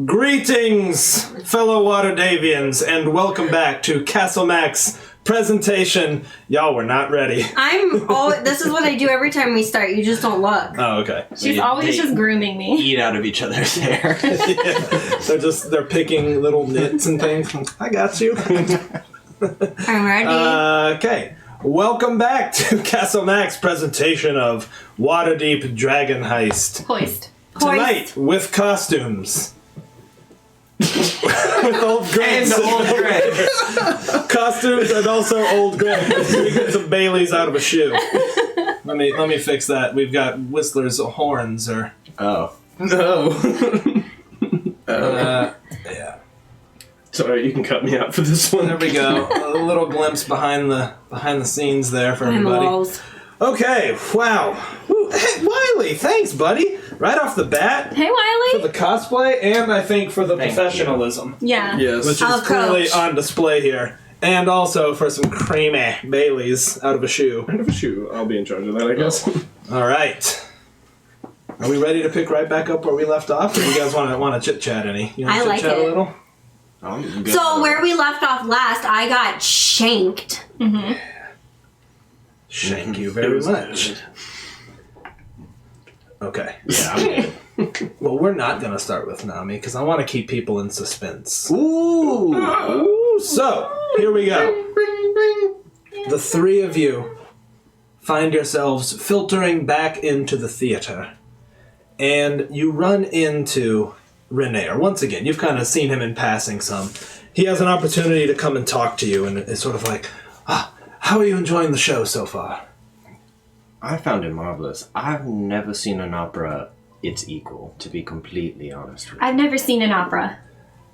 Greetings, fellow Waterdavians, and welcome back to Castle Mac's presentation. Y'all were not ready. This is what I do every time we start. You just don't look. Oh, okay. She's always just grooming me. Eat out of each other's hair. Yeah. They're picking little nits and things. I got you. I'm ready. Okay. Welcome back to Castle Mac's presentation of Waterdeep Dragon Heist. Hoist. Tonight, with costumes. With old Greg. And old Greg. Costumes and also old Greg. We get some Baileys out of a shoe. Let me fix that. We've got Whistler's horns or Oh. No. yeah. Sorry, you can cut me out for this one. There we go. A little glimpse behind the scenes there for everybody. Walls. Okay, wow. Hey, Wiley, thanks, buddy. Right off the bat. Hey, For Wiley. the cosplay and I think for the Thank professionalism. Yeah. Yes. Which is I'll clearly coach. on display here. And also for some creamy Baileys out of a shoe. End of a shoe. I'll be in charge of that, I guess. All right. Are we ready to pick right back up where we left off? Or do you guys want to chit-chat any? You want I to like chit-chat a it. little? I'm good. So where we left off last, I got shanked. Thank you very much. Okay. Yeah, I'm good. Well, we're not going to start with Nami because I want to keep people in suspense. Ooh. So, here we go. The three of you find yourselves filtering back into the theater. And you run into Renaer. Once again, you've kind of seen him in passing some. He has an opportunity to come and talk to you, and it's sort of like, how are you enjoying the show so far? I found it marvelous. I've never seen an opera its equal, to be completely honest with you. I've never seen an opera.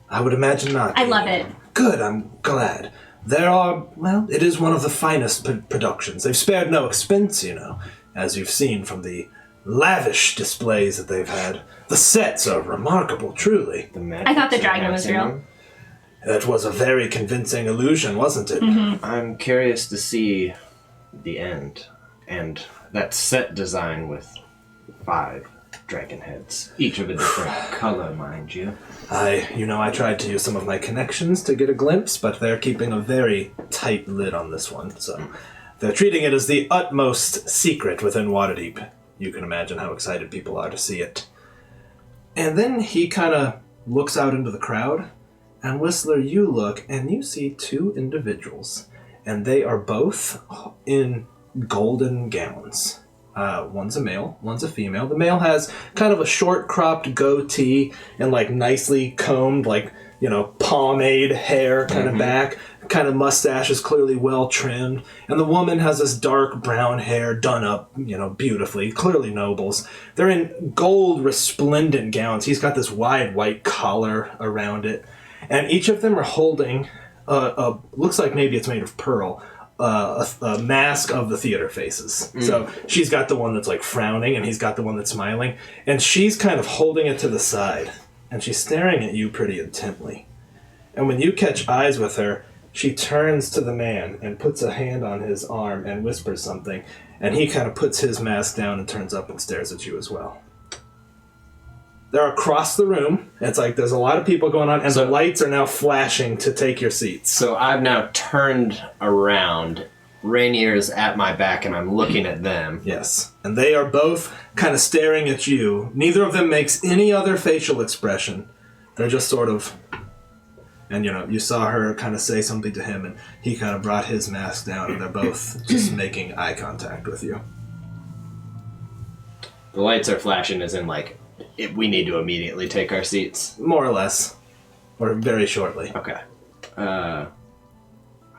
I would imagine not. I love it. Good, I'm glad. It is one of the finest productions. They've spared no expense, as you've seen from the lavish displays that they've had. The sets are remarkable, truly. The magic I thought the dragon was enhancing real. them. It was a very convincing illusion, wasn't it? I'm curious to see the end. And that set design with 5 dragon heads. Each of a different color, mind you. I tried to use some of my connections to get a glimpse, but they're keeping a very tight lid on this one, so they're treating it as the utmost secret within Waterdeep. You can imagine how excited people are to see it. And then he kind of looks out into the crowd, and Whistler, you look, and you see 2 individuals, and they are both in golden gowns. One's a male, one's a female. The male has kind of a short cropped goatee and nicely combed, pomade hair kind of back. Kind of mustache is clearly well trimmed. And the woman has this dark brown hair done up, beautifully. Clearly nobles. They're in gold resplendent gowns. He's got this wide white collar around it. And each of them are holding, looks like maybe it's made of pearl, a mask of the theater faces. So she's got the one that's frowning and he's got the one that's smiling. And she's kind of holding it to the side. And she's staring at you pretty intently. And when you catch eyes with her, she turns to the man and puts a hand on his arm and whispers something. And he kind of puts his mask down and turns up and stares at you as well. They're across the room. It's there's a lot of people going on, and the lights are now flashing to take your seats. So I've now turned around. Rainier's at my back, and I'm looking at them. Yes. And they are both kind of staring at you. Neither of them makes any other facial expression. They're just sort of... And, you saw her kind of say something to him, and he kind of brought his mask down, and they're both just making eye contact with you. The lights are flashing as in, we need to immediately take our seats. More or less. Or very shortly. Okay. I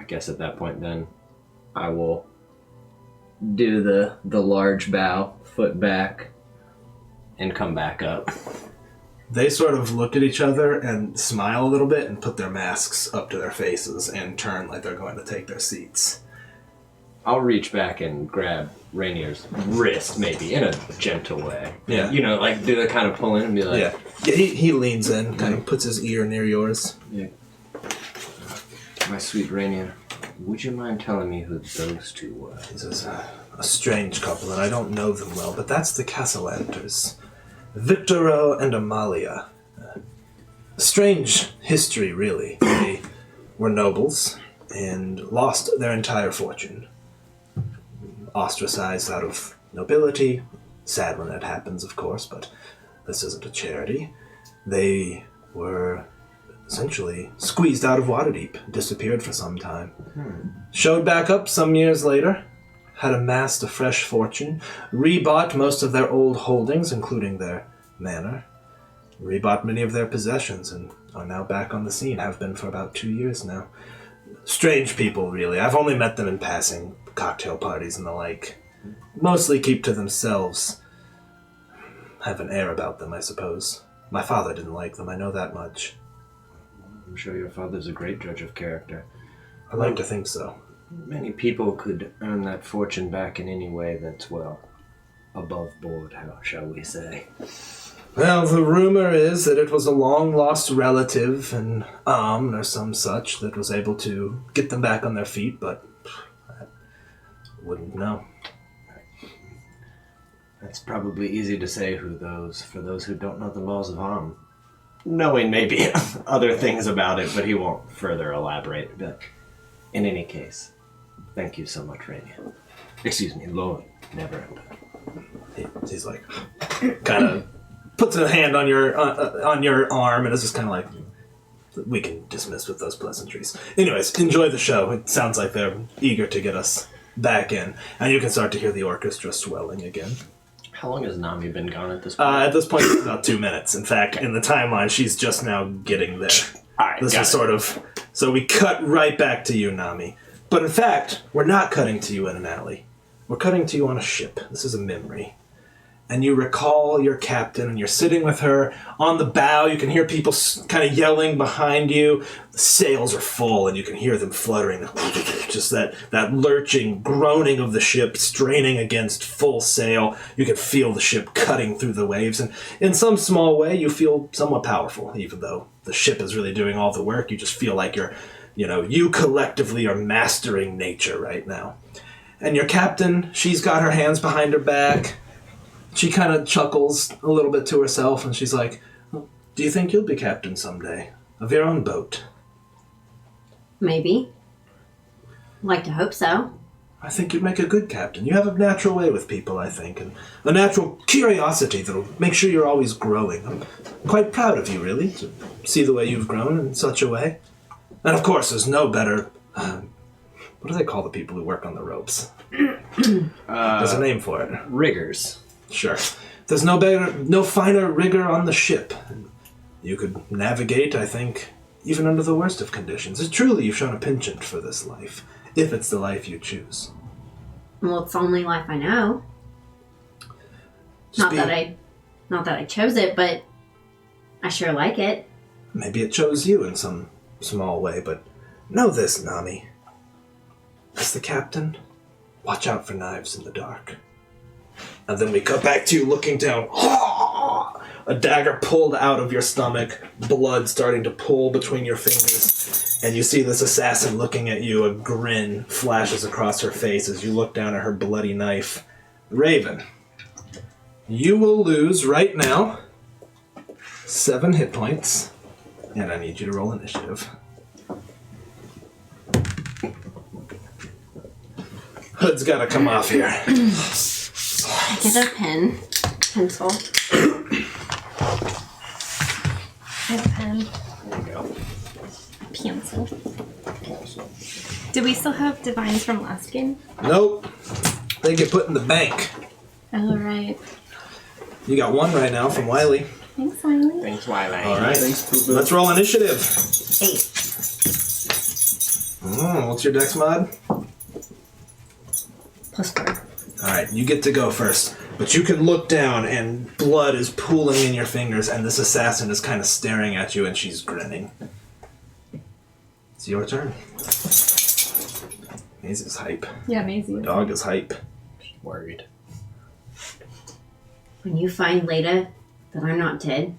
guess at that point, then, I will do the large bow, foot back, and come back up. They sort of look at each other and smile a little bit and put their masks up to their faces and turn like they're going to take their seats. I'll reach back and grab Rainier's wrist, maybe, in a gentle way. Yeah. Do the kind of pull in and be like... Yeah, he leans in, kind of puts his ear near yours. Yeah. My sweet Rainier, would you mind telling me who those 2 were? This is a strange couple, and I don't know them well, but that's the Castellanters. Victoro and Amalia. strange history, really. They were nobles and lost their entire fortune. Ostracized out of nobility. Sad when that happens, of course, but this isn't a charity. They were essentially squeezed out of Waterdeep, disappeared for some time. Showed back up some years later, had amassed a fresh fortune, rebought most of their old holdings, including their manor, rebought many of their possessions, and are now back on the scene, have been for about 2 years now. Strange people, really. I've only met them in passing, cocktail parties and the like. Mostly keep to themselves. Have an air about them, I suppose. My father didn't like them, I know that much. I'm sure your father's a great judge of character. I like to think so. Many people could earn that fortune back in any way that's, well, above board, how shall we say. Well, the rumor is that it was a long-lost relative, an Amn or some such, that was able to get them back on their feet, but I wouldn't know. That's probably easy to say for those who don't know the laws of Amn. Knowing maybe other things about it, but he won't further elaborate. But in any case, thank you so much, Rainier. Excuse me, Lord Neverend. He's like, kind of puts a hand on your arm, and is just kind of like, we can dismiss with those pleasantries. Anyways, enjoy the show. It sounds like they're eager to get us back in, and you can start to hear the orchestra swelling again. How long has Nami been gone at this point? At this point, it's about 2 minutes. In fact, in the timeline, she's just now getting there. Alright, This was sort of... So we cut right back to you, Nami. But in fact, we're not cutting to you in an alley. We're cutting to you on a ship. This is a memory. And you recall your captain, and you're sitting with her on the bow. You can hear people kind of yelling behind you. The sails are full, and you can hear them fluttering. Just that lurching, groaning of the ship, straining against full sail. You can feel the ship cutting through the waves. And in some small way, you feel somewhat powerful, even though the ship is really doing all the work. You just feel like you collectively are mastering nature right now. And your captain, she's got her hands behind her back. She kind of chuckles a little bit to herself, and she's like, well, do you think you'll be captain someday of your own boat? Maybe. Like to hope so. I think you'd make a good captain. You have a natural way with people, I think, and a natural curiosity that'll make sure you're always growing. I'm quite proud of you, really, to see the way you've grown in such a way. And of course, there's no better... what do they call the people who work on the ropes? There's a name for it. Riggers. Sure. There's no finer rigor on the ship. You could navigate, I think, even under the worst of conditions. Truly, you've shown a penchant for this life, if it's the life you choose. Well, it's the only life I know. Not that I chose it, but I sure like it. Maybe it chose you in some small way, but know this, Nami. As the captain, watch out for knives in the dark. And then we cut back to you looking down. A dagger pulled out of your stomach, blood starting to pool between your fingers. And you see this assassin looking at you. A grin flashes across her face as you look down at her bloody knife. Raven, you will lose right now 7 hit points. And I need you to roll initiative. Hood's gotta come off here. Get a pen. Pencil. I have a pen. There you go. Pencil. Do we still have divines from last game? Nope. They get put in the bank. Oh, right. You got 1 right now from Wiley. Thanks, Wiley. Thanks, Wiley. All right. Thanks, Poo-Poo. Let's roll initiative. 8. What's your dex mod? +4. All right, you get to go first. But you can look down, and blood is pooling in your fingers, and this assassin is kind of staring at you, and she's grinning. It's your turn. Maisie's hype. Yeah, Maisie. Dog is hype. Worried. When you find Leda that I'm not dead,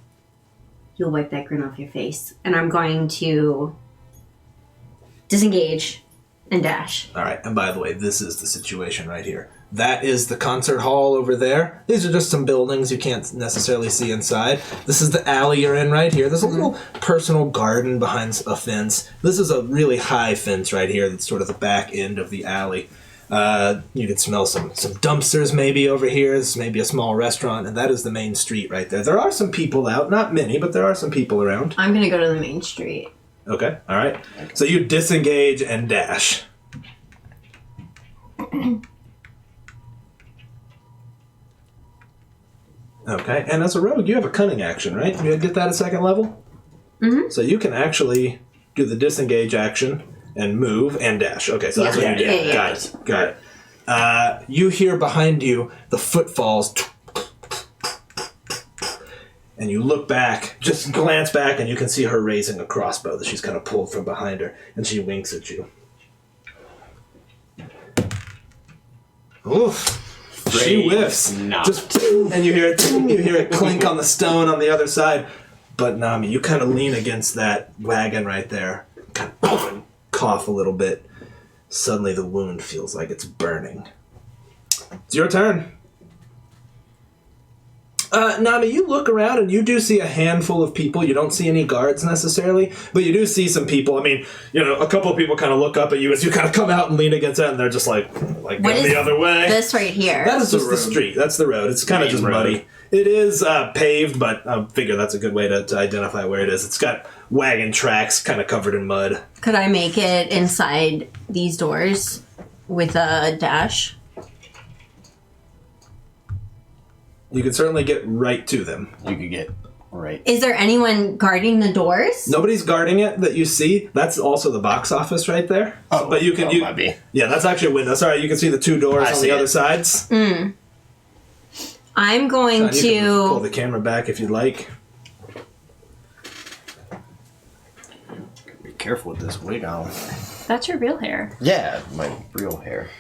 you'll wipe that grin off your face. And I'm going to disengage and dash. All right, and by the way, this is the situation right here. That is the concert hall over there. These are just some buildings you can't necessarily see inside. This is the alley you're in right here. There's a little personal garden behind a fence. This is a really high fence right here that's sort of the back end of the alley. You can smell some dumpsters maybe over here. There's maybe a small restaurant, and that is the main street right there. There are some people out. Not many, but there are some people around. I'm going to go to the main street. Okay, all right. So you disengage and dash. Okay, and as a rogue, you have a cunning action, right? You get that at second level? Mm-hmm. So you can actually do the disengage action and move and dash. Okay, so that's what you did. Yeah. Got it. You hear behind you the footfalls, and you look back, just glance back, and you can see her raising a crossbow that she's kind of pulled from behind her, and she winks at you. Oof. She whiffs. Not. Just and you hear it clink on the stone on the other side. But Nami, you kind of lean against that wagon right there, kind of cough a little bit. Suddenly the wound feels like it's burning. It's your turn. Nami, you look around and you do see a handful of people. You don't see any guards necessarily, but you do see some people. I mean, a couple of people kind of look up at you as you kind of come out and lean against it, and they're just like What going is the other way. This right here. That is just the road. street. That's the road. It's kind of Main just road. muddy. It is paved, but I figure that's a good way to identify where it is. It's got wagon tracks kind of covered in mud. Could I make it inside these doors with a dash? You can certainly get right to them. You could get right. Is there anyone guarding the doors? Nobody's guarding it that you see. That's also the box office right there. Oh, but you can. oh, might be. Yeah, that's actually a window. Sorry, you can see the two doors I on see the it. other sides. I'm going You can pull to... the camera back if you'd like. Be careful with this wig on. That's your real hair. Yeah, my real hair.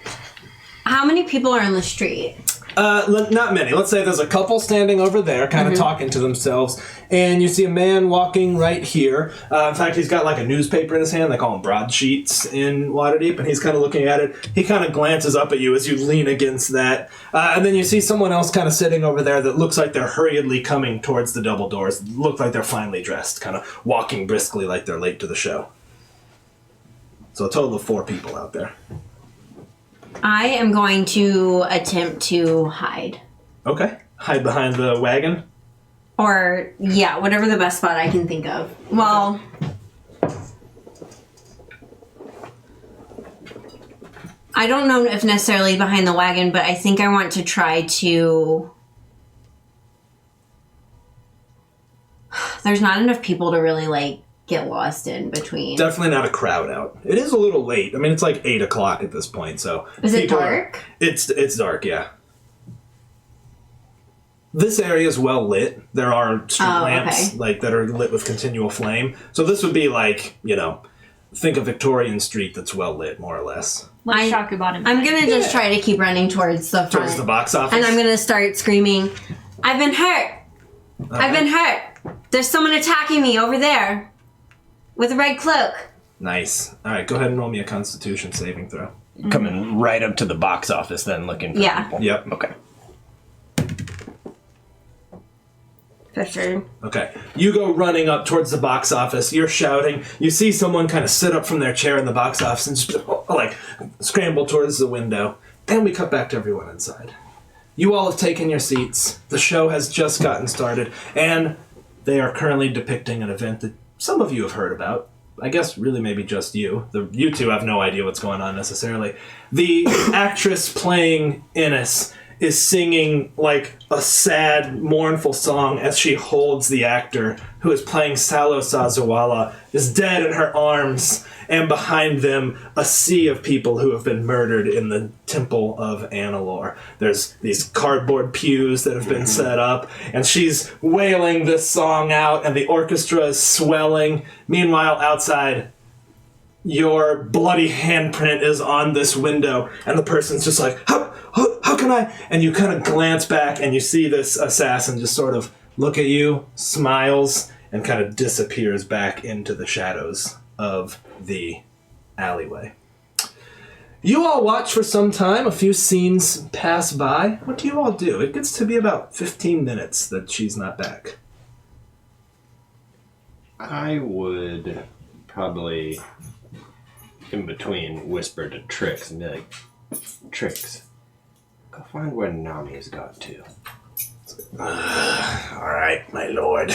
How many people are in the street? Not many. Let's say there's a couple standing over there, kind of talking to themselves, and you see a man walking right here. In fact, he's got like a newspaper in his hand. They call them broadsheets in Waterdeep, and he's kind of looking at it. He kind of glances up at you as you lean against that, and then you see someone else kind of sitting over there that looks like they're hurriedly coming towards the double doors. Look like they're finely dressed, kind of walking briskly like they're late to the show. So a total of 4 people out there. I am going to attempt to hide. Okay. Hide behind the wagon. Or, yeah, whatever the best spot I can think of. Well... I don't know if necessarily behind the wagon, but I think I want to try to... There's not enough people to really, get lost in between. Definitely not a crowd out. It is a little late. I mean, it's like 8 o'clock at this point, so... Is it people dark? It's dark, yeah. This area is well lit. There are street lamps that are lit with continual flame. So this would be think of Victorian Street that's well lit, more or less. Like Shakubot. I'm gonna just try to keep running towards the front. Towards the box office. And I'm gonna start screaming, I've been hurt! I've been hurt! There's someone attacking me over there! With a red cloak. Nice. All right, go ahead and roll me a Constitution saving throw. Coming right up to the box office then looking for people. Yep. Okay. 15. Okay. You go running up towards the box office. You're shouting. You see someone kind of sit up from their chair in the box office and just scramble towards the window. Then we cut back to everyone inside. You all have taken your seats. The show has just gotten started, and they are currently depicting an event that some of you have heard about. I guess really maybe just you. You two have no idea what's going on necessarily. The actress playing Innes is singing like a sad, mournful song as she holds the actor who is playing Salo Sazuwala is dead in her arms, and behind them a sea of people who have been murdered in the Temple of Annalore. There's these cardboard pews that have been set up, and she's wailing this song out, and the orchestra is swelling. Meanwhile, outside, your bloody handprint is on this window, and the person's just like, how can I? And you kind of glance back, and you see this assassin just sort of look at you, smiles, and kind of disappears back into the shadows of the alleyway. You all watch for some time. A few scenes pass by. What do you all do? It gets to be about 15 minutes that she's not back. I would probably, in between, whisper to Trix and be like, Trix, go find where Nami's got to. All right, my lord.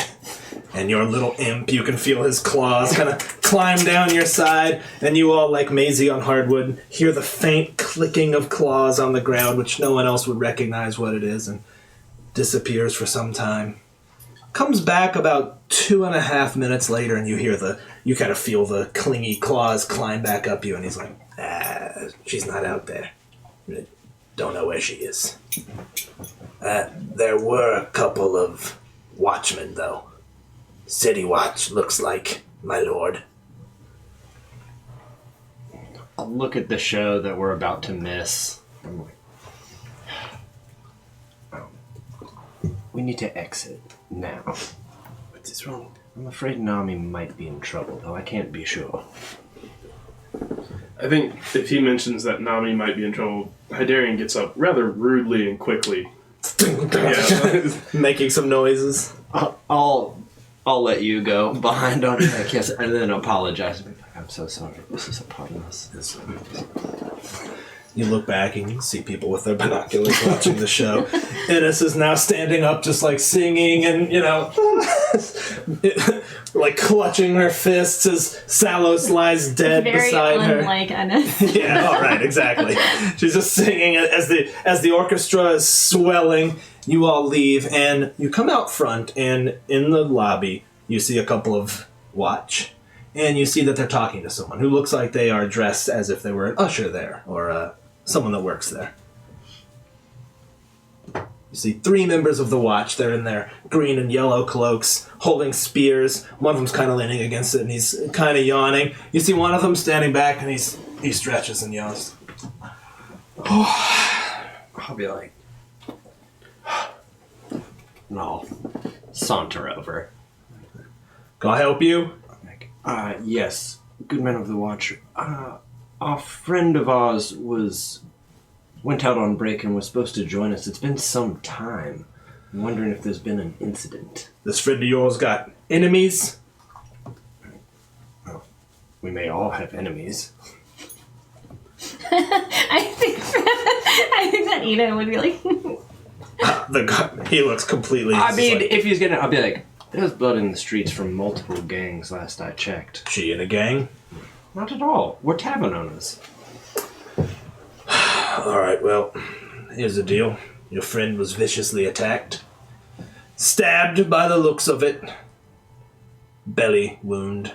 And your little imp, you can feel his claws kind of climb down your side, and you all, like Maisie on hardwood, hear the faint clicking of claws on the ground, which no one else would recognize what it is, and disappears for some time. Comes back about 2.5 minutes later, and you kind of feel the clingy claws climb back up you, and he's like, she's not out there. Don't know where she is. There were a couple of watchmen, though. City Watch, looks like, my lord. I'll look at the show that we're about to miss. I'm like, we need to exit now. What is wrong? I'm afraid Nami might be in trouble, though I can't be sure. I think if he mentions that Nami might be in trouble, Hydarian gets up rather rudely and quickly. Yeah. Making some noises. I'll let you go behind on it, I guess, and then apologize. I'm so sorry. This is upon us. You look back and you see people with their binoculars watching the show. Innes is now standing up just like singing and, like clutching her fists as Salos lies dead beside her. Very unlike Ennis. Yeah, all right, exactly. She's just singing as the orchestra is swelling. You all leave and you come out front, and in the lobby you see a couple of watch. And you see that they're talking to someone who looks like they are dressed as if they were an usher there, or someone that works there. You see 3 members of the watch. They're in their green and yellow cloaks, holding spears. One of them's kind of leaning against it, and he's kind of yawning. You see one of them standing back, and he stretches and yawns. I'll be like, and I'll saunter over. Can I help you? Yes, good man of the watch. A friend of ours went out on break and was supposed to join us. It's been some time. I'm wondering if there's been an incident. This friend of yours got enemies? Well, we may all have enemies. I think that Ida would be like, He looks completely... I mean, if he's gonna, I'll be like, there's blood in the streets from multiple gangs last I checked. She in a gang? Not at all. We're tavern owners. Alright, well, here's the deal. Your friend was viciously attacked. Stabbed by the looks of it. Belly wound.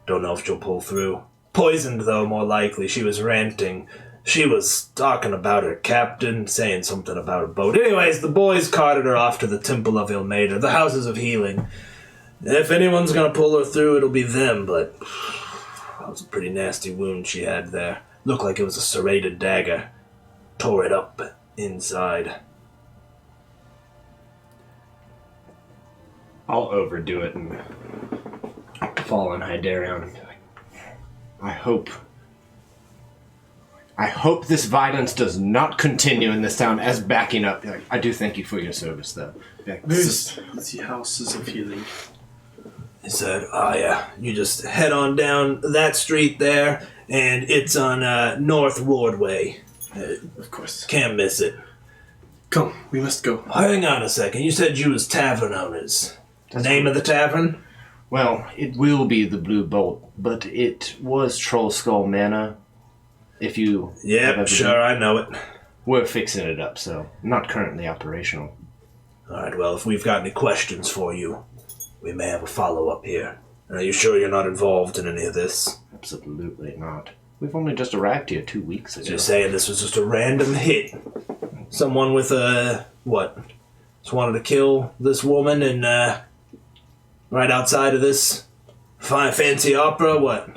Don't know if she'll pull through. Poisoned, though, more likely. She was ranting. She was talking about her captain, saying something about a boat. Anyways, the boys carted her off to the Temple of Ilmater, the Houses of Healing. If anyone's gonna pull her through, it'll be them, but that was a pretty nasty wound she had there. Looked like it was a serrated dagger. Tore it up inside. I'll overdo it and fall on Hydarian and be like, I hope this violence does not continue in this town as backing up. Like, I do thank you for your service, though. Where's the Houses of Healing? He said, yeah, you just head on down that street there, and it's on North Wardway. Of course. Can't miss it. Come, we must go. Hang on a second. You said you was tavern owners. The name of the tavern? Well, it will be the Blue Bolt, but it was Troll Skull Manor. If you... Yep, sure, I know it. We're fixing it up, so not currently operational. Alright, well, if we've got any questions for you, we may have a follow-up here. Are you sure you're not involved in any of this? Absolutely not. We've only just arrived here 2 weeks ago. So you're saying this was just a random hit? Someone with what? Just wanted to kill this woman and, right outside of this fine fancy opera, what?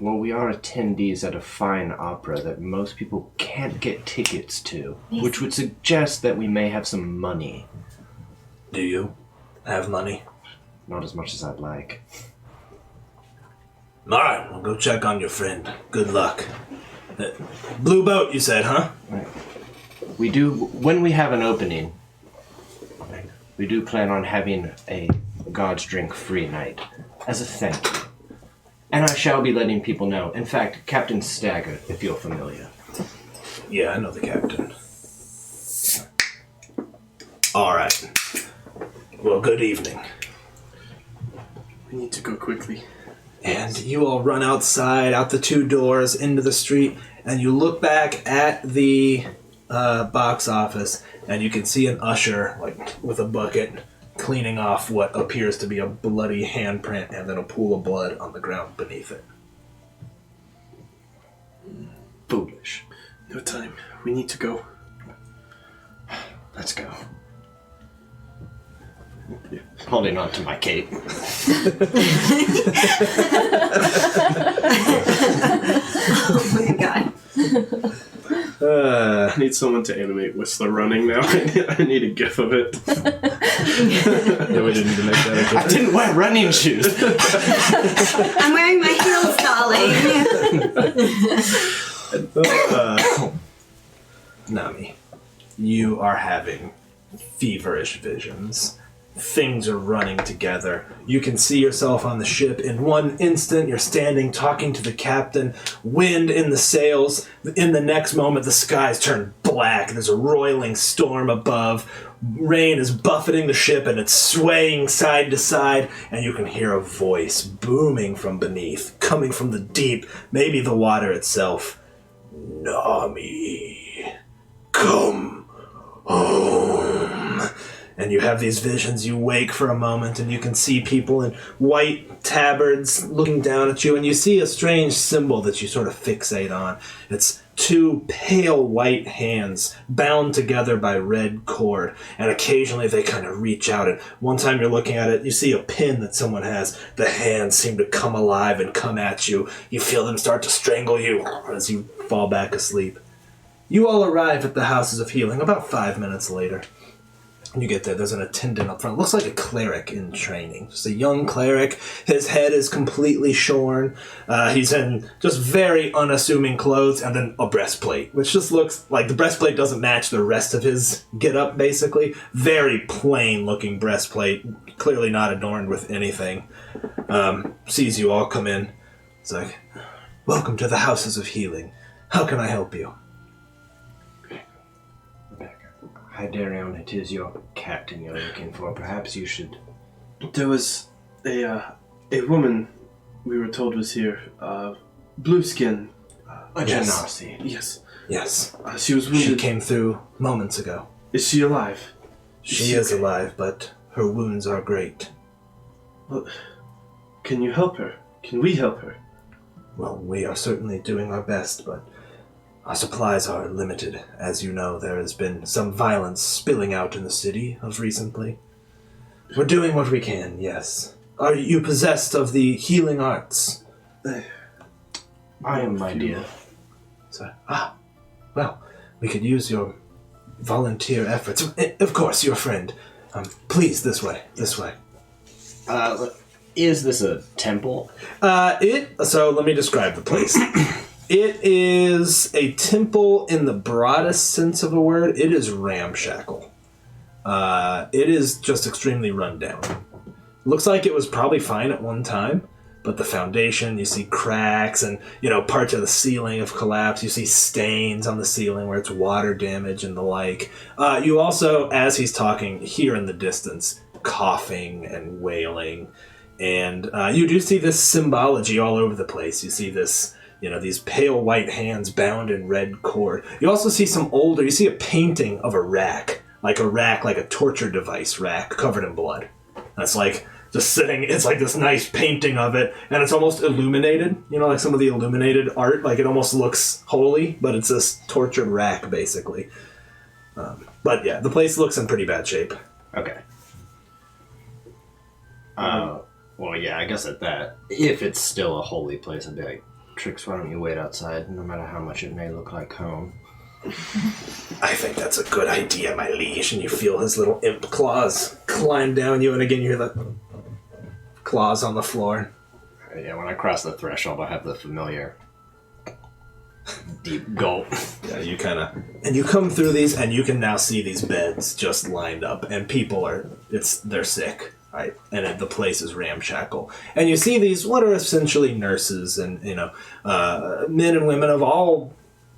Well, we are attendees at a fine opera that most people can't get tickets to, which would suggest that we may have some money. Do you have money? Not as much as I'd like. Alright, well, go check on your friend. Good luck. Blue boat, you said, huh? Right. We do, when we have an opening, we do plan on having a God's Drink free night as a thank you. And I shall be letting people know. In fact, Captain Stagger, if you're familiar. Yeah, I know the captain. All right. Well, good evening. We need to go quickly. And you all run outside, out the 2 doors, into the street, and you look back at the box office, and you can see an usher, like, with a bucket, cleaning off what appears to be a bloody handprint and then a pool of blood on the ground beneath it. Foolish. No time. We need to go. Let's go. Holding on to my cape. Oh my god. I need someone to animate Whistler running now. I need a gif of it. Yeah, we didn't need to make that I didn't wear running shoes. I'm wearing my heels, darling. Nami, you are having feverish visions. Things are running together. You can see yourself on the ship. In one instant, you're standing talking to the captain, wind in the sails. In the next moment, the skies turn black. There's a roiling storm above. Rain is buffeting the ship, and it's swaying side to side, and you can hear a voice booming from beneath, coming from the deep, maybe the water itself. Nami, come home. And you have these visions, you wake for a moment, and you can see people in white tabards looking down at you, and you see a strange symbol that you sort of fixate on. It's 2 pale white hands bound together by red cord, and occasionally they kind of reach out, and one time you're looking at it, you see a pin that someone has. The hands seem to come alive and come at you. You feel them start to strangle you as you fall back asleep. You all arrive at the Houses of Healing about 5 minutes later. When you get there, there's an attendant up front. Looks like a cleric in training. Just a young cleric. His head is completely shorn. He's in just very unassuming clothes, and then a breastplate, which just looks like the breastplate doesn't match the rest of his get-up, basically. Very plain-looking breastplate, clearly not adorned with anything. Sees you all come in. It's like, welcome to the Houses of Healing. How can I help you? Hi, Darion. It is your captain you're looking for. Perhaps you should... There was a woman we were told was here. Blue skin. A Genasi. Yes. Yes. She was wounded. She came through moments ago. Is she alive? She is alive, but her wounds are great. Well, can you help her? Can we help her? Well, we are certainly doing our best, but our supplies are limited. As you know, there has been some violence spilling out in the city of recently. We're doing what we can, yes. Are you possessed of the healing arts? I am, my dear. So, well, we could use your volunteer efforts. Of course, your friend. Please, this way. Is this a temple? So let me describe the place. It is a temple in the broadest sense of a word. It is ramshackle. It is just extremely run down. Looks like it was probably fine at one time, but the foundation, you see cracks and, parts of the ceiling have collapsed. You see stains on the ceiling where it's water damage and the like. You also, as he's talking, hear in the distance coughing and wailing. And you do see this symbology all over the place. You see this, these pale white hands bound in red cord. You also see you see a painting of a rack, like a torture device rack covered in blood. That's like just sitting, it's like this nice painting of it, and it's almost illuminated, like some of the illuminated art, like it almost looks holy, but it's this tortured rack, basically. But yeah, the place looks in pretty bad shape. Okay. Well, yeah, I guess at that, if it's still a holy place, I'd be like, Trix, why don't you wait outside, no matter how much it may look like home? I think that's a good idea, my liege. And you feel his little imp claws climb down you, and again you hear the claws on the floor. Yeah, when I cross the threshold, I'll have the familiar. Deep gulp. Yeah, you kind of... And you come through these, and you can now see these beds just lined up, and people are... They're sick, right? And the place is ramshackle. And you see these, what are essentially nurses, and, men and women of all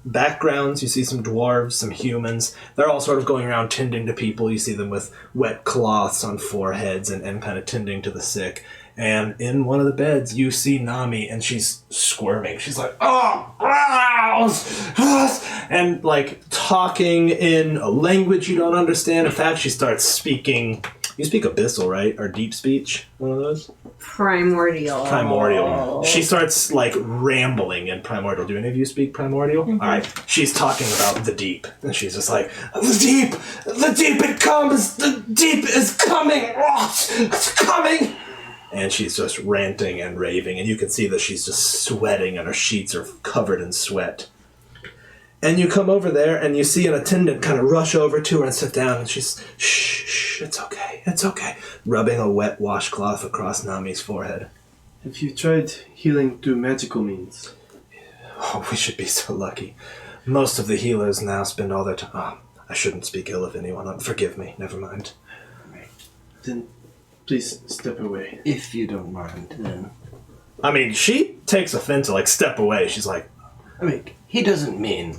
backgrounds. You see some dwarves, some humans. They're all sort of going around tending to people. You see them with wet cloths on foreheads and kind of tending to the sick. And in one of the beds, you see Nami, and she's squirming. She's like, and like talking in a language you don't understand. In fact, she starts speaking. You speak Abyssal, right? Or Deep Speech? One of those? Primordial. She starts like rambling in Primordial. Do any of you speak Primordial? Mm-hmm. All right. She's talking about the deep. And she's just like, the deep, it comes, the deep is coming, it's coming. And she's just ranting and raving, and you can see that she's just sweating, and her sheets are covered in sweat. And you come over there, and you see an attendant kind of rush over to her and sit down, and she's, shh, it's okay, rubbing a wet washcloth across Nami's forehead. Have you tried healing through magical means? Oh, we should be so lucky. Most of the healers now spend all their time... Oh, I shouldn't speak ill of anyone. Forgive me, never mind. Then... please step away. If you don't mind, then. I mean, she takes offense to, like, step away. She's like... I mean, he doesn't mean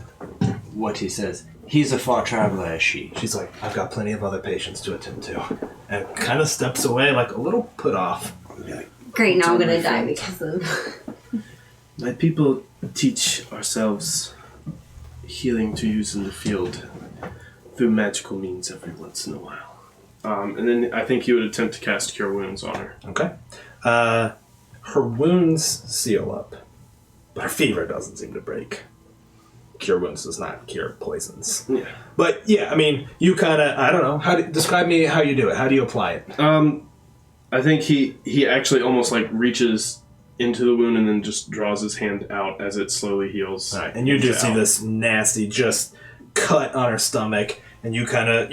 what he says. He's a far traveler as she. She's like, I've got plenty of other patients to attend to. And kind of steps away, like, a little put off. Great, now I'm gonna die because of... My people teach ourselves healing to use in the field through magical means every once in a while. And then I think he would attempt to cast Cure Wounds on her. Okay. Her wounds seal up, but her fever doesn't seem to break. Cure Wounds does not cure poisons. Yeah. But, yeah, I mean, you kind of, I don't know, describe me how you do it. How do you apply it? I think he actually almost, like, reaches into the wound and then just draws his hand out as it slowly heals. All right, and you do see this nasty just cut on her stomach, and you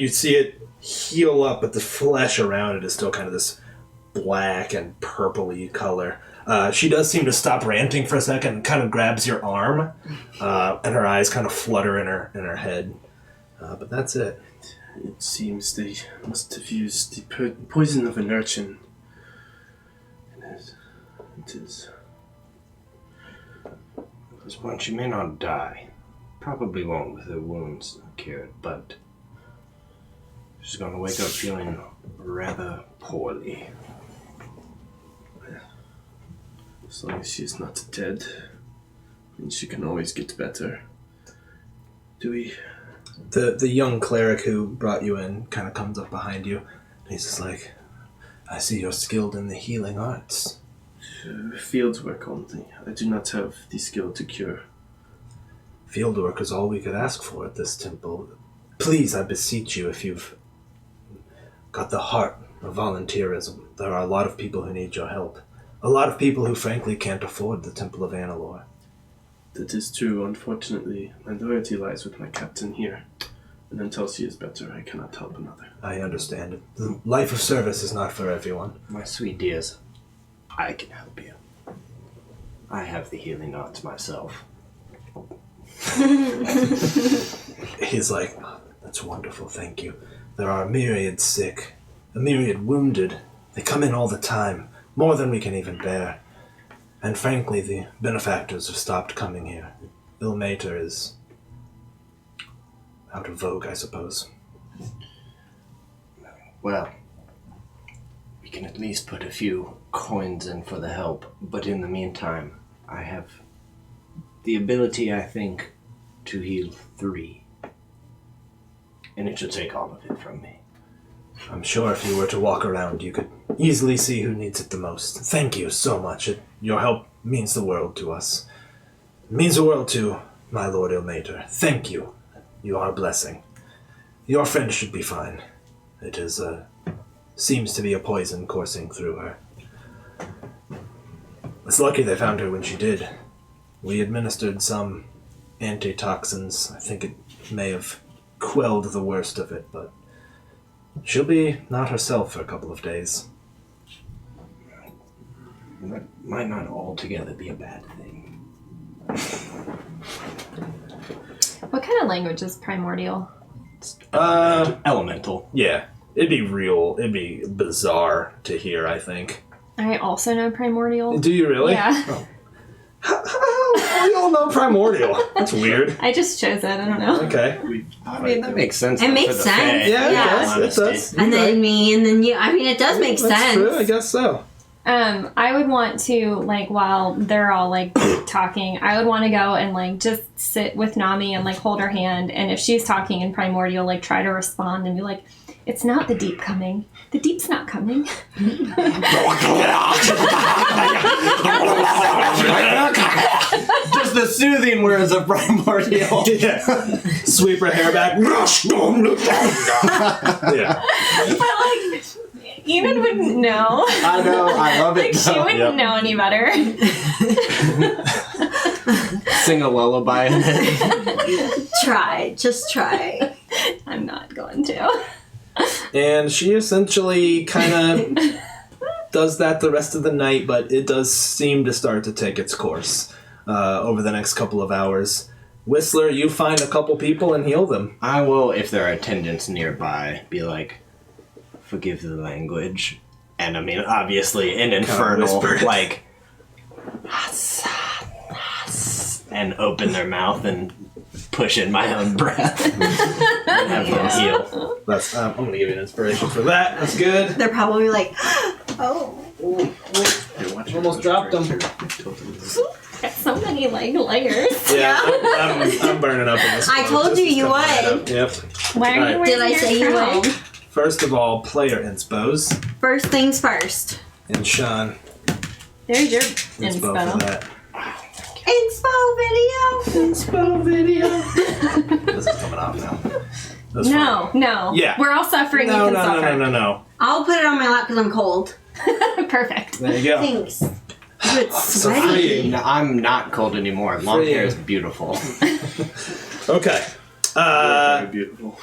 see it heal up, but the flesh around it is still kind of this black and purpley color. She does seem to stop ranting for a second and kind of grabs your arm, and her eyes kind of flutter in her head. But that's it. It seems they must have used the poison of an urchin. It is. At this point, she may not die. Probably won't with her wounds cured, but she's going to wake up feeling rather poorly. As long as she's not dead, and she can always get better. Do we... The young cleric who brought you in kind of comes up behind you, and he's just like, I see you're skilled in the healing arts. Field work only. I do not have the skill to cure. Field work is all we could ask for at this temple. Please, I beseech you, if you've got the heart of volunteerism, there are a lot of people who need your help. A lot of people who frankly can't afford the Temple of Annalore. That is true. Unfortunately, my loyalty lies with my captain here. And until she is better, I cannot help another. I understand. The life of service is not for everyone. My sweet dears, I can help you. I have the healing arts myself. He's like, oh, that's wonderful, thank you. There are a myriad sick, a myriad wounded. They come in all the time, more than we can even bear. And frankly, the benefactors have stopped coming here. Ilmater is out of vogue, I suppose. Well, we can at least put a few coins in for the help, but in the meantime, I have the ability, I think, to heal 3. And it should take all of it from me. I'm sure if you were to walk around, you could easily see who needs it the most. Thank you so much. Your help means the world to us. It means the world to my Lord Ilmater. Thank you. You are a blessing. Your friend should be fine. It is, seems to be a poison coursing through her. It's lucky they found her when she did. We administered some antitoxins. I think it may have quelled the worst of it, but she'll be not herself for a couple of days. That might not altogether be a bad thing. What kind of language is primordial? Elemental. Yeah. It'd be bizarre to hear, I think. I also know primordial. Do you really? Yeah. Oh. How we all know primordial? That's weird. I just chose it. I don't know. Okay. I mean, that makes sense. It for makes the sense. Fae, Yeah, in Yeah. all it honesty. does. And then me, and then you. I mean, it does make That's sense. true, I guess so. I would want to, like, while they're all, like, talking, I would want to go and, like, just sit with Nami and, like, hold her hand. And if she's talking in primordial, like, try to respond and be like, it's not the deep coming. The deep's not coming. Just the soothing words of primordial. Yeah. Sweep her hair back. Yeah. But, like, Enid wouldn't know. I know, I love it. Like, she though. wouldn't know any better. Sing a lullaby and then Try, just try. I'm not going to. And she essentially kind of does that the rest of the night, but it does seem to start to take its course over the next couple of hours. Whistler, you find a couple people and heal them. I will, if there are attendants nearby, be like, forgive the language. And I mean, obviously, in Infernal, whisper it. like, and open their mouth and push in my own breath. And have them heal. That's I'm gonna give you an inspiration for that. That's good. They're probably like, oh. Almost dropped them. Got so many, like, layers. Yeah, I'm burning up in this. I one. told This you is you coming right would. up. Yep. Why are you Alright. wearing Did I your say you crown? would? First of all, player inspos. First things first. And Sean, There's your inspo for inspo. that. Inspo video. Inspo video. This is coming off now. That's No, no. Yeah. We're all suffering. No, you no, can no, suffer. no, no, no. I'll put it on my lap because I'm cold. Perfect. There you go. Thanks. It's So sweaty. freeing. I'm not cold anymore. Long Freeing. hair is beautiful. Okay. Very beautiful.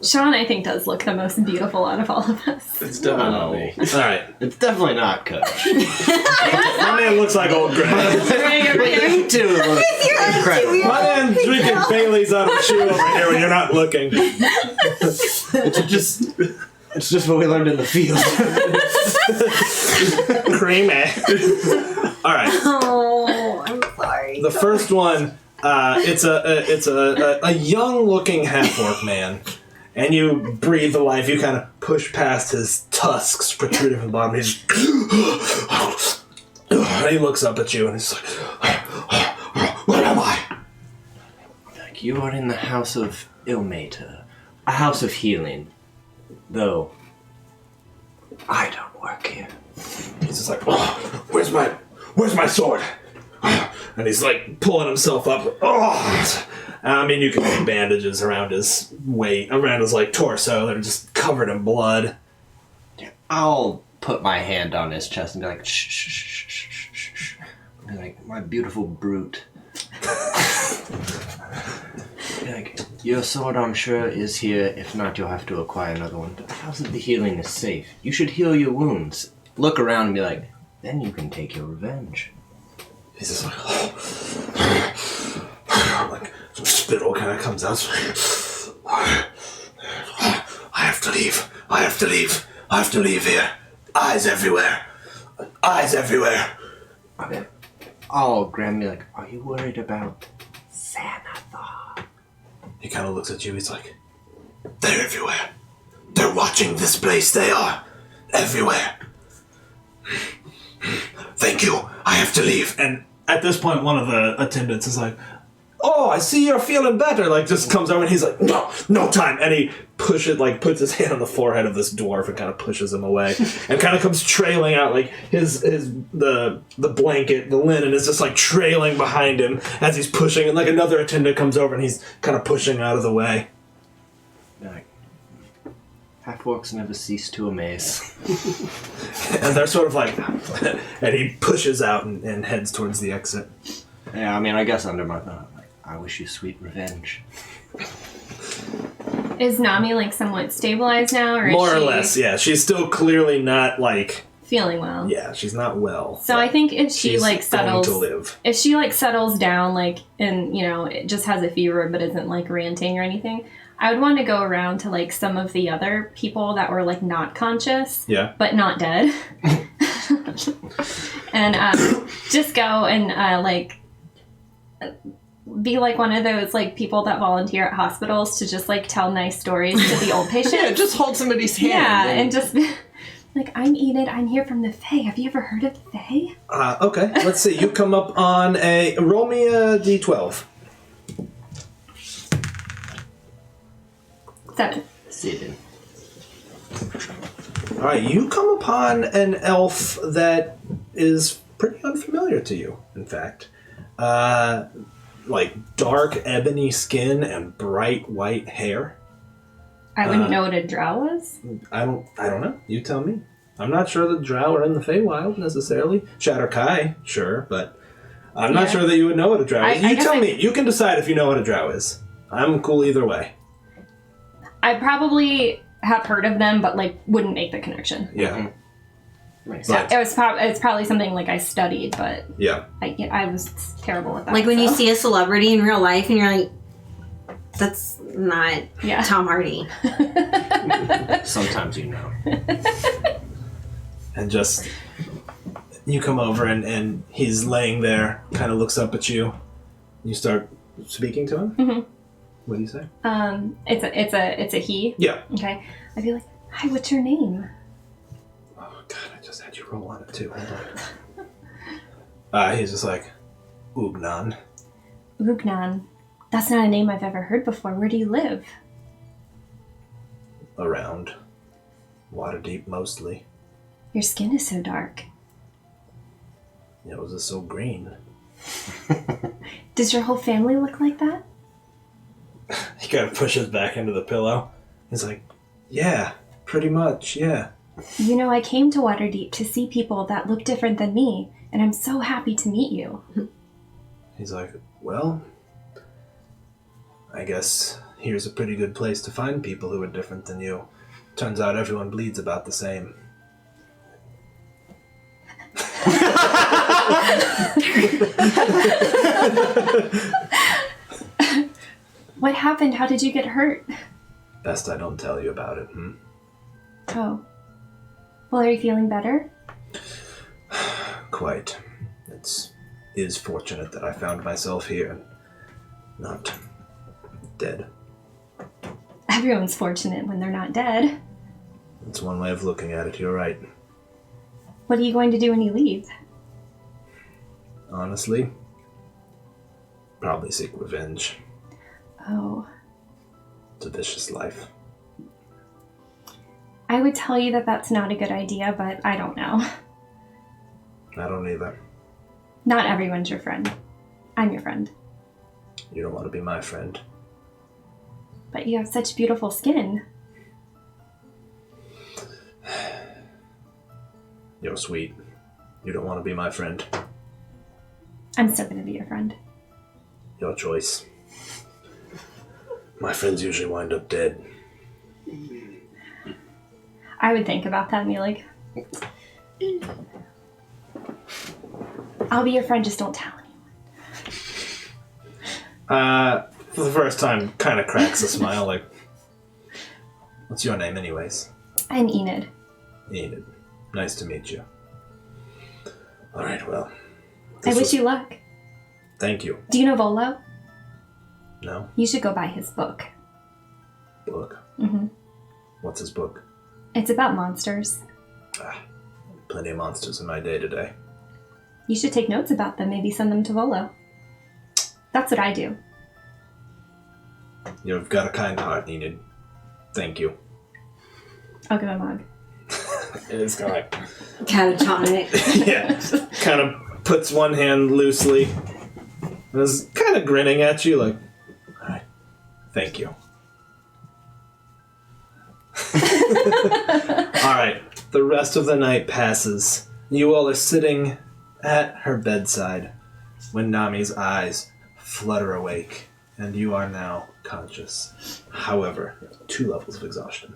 Sean, I think, does look the most beautiful out of all of us. It's definitely me. All right. It's definitely not Coach. My man looks like old Greg. You two look incredible. My man drinking Bailey's out of a shoe over here when you're not looking. It's just what we learned in the field. Creamy. All right. Oh, I'm sorry. The first one, it's a young-looking half-orc man, and you breathe the life. You kind of push past his tusks protruding from the bottom. He's and he looks up at you, and he's like, "Where am I?" Like, you are in the house of Ilmater, a house of healing. Though I don't work here. He's just like, "Oh, where's my sword?" And he's like pulling himself up. Oh, I mean, you can see bandages around his around his like torso that are just covered in blood. I'll put my hand on his chest and be like, shh, shh, shh, shh, shh, shh, shh. Be like, my beautiful brute. Be like, your sword, I'm sure, is here. If not, you'll have to acquire another one. But the house of the healing is safe. You should heal your wounds. Look around and be like, then you can take your revenge. He's just like, like some spittle kind of comes out. I have to leave. I have to leave. I have to leave here. Eyes everywhere. Eyes everywhere. Okay. Oh, Graham, be like, are you worried about Xanathar? He kind of looks at you. He's like, they're everywhere. They're watching this place. They are everywhere. Thank you. I have to leave. And at this point, one of the attendants is like, oh, I see you're feeling better. Like, just comes over and he's like, no time. And he puts his hand on the forehead of this dwarf and kind of pushes him away and kind of comes trailing out. Like the blanket, the linen is just like trailing behind him as he's pushing. And like another attendant comes over and he's kind of pushing out of the way. Be like, half-orcs never cease to amaze. And they're sort of like, and he pushes out and heads towards the exit. Yeah, I mean, I guess under my thought, like, I wish you sweet revenge. Is Nami, like, somewhat stabilized now? Or is More or she less, yeah. She's still clearly not, like, feeling well. Yeah, she's not well. So I think if she she's like going settles, to live. if she like settles down, like, and you know, it just has a fever but isn't like ranting or anything, I would want to go around to like some of the other people that were like not conscious, Yeah. but not dead, and just go and like be like one of those like people that volunteer at hospitals to just like tell nice stories to the old patients. Yeah, just hold somebody's hand. Yeah, and just like, I'm Enid, I'm here from the Fae. Have you ever heard of the Fae? Okay, let's see. You come up on a... Roll me a d12. 7. 7. All right, you come upon an elf that is pretty unfamiliar to you, in fact. Like dark ebony skin and bright white hair. I wouldn't know what a drow was. I don't know. You tell me. I'm not sure the drow are in the Feywild necessarily. Shatter Kai, sure, but I'm not sure that you would know what a drow is. You tell me. You can decide if you know what a drow is. I'm cool either way. I probably have heard of them, but like wouldn't make the connection. Yeah. Nice. But- It's probably something like I studied, but Yeah. I was terrible at that. Like when you so. see a celebrity in real life and you're like, that's not Yeah. Tom Hardy. Sometimes you know. And just... You come over and he's laying there, kind of looks up at you. You start speaking to him? Mhm. What do you say? It's a he. Yeah. Okay. I'd be like, hi, what's your name? Oh, God, I just had you roll on it, too. Hold on. He's just like, Ugnan. Ugnan. That's not a name I've ever heard before. Where do you live? Around. Waterdeep, mostly. Your skin is so dark. It was just so green. Does your whole family look like that? He kind of pushes back into the pillow. He's like, yeah, pretty much, yeah. You know, I came to Waterdeep to see people that look different than me, and I'm so happy to meet you. He's like, well, I guess here's a pretty good place to find people who are different than you. Turns out everyone bleeds about the same. What happened? How did you get hurt? Best I don't tell you about it, Oh. Well, are you feeling better? Quite. It is fortunate that I found myself here and not dead. Everyone's fortunate when they're not dead. That's one way of looking at it, you're right. What are you going to do when you leave? Honestly, probably seek revenge. Oh. It's a vicious life. I would tell you that that's not a good idea, but I don't know. I don't either. Not everyone's your friend. I'm your friend. You don't want to be my friend. But you have such beautiful skin. You're sweet. You don't want to be my friend. I'm still going to be your friend. Your choice. My friends usually wind up dead. I would think about that and be like, I'll be your friend, just don't tell anyone. For the first time, kind of cracks a smile, like, what's your name anyways? I'm Enid. Enid. Nice to meet you. Alright, well. I wish you luck. Thank you. Do you know Volo? No? You should go buy his book. Book? Mm-hmm. What's his book? It's about monsters. Plenty of monsters in my day today. You should take notes about them, maybe send them to Volo. That's what I do. You've got a kind heart, Enid. Thank you. I'll give him a hug. It's kind of like... Catatonic. Yeah. Kind of puts one hand loosely. And is kind of grinning at you like, alright, thank you. Alright, the rest of the night passes. You all are sitting at her bedside when Nami's eyes flutter awake, and you are now conscious. However, 2 levels of exhaustion.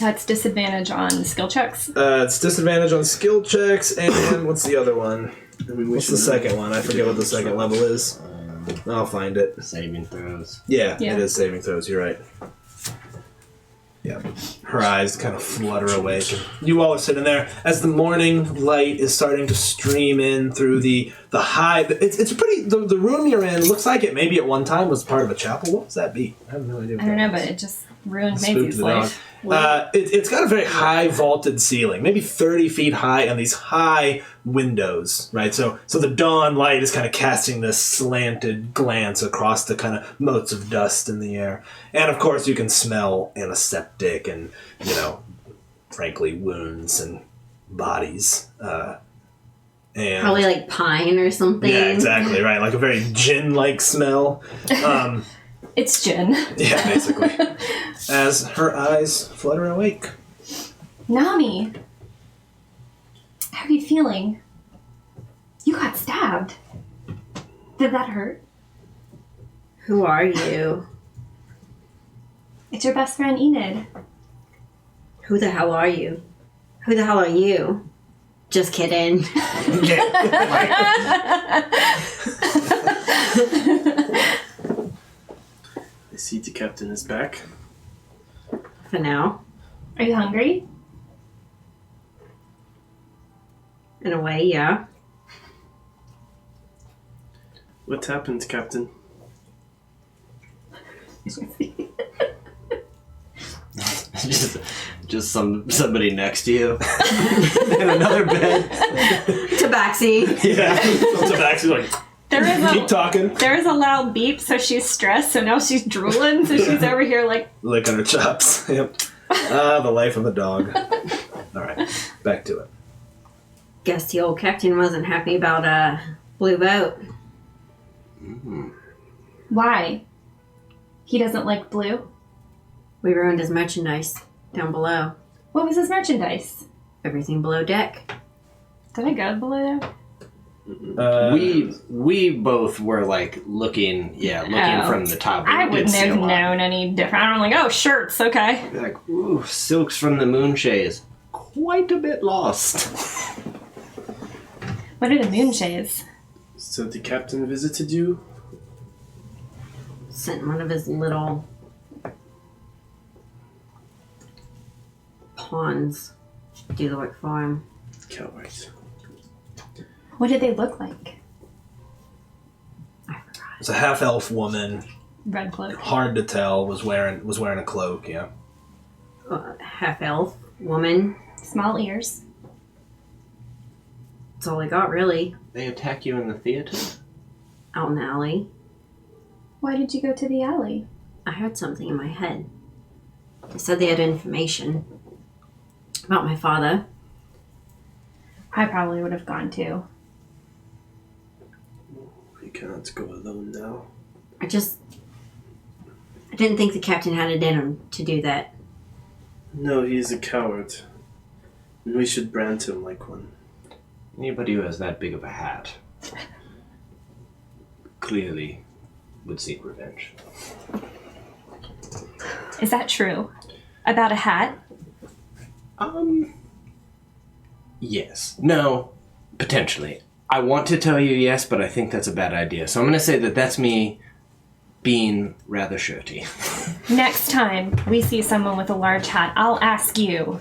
That's disadvantage on skill checks. It's disadvantage on skill checks, and what's the other one? I mean, we What's the should second one? I forget what the second level is. I'll find it. Saving throws. Yeah, Yeah. it is saving throws. You're right. Yeah. Her eyes kind of flutter awake. You all are sitting there as the morning light is starting to stream in through the high. It's pretty. The room you're in looks like it maybe at one time was part of a chapel. What was that be? I have no idea. I don't know, but it just ruined Spooked Maisie's the dog. life. It's got a very high vaulted ceiling, maybe 30 feet high, and these high windows, right? So the dawn light is kind of casting this slanted glance across the kind of motes of dust in the air. And of course you can smell antiseptic and, frankly, wounds and bodies. And Probably like pine or something. yeah, exactly, right. Like a very gin-like smell. It's Jin. Yeah, basically. As her eyes flutter awake. Nami, how are you feeling? You got stabbed. Did that hurt? Who are you? It's your best friend Enid. Who the hell are you? Who the hell are you? Just kidding. I see the captain is back. For now. Are you hungry? In a way, yeah. What happened, Captain? just somebody next to you in another bed. Tabaxi. Yeah. Tabaxi's like, keep talking. There is a loud beep, so she's stressed, so now she's drooling, so she's over here like... Licking her chops. Yep. The life of a dog. Alright, back to it. Guess the old captain wasn't happy about a blue boat. Why? He doesn't like blue? We ruined his merchandise down below. What was his merchandise? Everything below deck. Did I go below there? We both were like looking from the top. I We wouldn't did see have a lot. known any different. I'm like, oh, shirts, okay. Like, ooh, silks from the Moonshays. Quite a bit lost. What are the moonshades? So the captain visited you? Sent one of his little pawns to do the work for him. Coward. What did they look like? I forgot. It's a half-elf woman, Red cloak. hard to tell, was wearing a cloak, yeah. Half-elf woman. Small ears. That's all I got, really. They attack you in the theater? Out in the alley. Why did you go to the alley? I heard something in my head. They said they had information about my father. I probably would have gone too. We cannot go alone now. I didn't think the captain had it in him to do that. No, he is a coward. And we should brand him like one. Anybody who has that big of a hat clearly would seek revenge. Is that true? About a hat? Yes. No. Potentially. I want to tell you yes, but I think that's a bad idea. So I'm going to say that that's me being rather shirty. Next time we see someone with a large hat, I'll ask you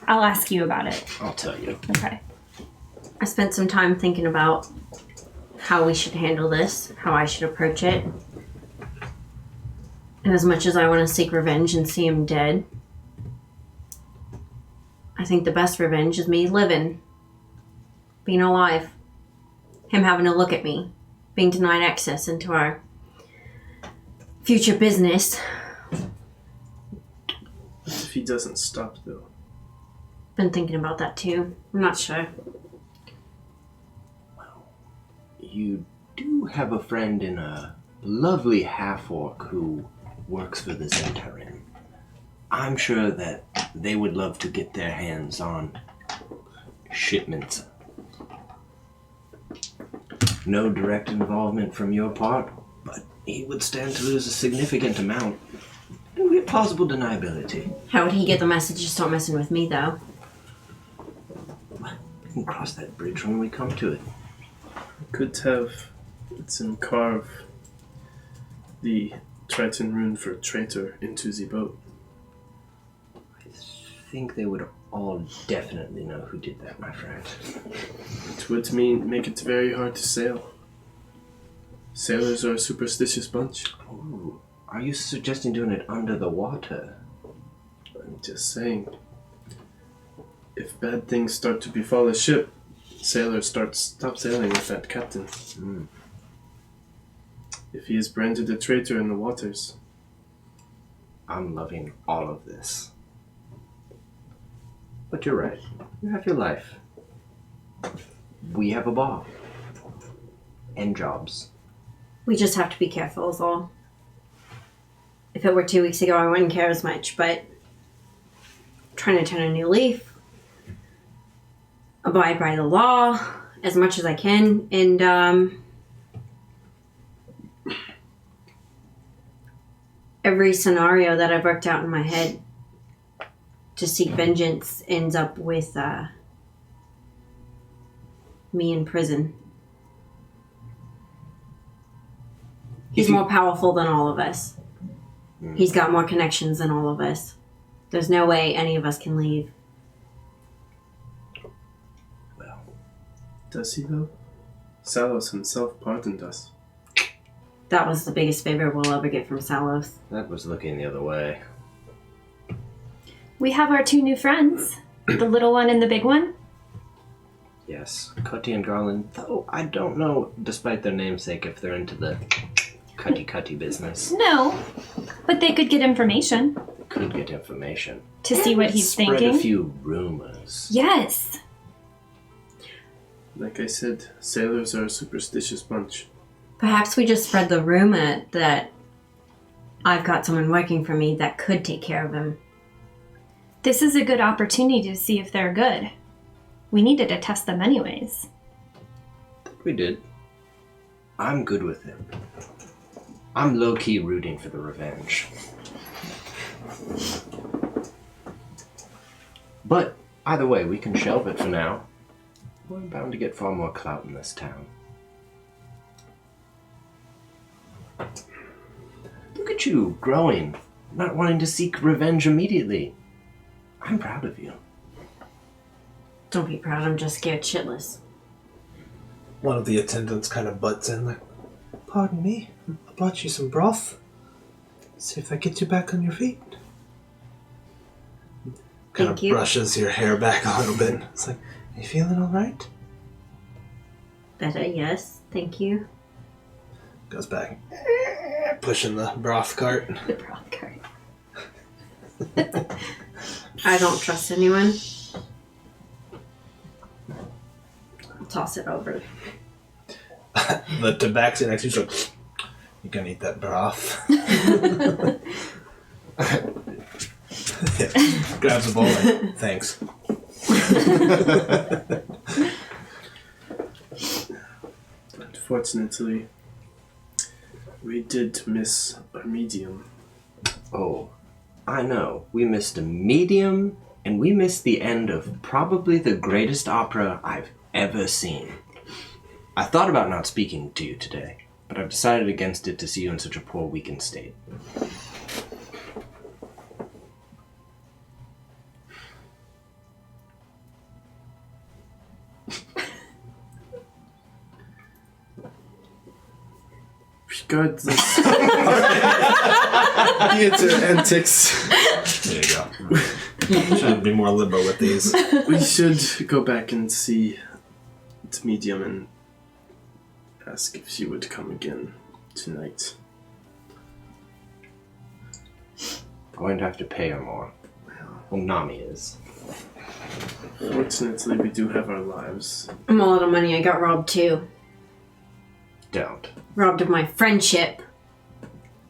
about it. I'll tell you. Okay. I spent some time thinking about how we should handle this, how I should approach it. And as much as I want to seek revenge and see him dead, I think the best revenge is me living. Being alive. Him having to look at me. Being denied access into our future business. What if he doesn't stop, though? Been thinking about that too. I'm not sure. You do have a friend in a lovely half-orc who works for the Zentarin. I'm sure that they would love to get their hands on shipments. No direct involvement from your part, but he would stand to lose a significant amount. And we're plausible deniability. How would he get the message to stop messing with me, though? We can cross that bridge when we come to it. Could have carve the Triton rune for traitor into the boat. I think they would all definitely know who did that, my friend. It would make it very hard to sail. Sailors are a superstitious bunch. Ooh, are you suggesting doing it under the water? I'm just saying. If bad things start to befall a ship, sailors stop sailing with that captain. Mm. If he is branded a traitor in the waters. I'm loving all of this. But you're right. You have your life. We have a bar. And jobs. We just have to be careful is all. If it were 2 weeks ago, I wouldn't care as much, but trying to turn a new leaf, abide by the law as much as I can, and every scenario that I've worked out in my head to seek vengeance ends up with me in prison. He's more powerful than all of us. He's got more connections than all of us. There's no way any of us can leave. Well, Does he though? Salos himself pardoned us. That was the biggest favor we'll ever get from Salos. that was looking the other way. We have our 2 new friends, the little one and the big one. Yes, Cutty and Garland, though I don't know, despite their namesake, if they're into the cutty business. No, but they could get information Could get information. to see what he's Spread thinking. a few rumors. Yes. Like I said, sailors are a superstitious bunch. Perhaps we just spread the rumor that I've got someone working for me that could take care of him. This is a good opportunity to see if they're good. We needed to test them anyways. We did. I'm good with him. I'm low-key rooting for the revenge. But, either way, we can shelve it for now. We're bound to get far more clout in this town. Look at you, growing, not wanting to seek revenge immediately. I'm proud of you. Don't be proud, I'm just scared shitless. One of the attendants kind of butts in like, "Pardon me, I brought you some broth. See if that gets you back on your feet." Kind Thank of you. brushes your hair back a little bit. It's like, "You feeling all right?" Better, yes. Thank you. Goes back, pushing the broth cart. The broth cart. I don't trust anyone. I'll toss it over. The tabaxi next to you's like, "You gonna eat that broth?" Yeah. Grabs a bowl and thanks. Unfortunately, we did miss our medium. Oh, I know. We missed a medium, and we missed the end of probably the greatest opera I've ever seen. I thought about not speaking to you today, but I've decided against it to see you in such a poor, weakened state. Regardless, the antics. There you go. Should be more liberal with these. We should go back and see the medium and ask if she would come again tonight. Going to have to pay her more. Well, Nami is. Fortunately, we do have our lives. I'm all out of money. I got robbed too. Don't. Robbed of my friendship.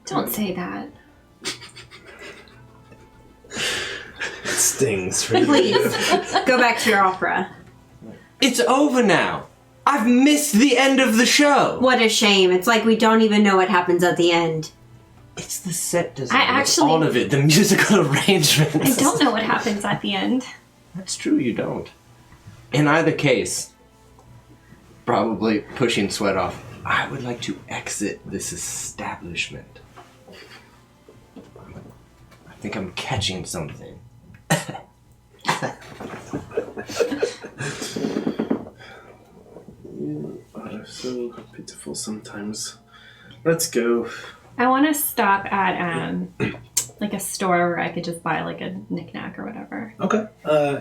Don't say that. It stings for you. Please, go back to your opera. It's over now! I've missed the end of the show! What a shame. It's like we don't even know what happens at the end. It's the set design. I It's actually- all of it. The musical arrangements. I don't know what happens at the end. That's true, you don't. In either case, probably pushing sweat off, I would like to exit this establishment. I think I'm catching something. You are so pitiful sometimes. Let's go. I want to stop at like a store where I could just buy like a knickknack or whatever. Okay.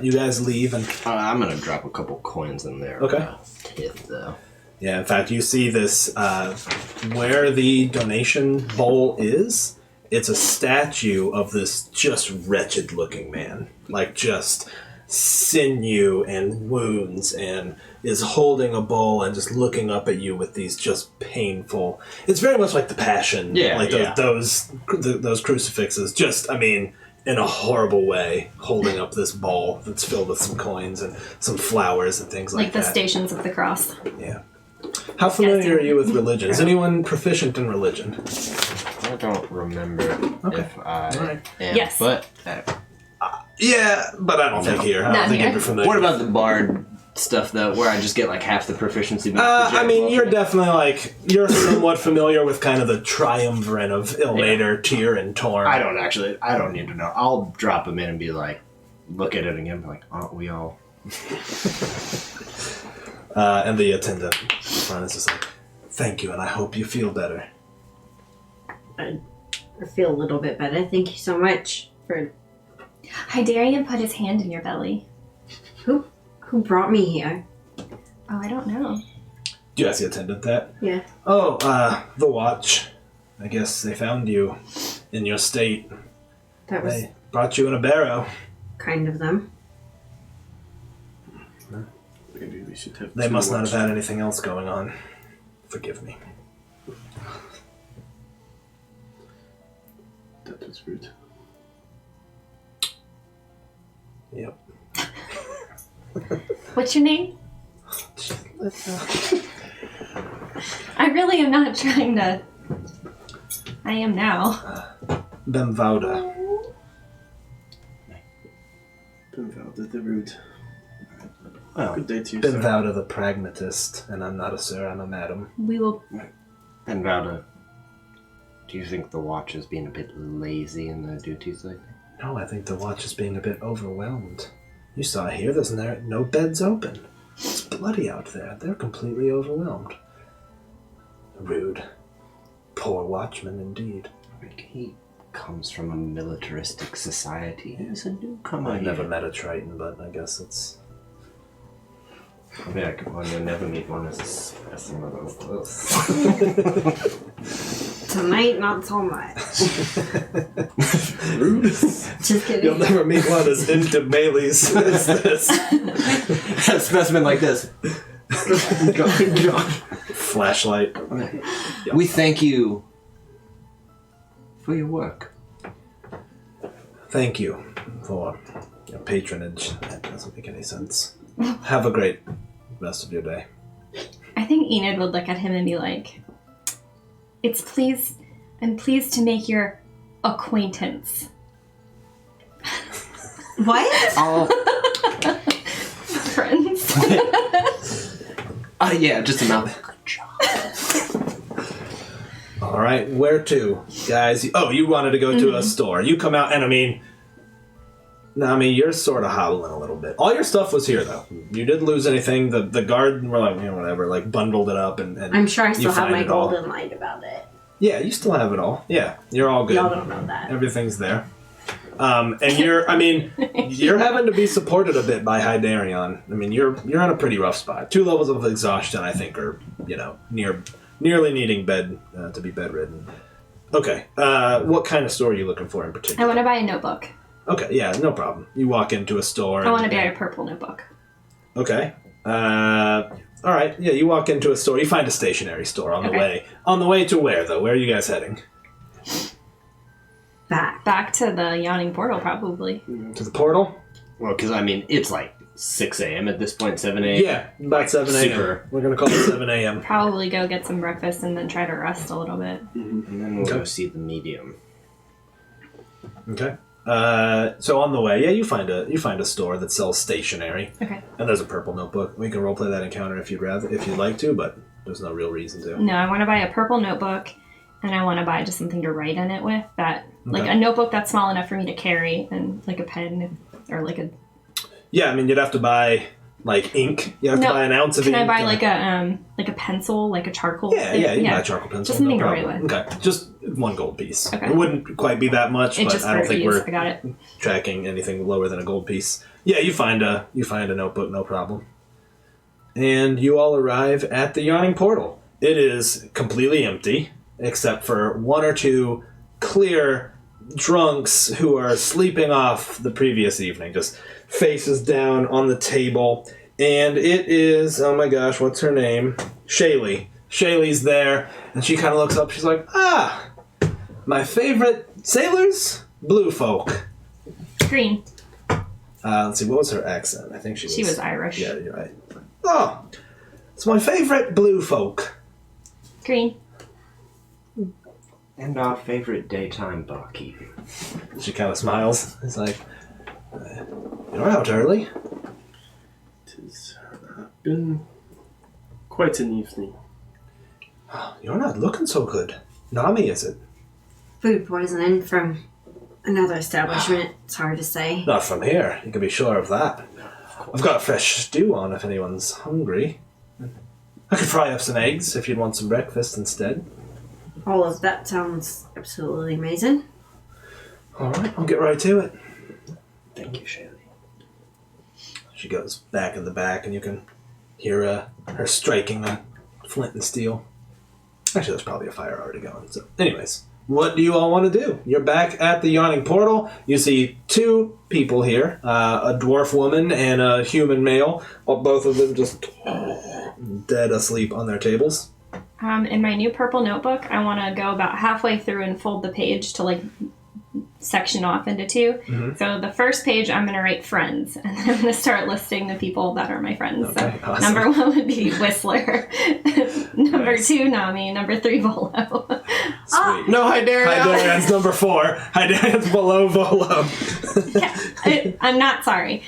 You guys leave and I'm gonna drop a couple coins in there. Okay. Tip, though. yeah, in fact, you see this where the donation bowl is. It's a statue of this just wretched-looking man, like just sinew and wounds, and is holding a bowl and just looking up at you with these just painful. It's very much like the Passion, Yeah, like yeah. those crucifixes. Just, I mean, in a horrible way, holding up this bowl that's filled with some coins and some flowers and things like Like the that. Stations of the Cross. Yeah. How familiar are you with religion? Is anyone proficient in religion? I don't remember if I Alright. am, Yes. but Yeah, but I don't think here. I Not don't think here. you're familiar. what about the bard stuff though, where I just get like half the proficiency? I mean, you're definitely like, you're somewhat familiar with kind of the triumvirate of Ilmater, Tyr, and Torm. I don't need to know. I'll drop them in and be like, look at it again, be like, aren't we all? And the attendant in front is just like, thank you, and I hope you feel better. I feel a little bit better. Thank you so much for Hydarian put his hand in your belly. who brought me here. Oh, I don't know. Do you ask the attendant that? Yeah. Oh, the watch. I guess they found you in your state. That was They brought you in a barrow. kind of them. Maybe we should have. They two must not have watches. had anything else going on. Forgive me. That was rude. Yep. What's your name? I really am not trying to. I am now. Bemvauda. Bimvalda the rude. Well, Good day to you, sir. Bemvauda the pragmatist, and I'm not a sir, I'm a madam. We will. and Valda, do you think the watch is being a bit lazy in their duties lately? No, I think the watch is being a bit overwhelmed. You saw here, there's no beds open. It's bloody out there. They're completely overwhelmed. Rude. Poor watchman indeed. He comes from a militaristic society. He's a newcomer. I've never met a Triton, but I guess it's... Yeah, come on, you'll never meet one as a specimen of close. Tonight, not so much. Rude. Just kidding. You'll never meet one as into melees as this. A specimen like this. Flashlight. We thank you for your work. Thank you for your patronage. That doesn't make any sense. Have a great rest of your day. I think Enid would look at him and be like, I'm pleased to make your acquaintance. What? Oh, Friends. yeah, just a mouth. All right, where to, guys? Oh, you wanted to go to a store. You come out, and I mean, Nami, you're sort of hobbling a little bit. All your stuff was here, though. You didn't lose anything. The guard were like, whatever, like bundled it up, and I'm sure I you still have find my it all. golden light about it. Yeah, you still have it all. Yeah, you're all good. Y'all don't know that. Everything's there. And you're having to be supported a bit by Hydarion. I mean, you're in a pretty rough spot. 2 levels of exhaustion, I think, are, nearly needing to be bedridden. Okay, what kind of store are you looking for in I particular? want to buy a notebook. Okay, yeah, no problem. You walk into a store. I want to buy a purple notebook. Okay. All right. Yeah, you walk into a store. You find a stationery store on the Okay. way. On the way to where, though? Where are you guys heading? Back. Back to the yawning portal, probably. To the portal? Well, because I mean, it's like 6 a.m. at this point, 7 a.m.? Yeah, about 7 a.m. Super. We're going to call it 7 a.m. Probably go get some breakfast and then try to rest a little bit. And then we'll Okay. go see the medium. Okay. So on the way, yeah, you find a store that sells stationery. Okay. And there's a purple notebook. We can roleplay that encounter if you'd like to, but there's no real reason to. No, I want to buy a purple notebook, and I want to buy just something to write in it with. Like Okay. a notebook that's small enough for me to carry, and like a pen or like a. Yeah, I mean, you'd have to buy like ink. You have to buy an ounce of Can ink. I buy like a pencil, like a charcoal? Yeah, you can buy a charcoal pencil. Just something no to write problem. with. Okay, just 1 gold piece. Okay. It wouldn't quite be that much, It but just I don't for think ease. we're I got it. tracking anything lower than a gold piece. Yeah, you find a notebook, no problem. And you all arrive at the Yawning Portal. It is completely empty, except for 1 or 2 clear drunks who are sleeping off the previous evening, just faces down on the table. And it is, oh my gosh, what's her name? Shaylee. Shaylee's there, and she kind of looks up. She's like, my favorite sailors? Blue folk. Green. Let's see, what was her accent? I think She was Irish. Yeah, you're right. Oh, it's my favorite blue folk. Green. And our favorite daytime barkeep. She kind of smiles. It's like, you're out early. It has been quite an evening. You're not looking so good. Nami, is it? Food poisoning from another establishment. It's hard to say. Not from here. You can be sure of that. I've got fresh stew on if anyone's hungry. I could fry up some eggs if you'd want some breakfast instead. All of that sounds absolutely amazing. All right, I'll get right to it. Thank you, Shaylee. She goes back in the back, and you can hear her striking a flint and steel. Actually, there's probably a fire already going. So, anyways, what do you all want to do? You're back at the Yawning Portal. You see 2 people here, a dwarf woman and a human male, both of them just dead asleep on their tables. In my new purple notebook, I want to go about halfway through and fold the page to like section off into 2. Mhm. So the first page, I'm going to write friends, and then I'm going to start listing the people that are my friends. Okay, So awesome. number 1 would be Whistler, number Nice. 2 Nami, number 3 Volo. Sweet. No, Hydarian! Hydarian's number 4. Hydarian's below Volo. I'm not sorry.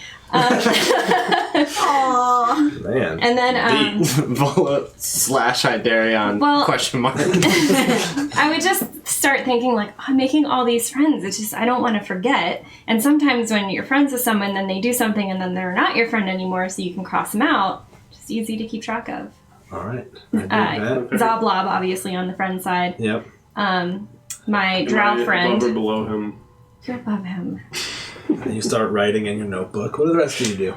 Aww. Man. And then Volo / Hydarian Well- question mark. I would just start thinking like, I'm making all these friends. It's just I don't want to forget. And sometimes when you're friends with someone, then they do something and then they're not your friend anymore, so you can cross them out. Just easy to keep track of. All right. I dig that. Zoblob, obviously, on the friend side. Yep. My Am drow I friend. above or below him? You're above him. And you start writing in your notebook. What do the rest of you do?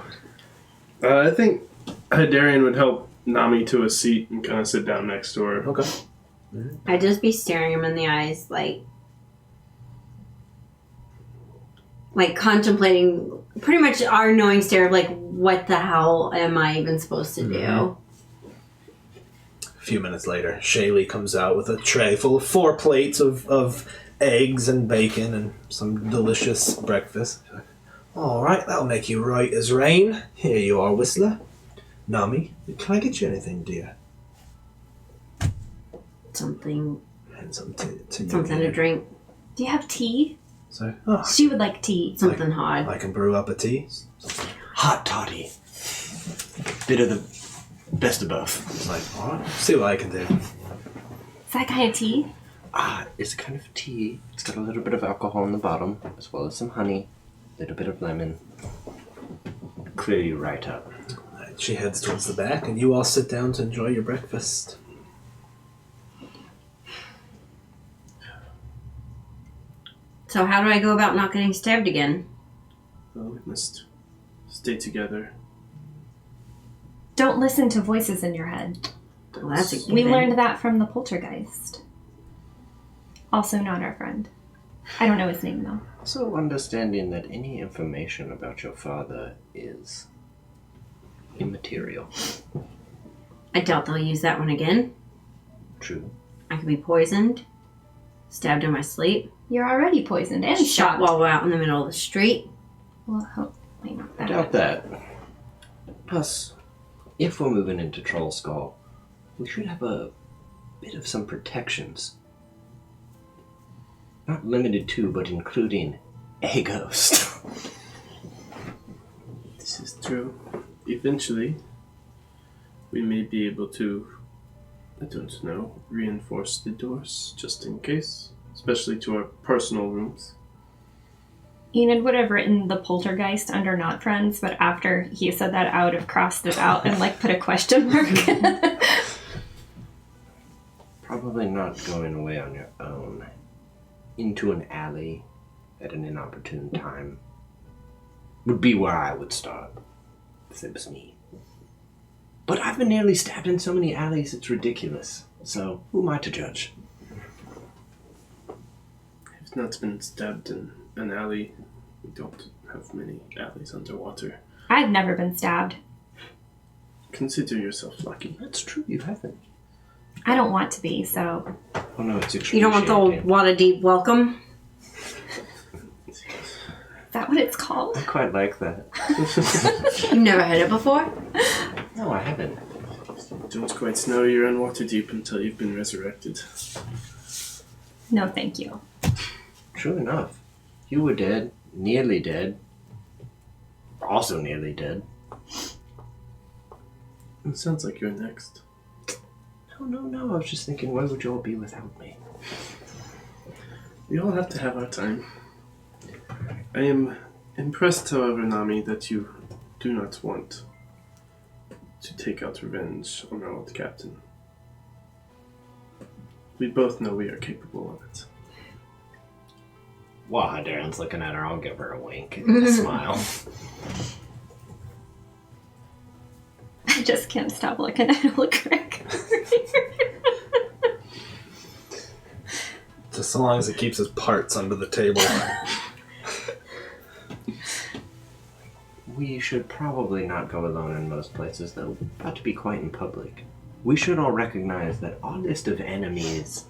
I think Hydarian would help Nami to a seat and kind of sit down next to her. Okay. I'd just be staring him in the eyes, like contemplating pretty much our knowing stare of like, what the hell am I even supposed to do? Mhm. A few minutes later, Shaylee comes out with a tray full of 4 plates of eggs and bacon and some delicious breakfast. She's like, all right, that'll make you right as rain. Here you are, Whistler. Nami, can I get you anything, dear? Something And some to you. to dear. drink. Do you have tea? So, oh, She would like tea. Something hot. I can brew up a tea. Hot toddy. Bit of the best of both. It's like, all right, see what I can do. Is that kind of tea? It's a kind of tea. It's got a little bit of alcohol in the bottom, as well as some honey, a little bit of lemon. Clear you right up. Right, she heads towards the back, and you all sit down to enjoy your breakfast. So how do I go about not getting stabbed again? Well, we must stay together. Don't listen to voices in your head. Well, that's a We given. learned that from the poltergeist. Also not our friend. I don't know his name though. Also understanding that any information about your father is immaterial. I doubt they'll use that one again. True. I could be poisoned, stabbed in my sleep, You're already poisoned and shot shot. while we're out in the middle of the street. Well, hopefully not I that. doubt that. Plus, if we're moving into Troll Skull, we should have a bit of some protections. Not limited to, but including a ghost. This is true. Eventually, we may be able to, I don't know, reinforce the doors just in case, especially to our personal rooms. Enid would have written the poltergeist under not friends, but after he said that, I would have crossed it out and like put a question mark. Probably not going away on your own. Into an alley at an inopportune time would be where I would start, if it was me. But I've been nearly stabbed in so many alleys it's ridiculous. So, who am I to judge? I've not been stabbed in an alley. We don't have many alleys underwater. I've never been stabbed. Consider yourself lucky. That's true, you haven't. I don't want to be, so... Oh no, it's You excruciating. don't want the old Waterdeep welcome? Is that what it's called? I quite like that. You've never heard it before? No, I haven't. Don't quite know you're in Waterdeep until you've been resurrected. No, thank you. True enough. You were dead, nearly dead, also nearly dead. It sounds like you're next. No, I was just thinking, where would you all be without me? We all have to have our time. I am impressed, however, Nami, that you do not want to take out revenge on our old captain. We both know we are capable of it. While Darren's looking at her, I'll give her a wink and a smile. I just can't stop looking at Ulrich. Just so long as it keeps his parts under the table. We should probably not go alone in most places, though, but to be quite in public. We should all recognize that our list of enemies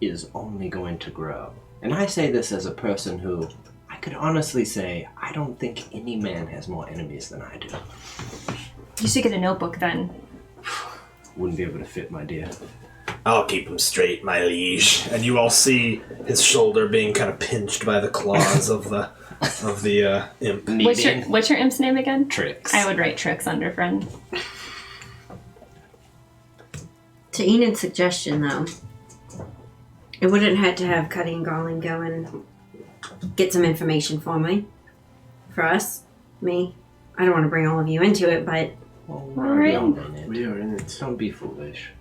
is only going to grow. And I say this as a person who, I could honestly say, I don't think any man has more enemies than I do. You should get a notebook then. Wouldn't be able to fit, my dear. I'll keep him straight, my liege. And you all see his shoulder being kind of pinched by the claws of the imp. What's your imp's name again? Tricks. I would write Tricks under friend. To Enid's suggestion, though, it wouldn't hurt to have Cuddy and Garland go and get some information for me. For us. Me. I don't want to bring all of you into it, but... Well, we're already all in it. We are in it. Don't be foolish.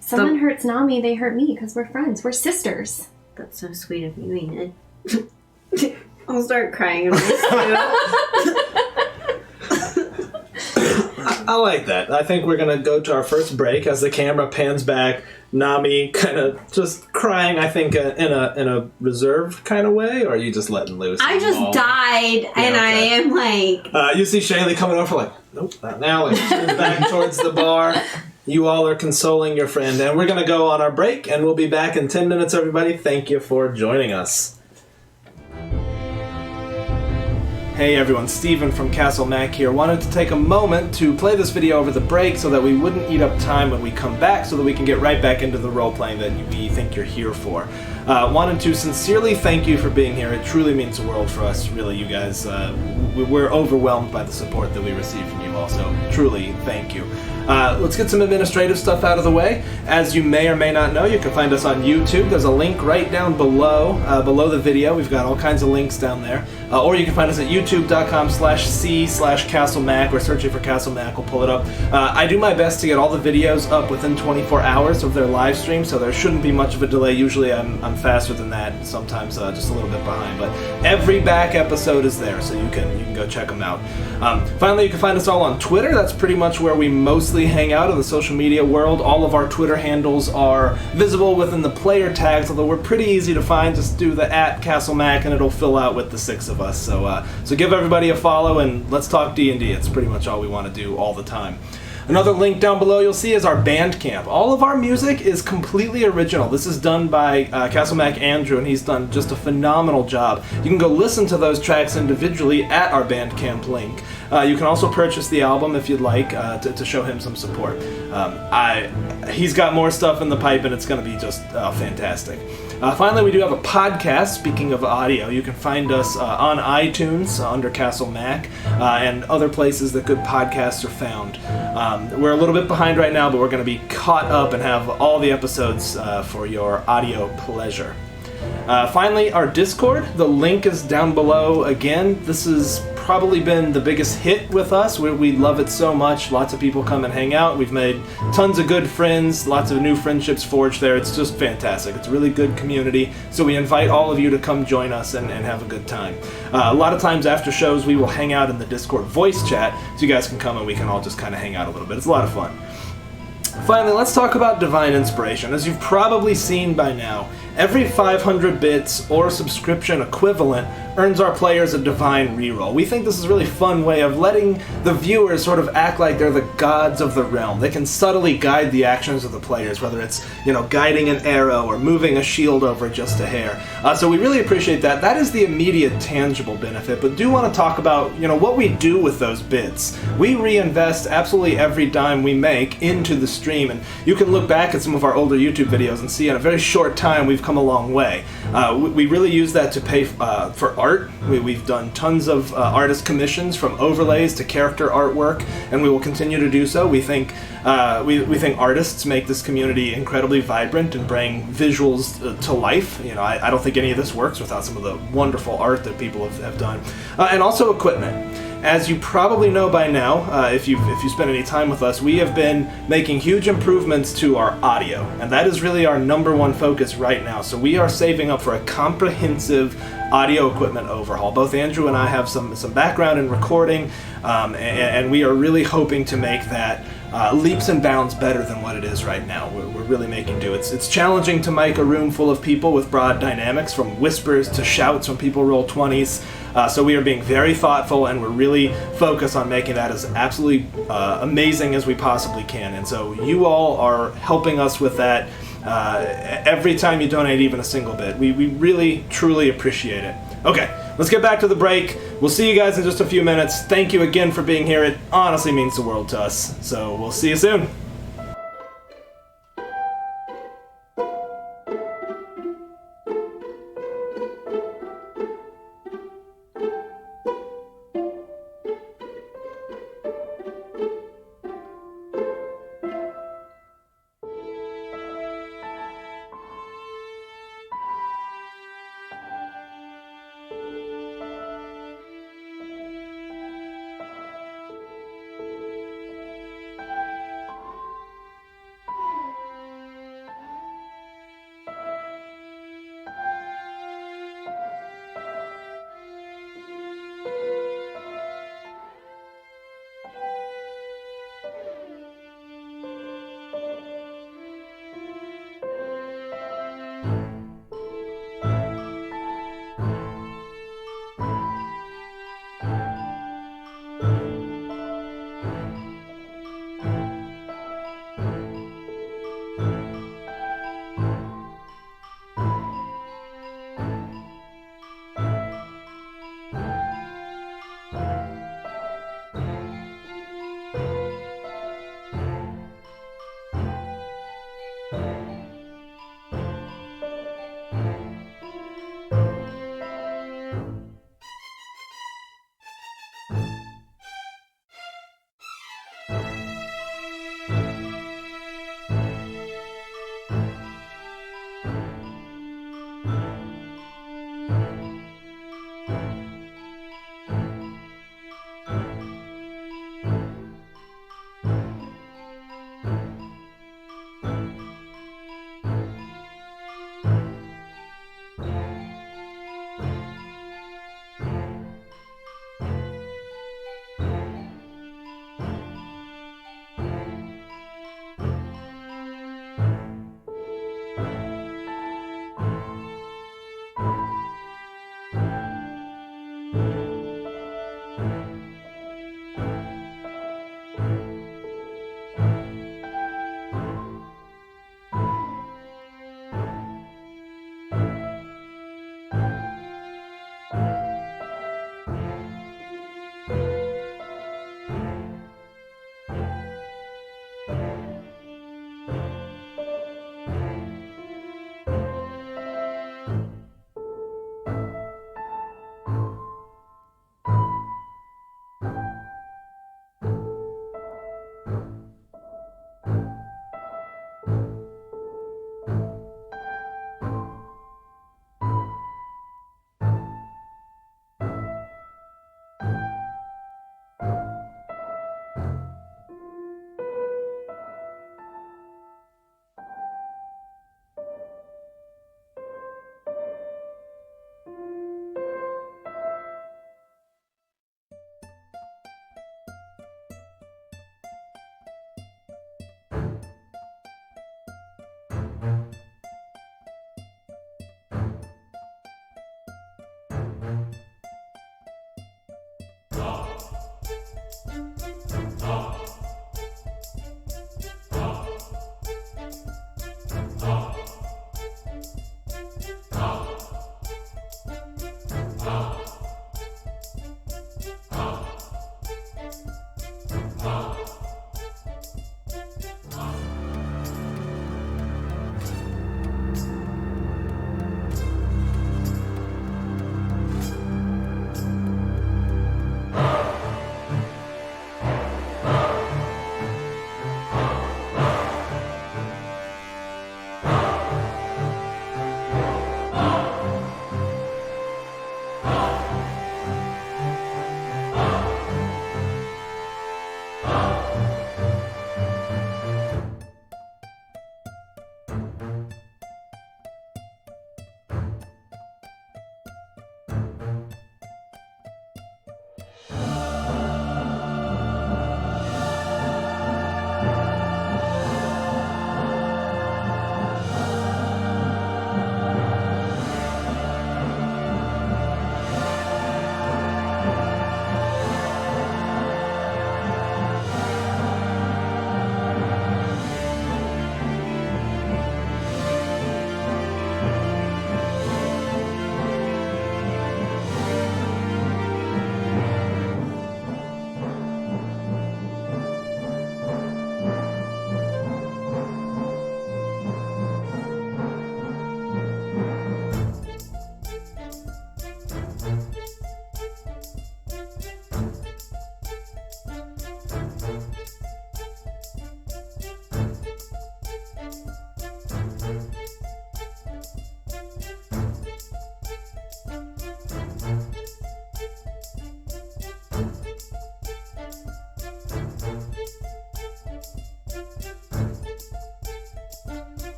Someone hurts Nami, they hurt me because we're friends. We're sisters. That's so sweet of you, Enid. I'll start crying over this too. I like that. I think we're going to go to our first break as the camera pans back. Nami kind of just crying, I think, in a reserved kind of way, or are you just letting loose? I just died, and I am like... you see Shaylee coming over like, nope, not now. Like, turns back towards the bar. You all are consoling your friend, and we're going to go on our break, and we'll be back in 10 minutes, everybody. Thank you for joining us. Hey everyone, Steven from Castle Mac here. Wanted to take a moment to play this video over the break so that we wouldn't eat up time when we come back, so that we can get right back into the role-playing that we think you're here for. Wanted to sincerely thank you for being here. It truly means the world for us, really, you guys. We're overwhelmed by the support that we receive from you all, so truly thank you. Let's get some administrative stuff out of the way. As you may or may not know, you can find us on YouTube. There's a link right down below the video. We've got all kinds of links down there. Or you can find us at youtube.com/c/CastleMac, or searching for Castle Mac will pull it up. I do my best to get all the videos up within 24 hours of their live stream, so there shouldn't be much of a delay. Usually I'm faster than that, sometimes just a little bit behind, but every back episode is there, so you can go check them out. Finally, you can find us all on Twitter. That's pretty much where we mostly hang out in the social media world. All of our Twitter handles are visible within the player tags, although we're pretty easy to find. Just do the @CastleMac and it'll fill out with the 6 of us. So give everybody a follow and let's talk D&D. It's pretty much all we want to do all the time. Another link down below you'll see is our Bandcamp. All of our music is completely original. This is done by Castleman Andrew, and he's done just a phenomenal job. You can go listen to those tracks individually at our Bandcamp link. You can also purchase the album if you'd like to show him some support. He's got more stuff in the pipe, and it's going to be just fantastic. Finally, we do have a podcast. Speaking of audio, you can find us on iTunes under Castle Mac and other places that good podcasts are found. We're a little bit behind right now, but we're going to be caught up and have all the episodes for your audio pleasure. Finally, our Discord. The link is down below. Again, this has probably been the biggest hit with us. We love it so much. Lots of people come and hang out. We've made tons of good friends, lots of new friendships forged there. It's just fantastic. It's a really good community. So we invite all of you to come join us and have a good time. A lot of times after shows, we will hang out in the Discord voice chat, so you guys can come and we can all just kind of hang out a little bit. It's a lot of fun. Finally, let's talk about Divine Inspiration. As you've probably seen by now, every 500 bits or subscription equivalent earns our players a Divine reroll. We think this is a really fun way of letting the viewers sort of act like they're the gods of the realm. They can subtly guide the actions of the players, whether it's, guiding an arrow or moving a shield over just a hair. So we really appreciate that. That is the immediate tangible benefit, but do want to talk about, what we do with those bits. We reinvest absolutely every dime we make into the stream, and you can look back at some of our older YouTube videos and see in a very short time we've come a long way. We really use that to pay for art. We've done tons of artist commissions, from overlays to character artwork, and we will continue to do so. We think artists make this community incredibly vibrant and bring visuals to life. I don't think any of this works without some of the wonderful art that people have done, and also equipment. As you probably know by now, if you spend any time with us, we have been making huge improvements to our audio, and that is really our number one focus right now. So we are saving up for a comprehensive audio equipment overhaul. Both Andrew and I have some background in recording, and we are really hoping to make that leaps and bounds better than what it is right now. We're really making do. It's challenging to mic a room full of people with broad dynamics, from whispers to shouts when people roll 20s. So we are being very thoughtful, and we're really focused on making that as absolutely amazing as we possibly can. And so you all are helping us with that every time you donate even a single bit. We really, truly appreciate it. Okay, let's get back to the break. We'll see you guys in just a few minutes. Thank you again for being here. It honestly means the world to us. So we'll see you soon.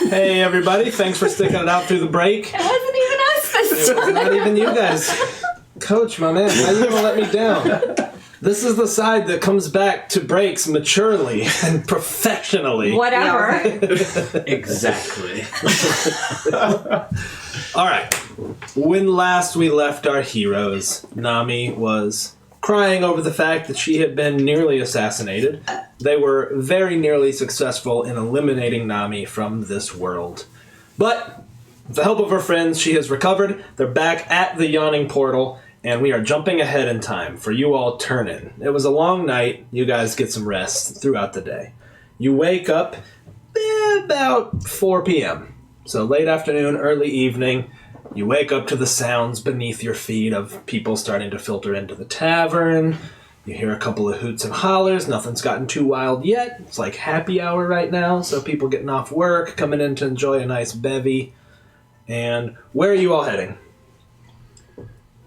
Hey everybody, thanks for sticking it out through the break. It wasn't even us this time. Not even you guys. Coach, my man, how you gonna let me down? This is the side that comes back to breaks maturely and professionally. Whatever. Exactly. Alright. When last we left our heroes, Nami was crying over the fact that she had been nearly assassinated. They were very nearly successful in eliminating Nami from this world. But, with the help of her friends, she has recovered. They're back at the yawning portal, and we are jumping ahead in time for you all turn in. It was a long night. You guys get some rest throughout the day. You wake up about 4 p.m. So late afternoon, early evening. You wake up to the sounds beneath your feet of people starting to filter into the tavern. You hear a couple of hoots and hollers. Nothing's gotten too wild yet. It's like happy hour right now, so people getting off work, coming in to enjoy a nice bevy. And where are you all heading?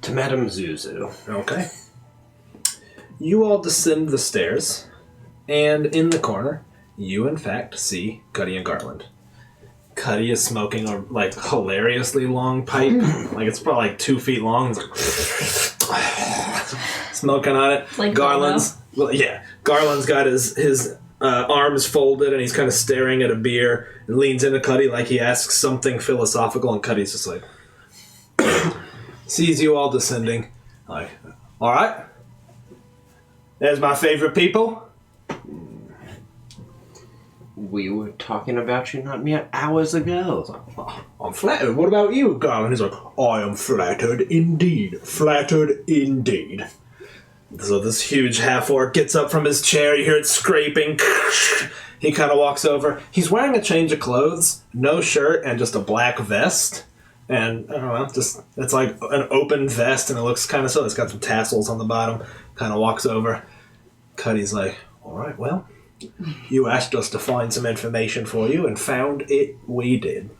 To Madame Zuzu. Okay. You all descend the stairs, and in the corner, you in fact see Cuddy and Garland. Cuddy is smoking a hilariously long pipe. It's probably 2 feet long. It's smoking on it. Like Garland's got his arms folded and he's kind of staring at a beer and leans into Cuddy like he asks something philosophical, and Cuddy's just like sees you all descending. Like, all right, there's my favorite people. We were talking about you not mere hours ago. I'm flattered. What about you, Garland? He's like, I am flattered indeed. Flattered indeed. So this huge half-orc gets up from his chair. You hear it scraping. He kind of walks over. He's wearing a change of clothes, no shirt, and just a black vest. And, I don't know, just, it's like an open vest, and it looks kind of so. It's got some tassels on the bottom. Kind of walks over. Cuddy's like, all right, well, you asked us to find some information for you, and found it we did.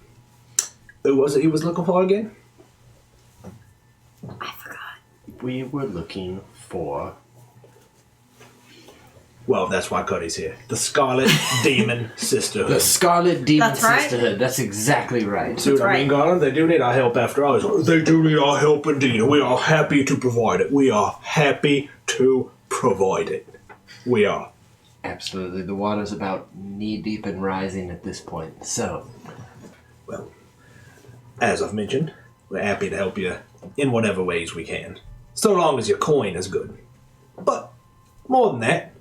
Who was it he was looking for again? I forgot. We were looking for... Well, that's why Cuddy's here. The Scarlet Demon Sisterhood. The Scarlet Demon That's right. Sisterhood. That's exactly right. See what I mean, Garland? They do need our help after all. He's like, they do need our help indeed, and we are happy to provide it. We are happy to provide it. We are. Absolutely. The water's about knee-deep and rising at this point, so... Well, as I've mentioned, we're happy to help you in whatever ways we can. So long as your coin is good. But, more than that,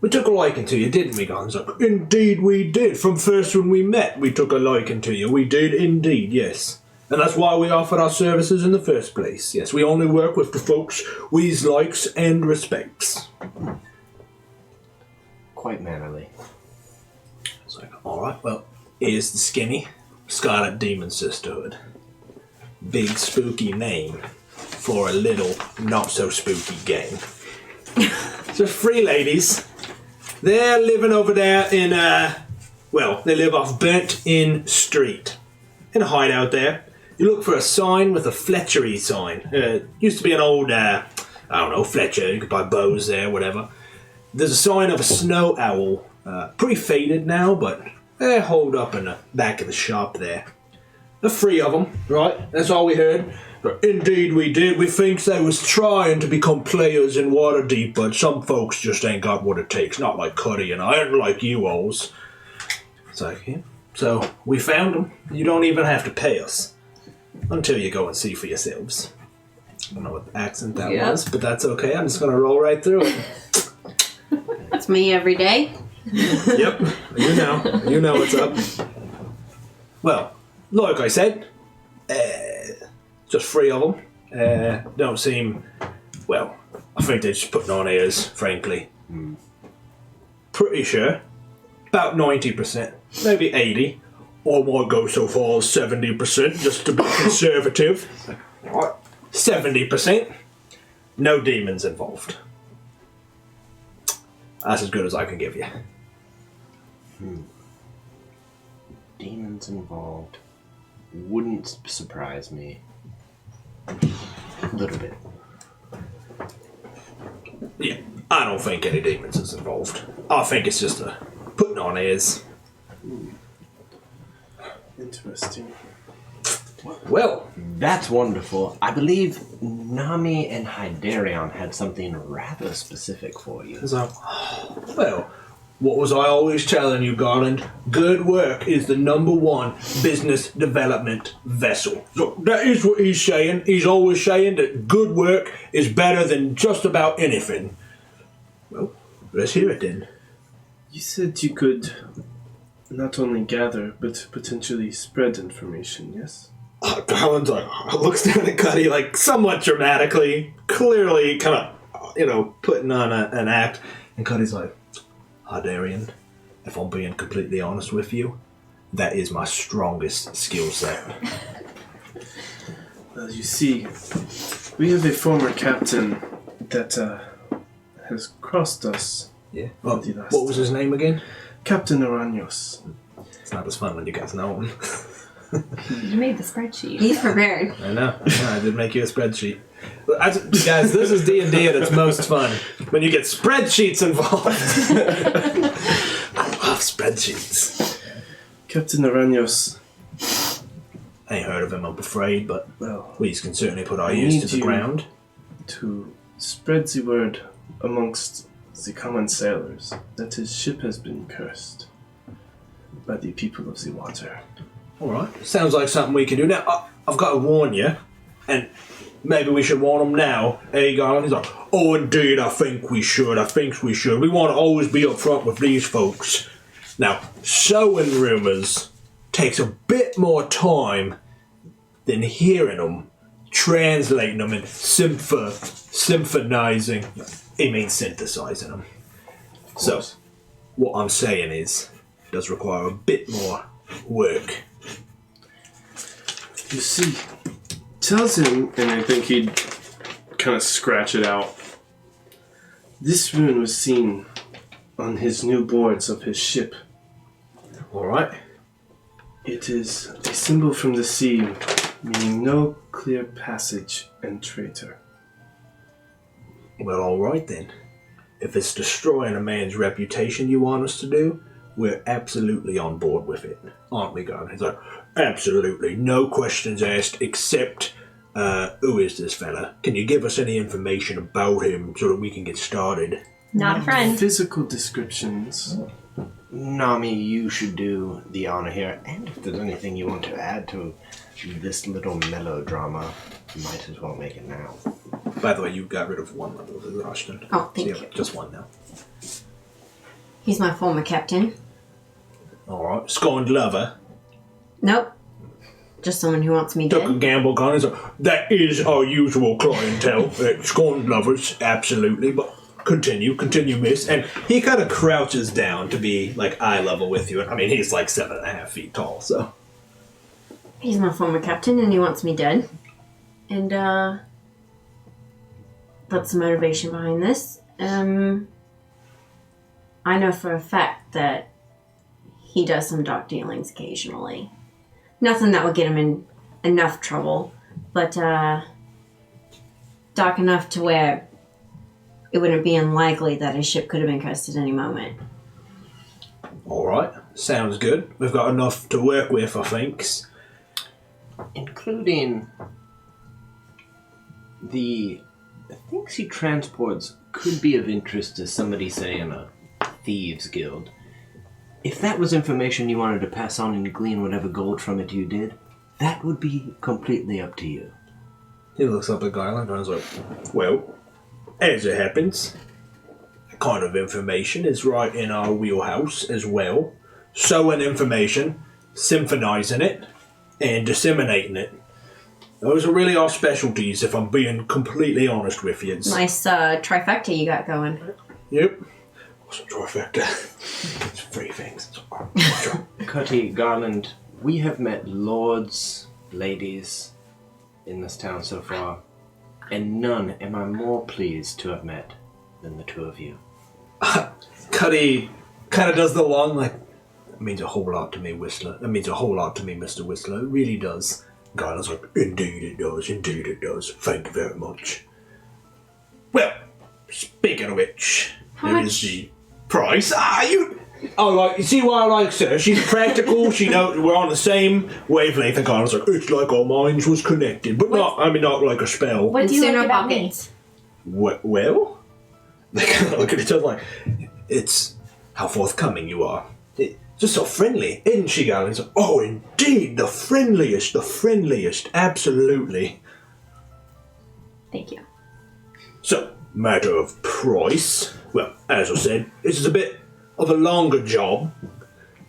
we took a liking to you, didn't we, Gonzo? Indeed we did. From first when we met, we took a liking to you. We did indeed, yes. And that's why we offered our services in the first place. Yes, we only work with the folks we likes and respects. Quite mannerly. It's like, alright, well, here's the skinny Scarlet Demon Sisterhood. Big spooky name for a little not-so-spooky gang. So 3 ladies. They're living over there in, they live off Burnt Inn Street. In a hideout there. You look for a sign with a Fletchery sign. Used to be an old, Fletcher. You could buy bows there, whatever. There's a sign of a snow owl. Pretty faded now, but they're holed up in the back of the shop there. The 3 of them, right? That's all we heard. Indeed we did. We think they was trying to become players in Waterdeep, but some folks just ain't got what it takes. Not like Cuddy and I, and like you alls. It's like, yeah. So, we found them. You don't even have to pay us. Until you go and see for yourselves. I don't know what accent that was, but that's okay. I'm just going to roll right through it. That's me every day. Yep. You know what's up. Well, like I said, just 3 of them. Don't seem... Well, I think they're just putting on airs, frankly. Pretty sure. About 90%. Maybe 80%. Or might go so far as 70%, just to be conservative. 70%. No demons involved. That's as good as I can give you. Demons involved wouldn't surprise me. A little bit. Yeah, I don't think any demons is involved. I think it's just a putting on airs. Interesting. Well, That's wonderful. I believe Nami and Hyderion had something rather specific for you. so, well, what was I always telling you, Garland? Good work is the #1 business development vessel. So that is what he's saying. He's always saying that good work is better than just about anything. Well, let's hear it then. You said you could not only gather, but potentially spread information, yes? Garland looks down at Cuddy somewhat dramatically, clearly kind of, putting on an act. And Cuddy's like, Hyderion, if I'm being completely honest with you, that is my strongest skill set. Well, you see, we have a former captain that has crossed us. Yeah. Well, What was his name again? Captain Araños. It's not as fun when you guys know him. You made the spreadsheet. He's prepared. I know. I did make you a spreadsheet. Guys, this is D&D at its most fun. When you get spreadsheets involved. I love spreadsheets. Captain Araños. I ain't heard of him, I'm afraid, but Well, we can certainly put our I ears need to the you ground. to spread the word amongst the common sailors that his ship has been cursed by the people of the water. Alright, sounds like something we can do. Now, I've got to warn you, and maybe we should warn them now. Hey, Garland, he's like, oh, indeed, I think we should. We want to always be upfront with these folks. Now, sowing rumours takes a bit more time than hearing them, translating them, and symphonizing. He means synthesizing them. So, what I'm saying is, it does require a bit more work. You see, tells him, and I think he'd kind of scratch it out. This rune was seen on his new boards of his ship. Alright. It is a symbol from the sea, meaning no clear passage and traitor. Well, alright then. If it's destroying a man's reputation you want us to do, we're absolutely on board with it. Aren't we, God? He's like, absolutely. No questions asked except, who is this fella? Can you give us any information about him so that we can get started? Not a friend. Physical descriptions. Nami, you should do the honor here. And if there's anything you want to add to this little melodrama, you might as well make it now. By the way, you got rid of one level of exhaustion. Oh, thank So you. just one now. He's my former captain. Alright. Scorned lover. Nope. Just someone who wants me Took a dead. gamble, Connor. So that is our usual clientele. Scorned lovers, absolutely. But continue, miss. And he kind of crouches down to be like eye level with you. I mean, he's like 7.5 feet tall, so. He's my former captain and he wants me dead. And, that's the motivation behind this. I know for a fact that he does some dark dealings occasionally. Nothing that would get him in enough trouble, but dark enough to where it wouldn't be unlikely that his ship could have been cursed at any moment. Alright, sounds good. We've got enough to work with, I think. Including the things he transports could be of interest to somebody, say, in a thieves guild. If that was information you wanted to pass on and glean whatever gold from it you did, that would be completely up to you. He looks up at Garland and is like, well, as it happens, that kind of information is right in our wheelhouse as well. Sowing information, symphonizing it, and disseminating it. Those are really our specialties, if I'm being completely honest with you. Nice trifecta you got going. Yep. What's a trifecta? It's 3 things. Cutty, Garland, we have met lords, ladies in this town so far, and none am I more pleased to have met than the two of you. Cuddy kind of does the long, like, that means a whole lot to me, Whistler. That means a whole lot to me, Mr. Whistler. It really does. Garland's like, indeed it does, indeed it does. Thank you very much. Well, speaking of which, there is the price. You see why I like her? She's practical. She knows we're on the same wavelength. And Garland's like, it's like our minds was connected, but not like a spell. What do you Sooner like about me? pockets. Well, they kind of look at each other like, it's how forthcoming you are. Just so friendly, isn't she, Garland? Like, oh, indeed, the friendliest, absolutely. Thank you. So, matter of price. Well, as I said, this is a bit of a longer job. It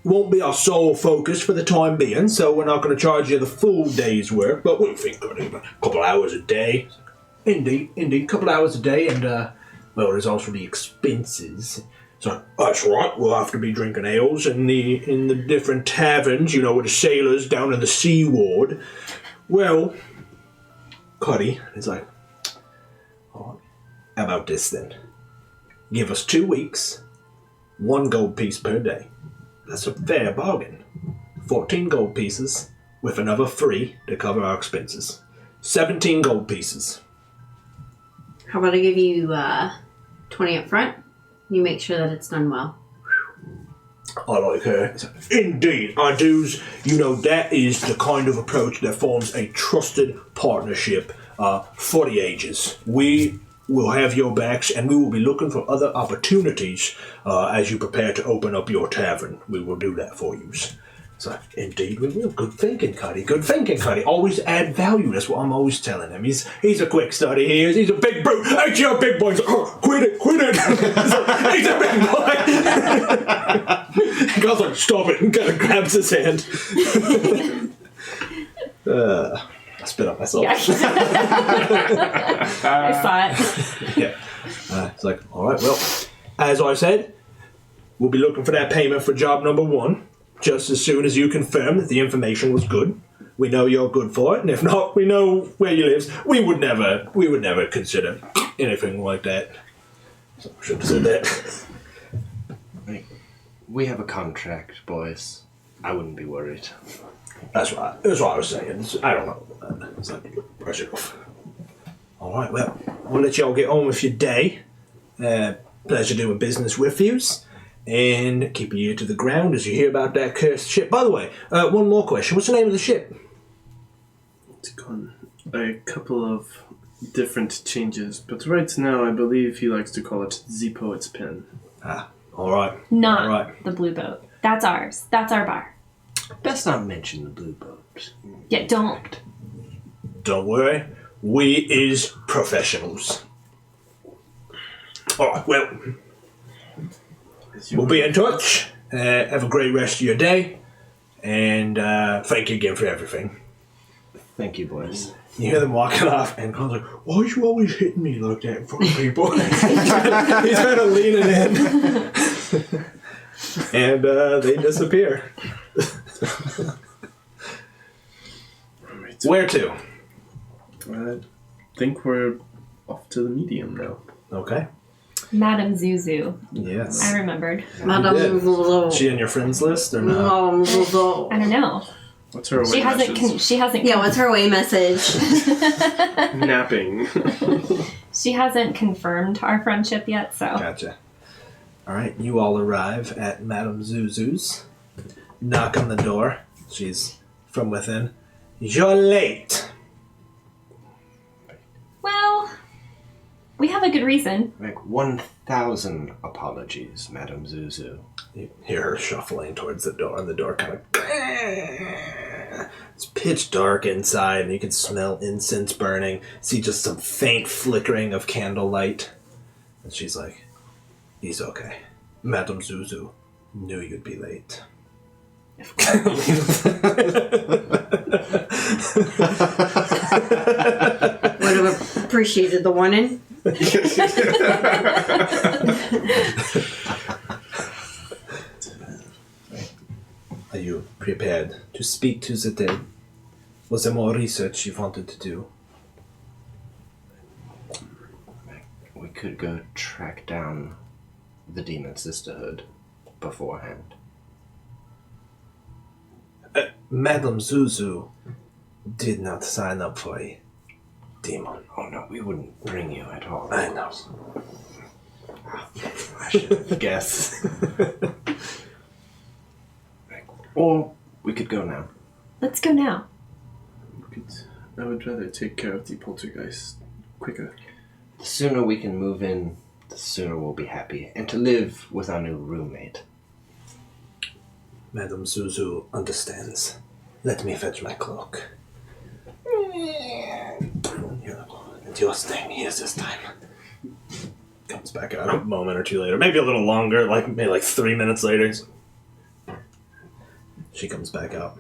won't be our sole focus for the time being, so we're not going to charge you the full day's work, but we think a couple hours a day. Indeed, couple hours a day, and, well, there's also the expenses. So, that's right, we'll have to be drinking ales in the different taverns, with the sailors down in the sea ward. Well, Cuddy is like, all right, how about this then? Give us 2 weeks, 1 gold piece per day. That's a fair bargain. 14 gold pieces, with another 3 to cover our expenses. 17 gold pieces. How about I give you 20 up front? You make sure that it's done well. I like her. Indeed, I do. That is the kind of approach that forms a trusted partnership for the ages. We will have your backs, and we will be looking for other opportunities as you prepare to open up your tavern. We will do that for you. So, indeed, we will. Good thinking, Cuddy. Good thinking, Cuddy. Always add value. That's what I'm always telling him. He's a quick study. He's a big brute. Ain't you a big boy? He's like, oh, quit it. He's a big boy. God's like, stop it, and kind of grabs his hand. I spit up myself. I saw it. Yeah. It's like, all right, well, as I said, we'll be looking for that payment for job number 1. Just as soon as you confirm that the information was good, we know you're good for it, and if not, we know where you live. We would never consider anything like that. So I should have said that. We have a contract, boys. I wouldn't be worried. That's what I was saying. I don't know. It's like, brush it off. All right, well, I'll let y'all get on with your day. Pleasure doing business with yous. And keep your ear to the ground as you hear about that cursed ship. By the way, one more question. What's the name of the ship? It's gone a couple of different changes, but right now I believe he likes to call it the Poet's Pen. Ah, all right. Not All right. the blue boat. That's ours. That's our bar. Best not mention the blue boat. Yeah, don't. Don't worry. We is professionals. All right, well, we'll be in touch. Have a great rest of your day. And thank you again for everything. Thank you, boys. You hear them walking off, and Colin's like, why are you always hitting me like that in front of people? He's kind of leaning in. And they disappear. Right. Where to? I think we're off to the medium now. Okay. Madame Zuzu. Yes. I remembered. Madame did. Zuzu. She in your friends list or not? Madame Zuzu. I don't know. What's her She away hasn't. message? She hasn't. Yeah, what's her away message? Napping. She hasn't confirmed our friendship yet. So Gotcha. All right, you all arrive at Madame Zuzu's. Knock on the door. She's from within. You're late. well, we have a good reason. Like 1,000 apologies, Madame Zuzu. You hear her shuffling towards the door, and the door kind of... It's pitch dark inside, and you can smell incense burning. See just some faint flickering of candlelight. And she's like, he's okay. Madame Zuzu knew you'd be late. Would have appreciated the warning. Are you prepared to speak to the dead? Was there more research you wanted to do? We could go track down the Demon Sisterhood beforehand. Madame Zuzu did not sign up for a demon. Oh no, we wouldn't bring you at all. I know. I should have guessed. Or we could go now. Let's go now. I would rather take care of the poltergeist quicker. The sooner we can move in, the sooner we'll be happy. And to live with our new roommate. Madame Zuzu understands. Let me fetch my cloak. And you're staying here this time. Comes back out a moment or two later. Maybe a little longer, maybe like 3 minutes later. She comes back out.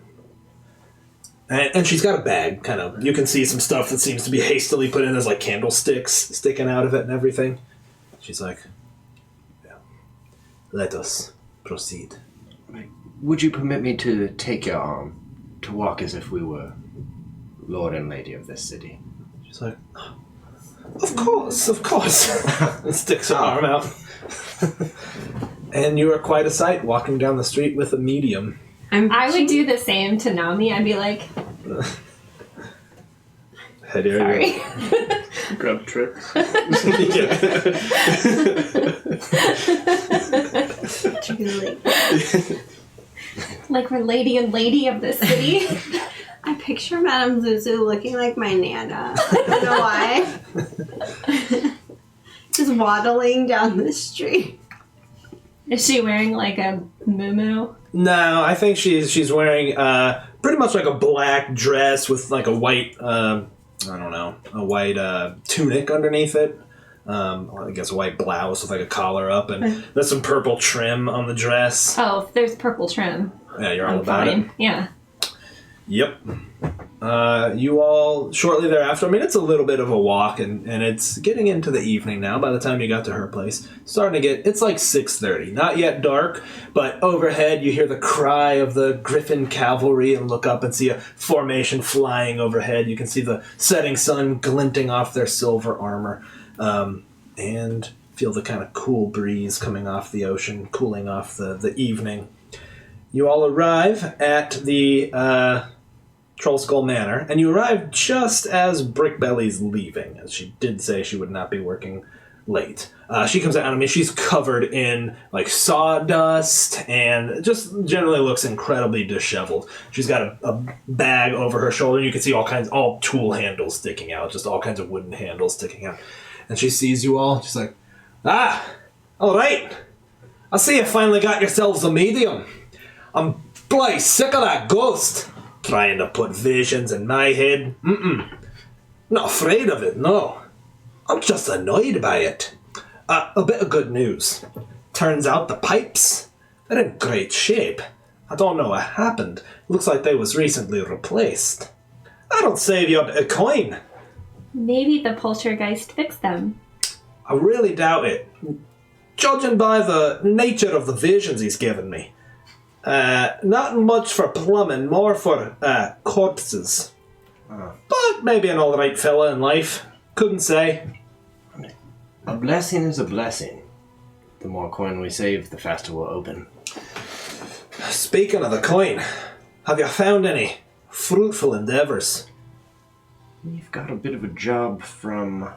And she's got a bag, kind of. You can see some stuff that seems to be hastily put in. There's like candlesticks sticking out of it and everything. She's like, yeah. Let us proceed. Would you permit me to take your arm, to walk as if we were Lord and Lady of this city? She's like, of course. And sticks her arm out. And you are quite a sight walking down the street with a medium. I would do the same to Nami. I'd be like, Head area. sorry. Grab trick. Truly. Like we're lady and lady of this city. I picture Madame Zuzu looking like my Nana. I don't know why. Just waddling down the street. Is she wearing like a muumuu? No, I think she's wearing pretty much like a black dress with like a white, a white tunic underneath it. I guess a white blouse with like a collar up, and there's some purple trim on the dress. Oh, if there's purple trim. Yeah, you're all I'm about fine. it. Yeah. Yep. You all, shortly thereafter, I mean, it's a little bit of a walk, and it's getting into the evening now by the time you got to her place. Starting to get, it's like 6:30. Not yet dark, but overhead you hear the cry of the Griffin cavalry and look up and see a formation flying overhead. You can see the setting sun glinting off their silver armor, and feel the kind of cool breeze coming off the ocean, cooling off the evening. You all arrive at the Trollskull Manor, and you arrive just as Brickbelly's leaving, as she did say she would not be working late. She comes out, I mean, she's covered in, like, sawdust, and just generally looks incredibly disheveled. She's got a bag over her shoulder, and you can see all tool handles sticking out, just all kinds of wooden handles sticking out. And she sees you all, she's like, all right. I see you finally got yourselves a medium. I'm bloody sick of that ghost trying to put visions in my head. Not afraid of it, no. I'm just annoyed by it. A bit of good news. Turns out the pipes, they're in great shape. I don't know what happened. Looks like they was recently replaced. That'll save you a bit of coin. Maybe the poltergeist fixed them. I really doubt it. Judging by the nature of the visions he's given me. Not much for plumbing, more for corpses. But maybe an alright fella in life. Couldn't say. A blessing is a blessing. The more coin we save, the faster we'll open. Speaking of the coin, have you found any fruitful endeavors? We've got a bit of a job from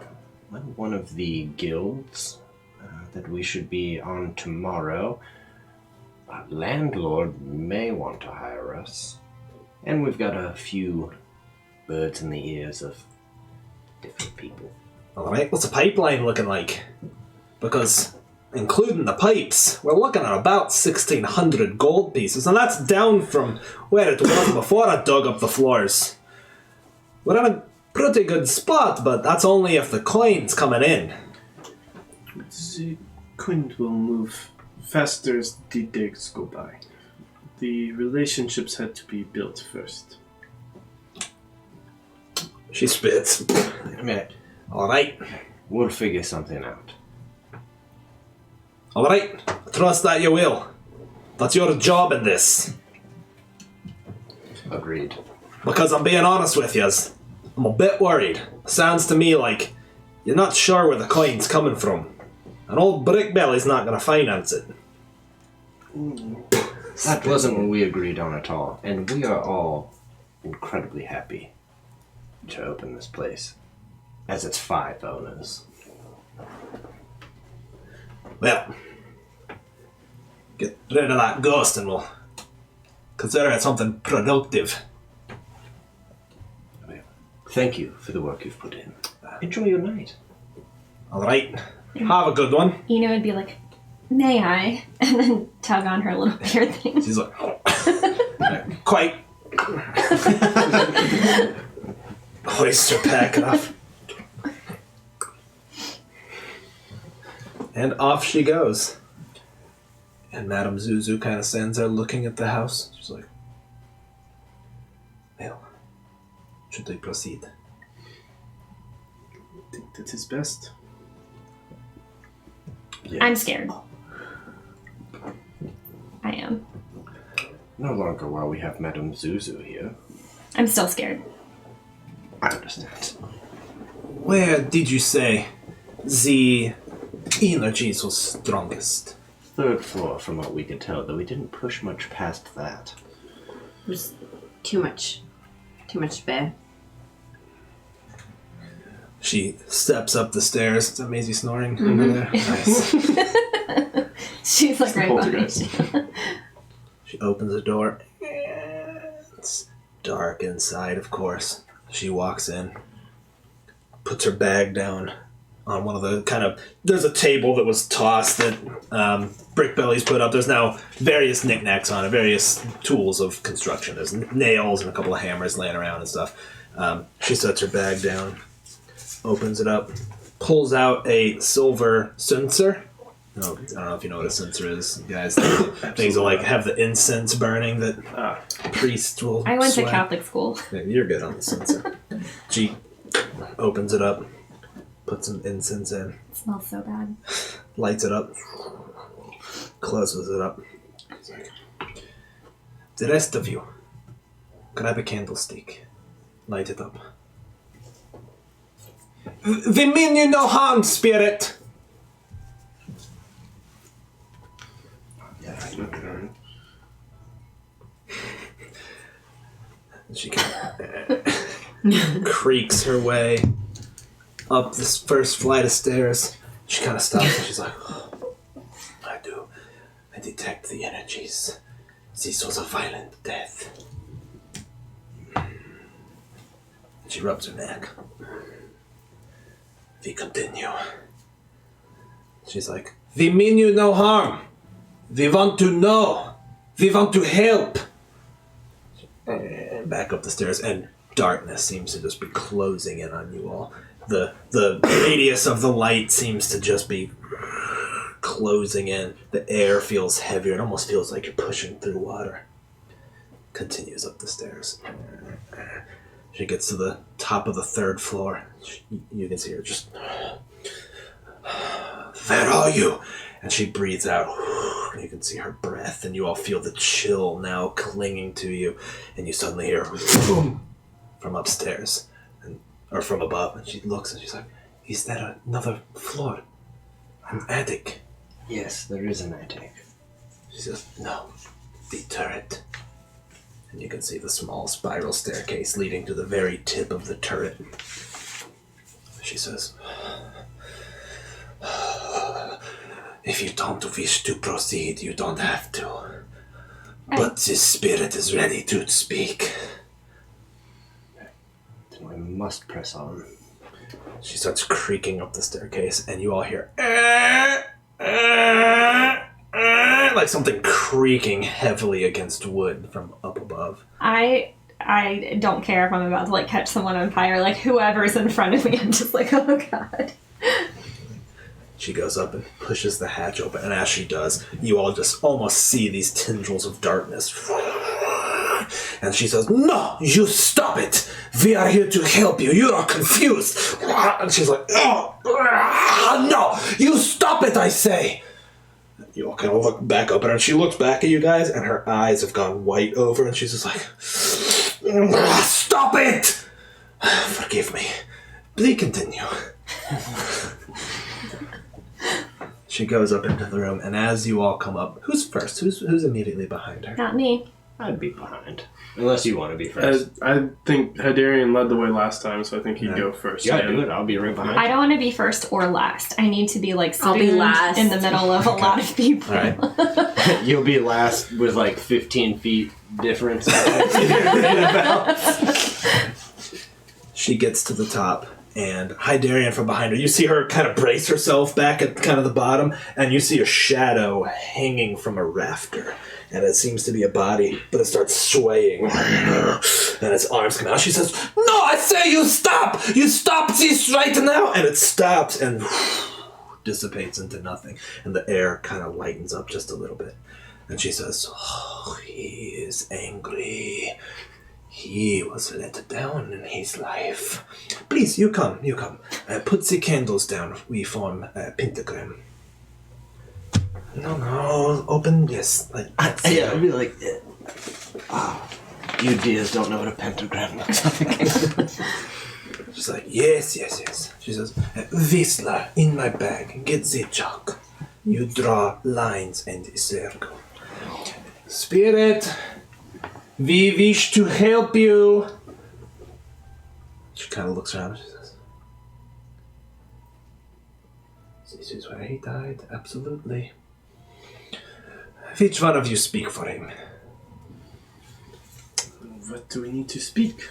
one of the guilds that we should be on tomorrow. Our landlord may want to hire us. And we've got a few birds in the ears of different people. Alright, what's the pipeline looking like? Because, including the pipes, we're looking at about 1,600 gold pieces, and that's down from where it was before I dug up the floors. We're in a pretty good spot, but that's only if the coin's coming in. The coin will move faster as the days go by. The relationships had to be built first. She spits. I mean, Alright. we'll figure something out. Alright. Trust that you will. That's your job in this. Agreed. Because I'm being honest with yous. I'm a bit worried. Sounds to me like you're not sure where the coin's coming from. And old Brickbelly's not going to finance it. That wasn't what we agreed on at all, and we are all incredibly happy to open this place, as it's 5 owners. Well, get rid of that ghost and we'll consider it something productive. Thank you for the work you've put in. Enjoy your night. Alright. Have a good one. Ina would be like, may I? And then tug on her little beard thing. She's like, quite. Oyster pack off. And off she goes. And Madame Zuzu kind of stands there looking at the house. She's like, well, should they proceed? I think that is best. Yes. I'm scared. I am. No longer while we have Madame Zuzu here. I'm still scared. I understand. Where did you say the energies was strongest? 3rd floor, from what we could tell, though we didn't push much past that. There's too much spare. She steps up the stairs. Is that Maisie snoring over there? Nice. She's like right behind poltergeist. you. She opens the door. It's dark inside, of course. She walks in, puts her bag down on one of the kind of... There's a table that was tossed that Brickbelly's put up. There's now various knickknacks on it, various tools of construction. There's nails and a couple of hammers laying around and stuff. She sets her bag down, opens it up, pulls out a silver censer, No, I don't know if you know what a censer is, guys. Things will like have the incense burning that priests will. I went sway. to Catholic school. Yeah, you're good on the censer. She opens it up, puts some incense in, It smells so bad. lights it up, closes it up. It's like, the rest of you, grab a candlestick, light it up. We mean you no harm, spirit. She kind of creaks her way up this first flight of stairs. She kind of stops and she's like, oh, I detect the energies. This was a violent death. She rubs her neck. We continue. She's like, we mean you no harm. We want to know. We want to help. Back up the stairs, and darkness seems to just be closing in on you all. The radius of the light seems to just be closing in. The air feels heavier. It almost feels like you're pushing through water. Continues up the stairs. She gets to the top of the 3rd floor. You can see her just... Where are you? And she breathes out. You can see her breath, and you all feel the chill now clinging to you. And you suddenly hear boom from upstairs, or from above. And she looks and she's like, is that another floor? An attic? Yes, there is an attic. She says, no, the turret. And you can see the small spiral staircase leading to the very tip of the turret. She says, if you don't wish to proceed, you don't have to. But this spirit is ready to speak. Then we must press on. She starts creaking up the staircase, and you all hear like something creaking heavily against wood from up above. I don't care if I'm about to like catch someone on fire. Like whoever's in front of me, I'm just like, oh god. She goes up and pushes the hatch open, and as she does, you all just almost see these tendrils of darkness. And she says, no, you stop it! We are here to help you, you are confused! And she's like, oh, no, you stop it, I say! You all kind of look back up at her, and she looks back at you guys, and her eyes have gone white over, and she's just like, stop it! Forgive me. Please continue. She goes up into the room, and as you all come up, who's first? Who's immediately behind her? Not me. I'd be behind. Unless you want to be first. I think Hydarian led the way last time, so I think he'd go first. Yeah, do it. I'll be right behind. I don't want to be first or last. I need to be like I'll be last. in the middle of a lot of people. All right. You'll be last with like 15 feet difference. She gets to the top, and Hydarian from behind her. You see her kind of brace herself back at kind of the bottom, and you see a shadow hanging from a rafter. And it seems to be a body, but it starts swaying. And its arms come out. She says, no, I say you stop! You stop this right now! And it stops and dissipates into nothing. And the air kind of lightens up just a little bit. And she says, oh, he is angry. He was let down in his life. Please, you come. Put the candles down. We form a pentagram. No, open, yes. Yeah, I'd be like, you dears don't know what a pentagram looks like. She's like, yes. She says, Whistler, in my bag, get the chalk. You draw lines and a circle. Spirit, we wish to help you. She kind of looks around and she says, this is where he died, absolutely. Which one of you speak for him? What do we need to speak?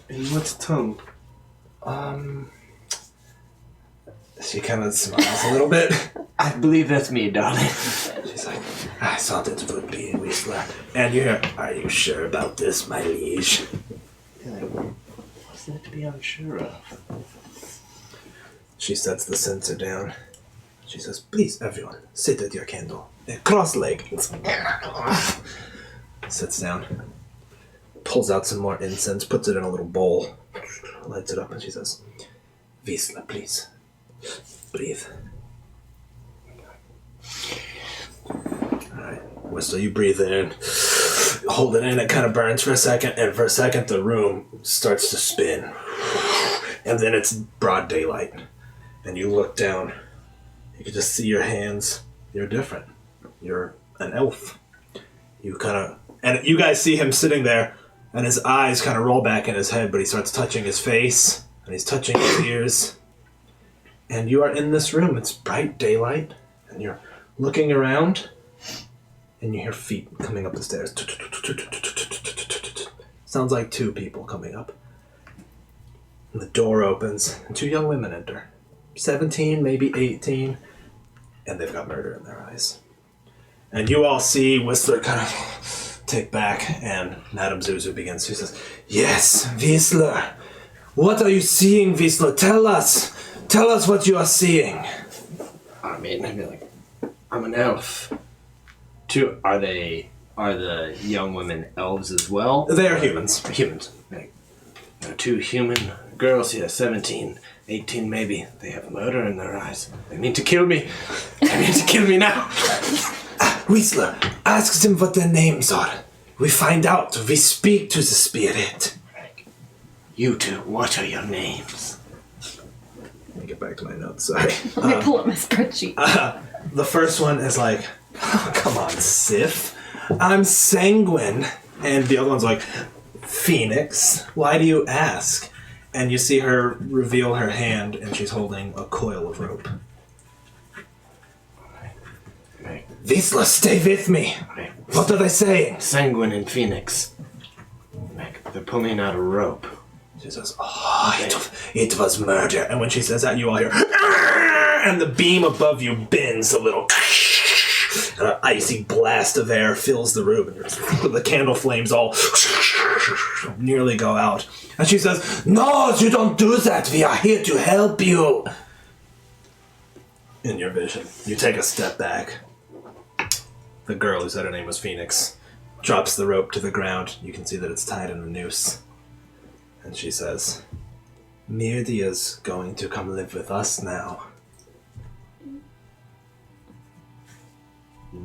In what tongue? She kind of smiles a little bit. I believe that's me, darling. She's like, I thought it would be Whistler. And you hear, are you sure about this, my liege? What's that to be unsure of? She sets the censer down. She says, please, everyone, sit at your candle. Cross-legged. Sits down. Pulls out some more incense, puts it in a little bowl. Lights it up, and she says, Wisla, please. Breathe. Alright, Wisla, you breathe it in. Hold it in, it kind of burns for a second, and for a second the room starts to spin. And then it's broad daylight. And you look down. You can just see your hands. You're different. You're an elf. And you guys see him sitting there, and his eyes kind of roll back in his head, but he starts touching his face, and he's touching his ears. And you are in this room. It's bright daylight, and you're looking around, and you hear feet coming up the stairs. Sounds like 2 people coming up. And the door opens, and 2 young women enter. 17, maybe 18, and they've got murder in their eyes. And you all see Whistler kind of take back, and Madame Zuzu begins. She says, yes, Whistler. What are you seeing, Whistler? Tell us. Tell us what you are seeing. I mean, I'd be like, I'm an elf. Are the young women elves as well? They are humans. Humans. Like, 2 human girls here, 17, 18 maybe. They have murder in their eyes. They mean to kill me. They mean to kill me now. Whistler, ask them what their names are. We find out. We speak to the spirit. You 2, what are your names? Let me get back to my notes, sorry. Let me pull up my spreadsheet. The first one is like, oh, come on, Sif. I'm Sanguine. And the other one's like, Phoenix. Why do you ask? And you see her reveal her hand, and she's holding a coil of rope. Wisla, stay with me. What are they saying? Sanguine and Phoenix. They're pulling out a rope. She says, it was murder. And when she says that, you all hear, and the beam above you bends a little. And an icy blast of air fills the room, and the candle flames all nearly go out. And she says, no, you don't do that. We are here to help you. In your vision, you take a step back. The girl who said her name was Phoenix drops the rope to the ground. You can see that it's tied in a noose. And she says, Mirdia's going to come live with us now.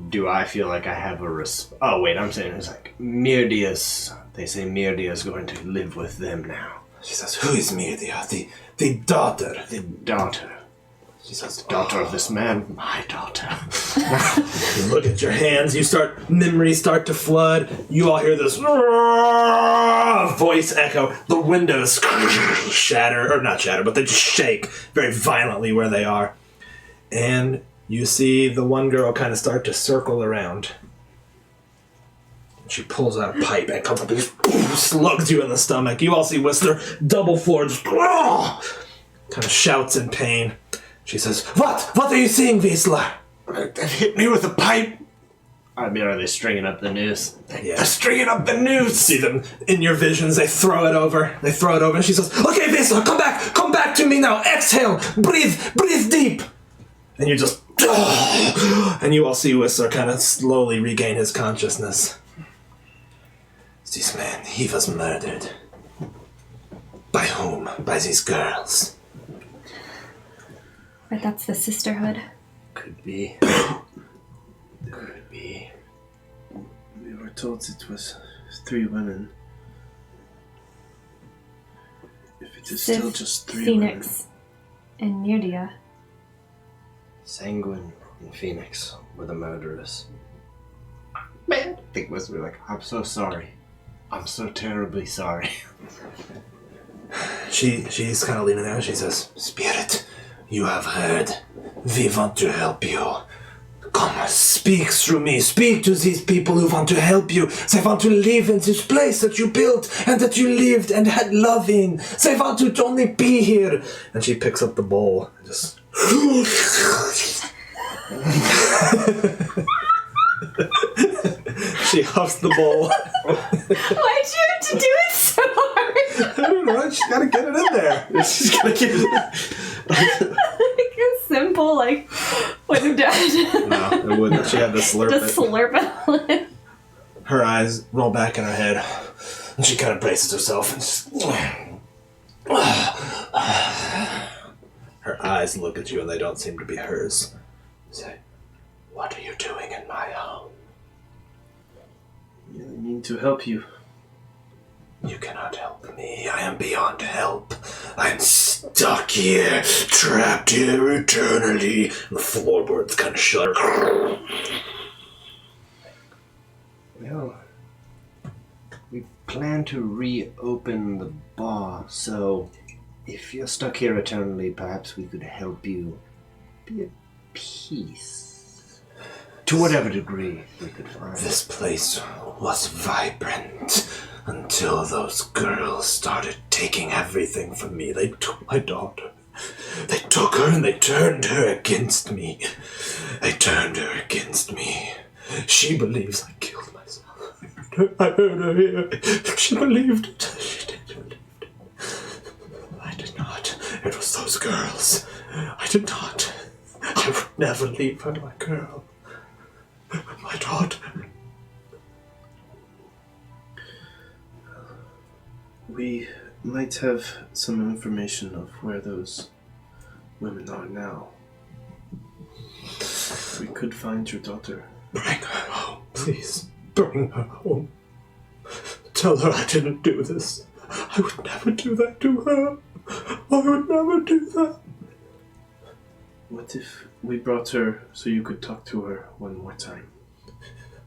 Do I feel like I have a Oh, wait, I'm saying it's like, Mirdia's... They say Mirdia's going to live with them now. She says, who is Mirdia? The daughter. The daughter. She says, the daughter of this man, my daughter. You look at your hands, memories start to flood. You all hear this voice echo. The windows shatter, or not shatter, but they just shake very violently where they are. And you see the one girl kind of start to circle around. She pulls out a pipe and comes up and just slugs you in the stomach. You all see Whistler double forward, kind of shouts in pain. She says, What are you seeing, Whistler? They hit me with a pipe. I mean, are they stringing up the noose? Yeah. They're stringing up the noose. See them in your visions. They throw it over, and she says, okay, Whistler, come back to me now. Exhale, breathe deep. And you just, and you all see Whistler kind of slowly regain his consciousness. This man, he was murdered. By whom? By these girls. But that's the sisterhood. Could be. Could be. We were told it was 3 women. If it is Sif, still just 3 Phoenix, and Mirdia. Sanguine and Phoenix were the murderers. Man, I think was like, I'm so sorry. I'm so terribly sorry. She's kind of leaning there. She says, Spirit, you have heard. We want to help you. Come, speak through me. Speak to these people who want to help you. They want to live in this place that you built and that you lived and had love in. They want to only be here. And she picks up the bowl and just... She huffs the bowl. Why'd you have to do it so hard? I don't know. She's got to get it in there. She's got to get it in. Like a simple, like, would. No, it wouldn't. She had to slurp Just it. slurp it. Her eyes roll back in her head, and she kind of braces herself and just... Her eyes look at you, and they don't seem to be hers. Say, what are you doing in my home? I mean to help you. You cannot help me. I am beyond help. I am stuck here, trapped here eternally. And the floorboards kind of shudder. Well, we plan to reopen the bar, so if you're stuck here eternally, perhaps we could help you be at peace. To whatever degree we could find. This place was vibrant until those girls started taking everything from me. They took my daughter. They took her and they turned her against me. They turned her against me. She believes I killed myself. I heard her here. She believed it. She did believe it. I did not. It was those girls. I did not. I would never leave her, my girl. My daughter. We might have some information of where those women are now. We could find your daughter. Bring her home, please. Bring her home. Tell her I didn't do this. I would never do that to her. I would never do that. What if we brought her so you could talk to her one more time?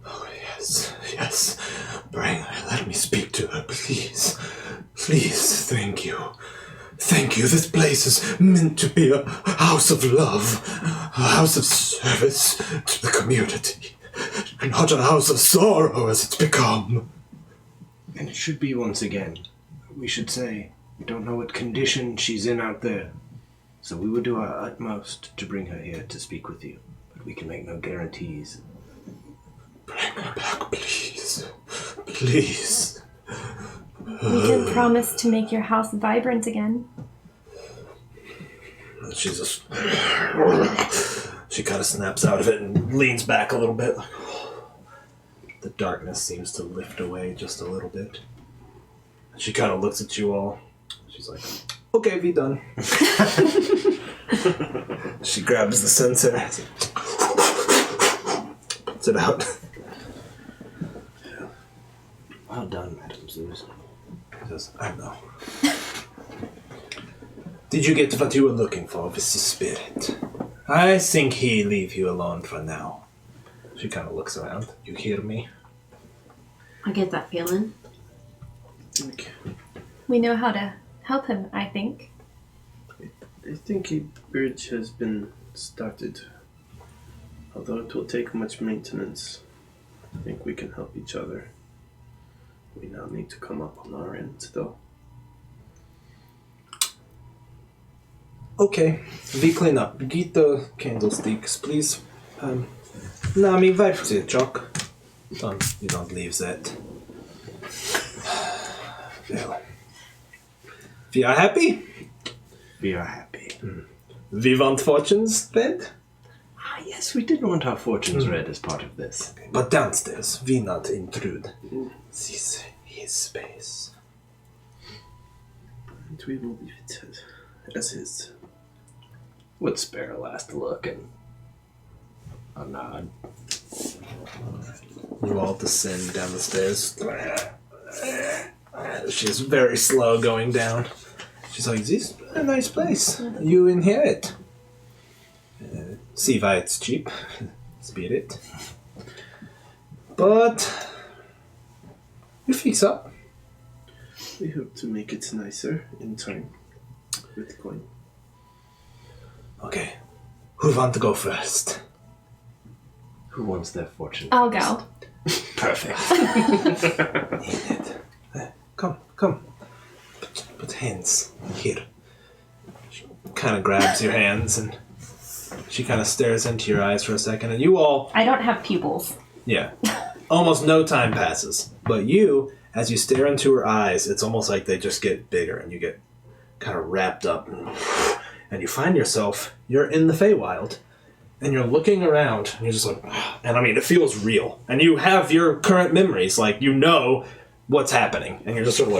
Oh, yes, yes. Bring her. Let me speak to her, please. Please, thank you. Thank you. This place is meant to be a house of love, a house of service to the community, not a house of sorrow as it's become. And it should be once again. We should say, we don't know what condition she's in out there. So we would do our utmost to bring her here to speak with you. But we can make no guarantees. Bring her back, please. Please. We can promise to make your house vibrant again. She just... She kind of snaps out of it and leans back a little bit. The darkness seems to lift away just a little bit. She kind of looks at you all. She's like, okay, be done. She grabs the censer. Puts it out. Well done, Madam Zuzu. She says, I know. Did you get what you were looking for with the spirit? I think he leave you alone for now. She kind of looks around. You hear me? I get that feeling. We know how to help him, I think. I think a bridge has been started. Although it will take much maintenance, I think we can help each other. We now need to come up on our end, though. Okay, we clean up. Get the candlesticks, please. Nami, wipe the chalk. You don't leave that. Well, we are happy. We are happy. We want fortunes read. Ah, yes, we did want our fortunes read as part of this. But downstairs, we not intrude. This is his space. And we will leave it as is. Would spare a last look and a nod. You all descend down the stairs. She's very slow going down. She's like, this is a nice place. You inherit. See why it's cheap. Spirit. But you fix up. We hope to make it nicer in time with coin. Okay. Who want to go first? Who wants their fortune? I'll go. Perfect. Come. Put hands here. She kind of grabs your hands and she kind of stares into your eyes for a second, and you all, I don't have pupils. yeah, almost no time passes. But you, as you stare into her eyes, it's almost like they just get bigger and you get kind of wrapped up. And you find yourself, you're in the Feywild. and you're looking around, and you're just like, and I mean, it feels real. And you have your current memories, like, you know what's happening, and you're just sort of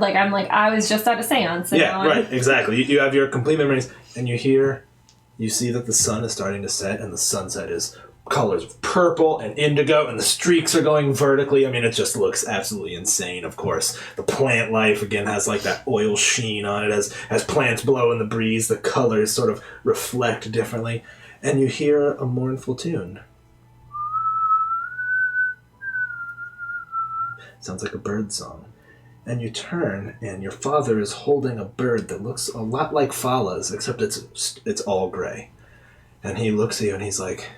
like... I was just at a seance. Yeah, right, exactly. You have your complete memories, and you see that the sun is starting to set, and the sunset is colors of purple and indigo, and the streaks are going vertically. I mean, it just looks absolutely insane, of course. The plant life, again, has like that oil sheen on it. As plants blow in the breeze, the colors sort of reflect differently. And you hear a mournful tune. Sounds like a bird song. And you turn, and your father is holding a bird that looks a lot like Fala's, except it's all gray. And he looks at you, and he's like,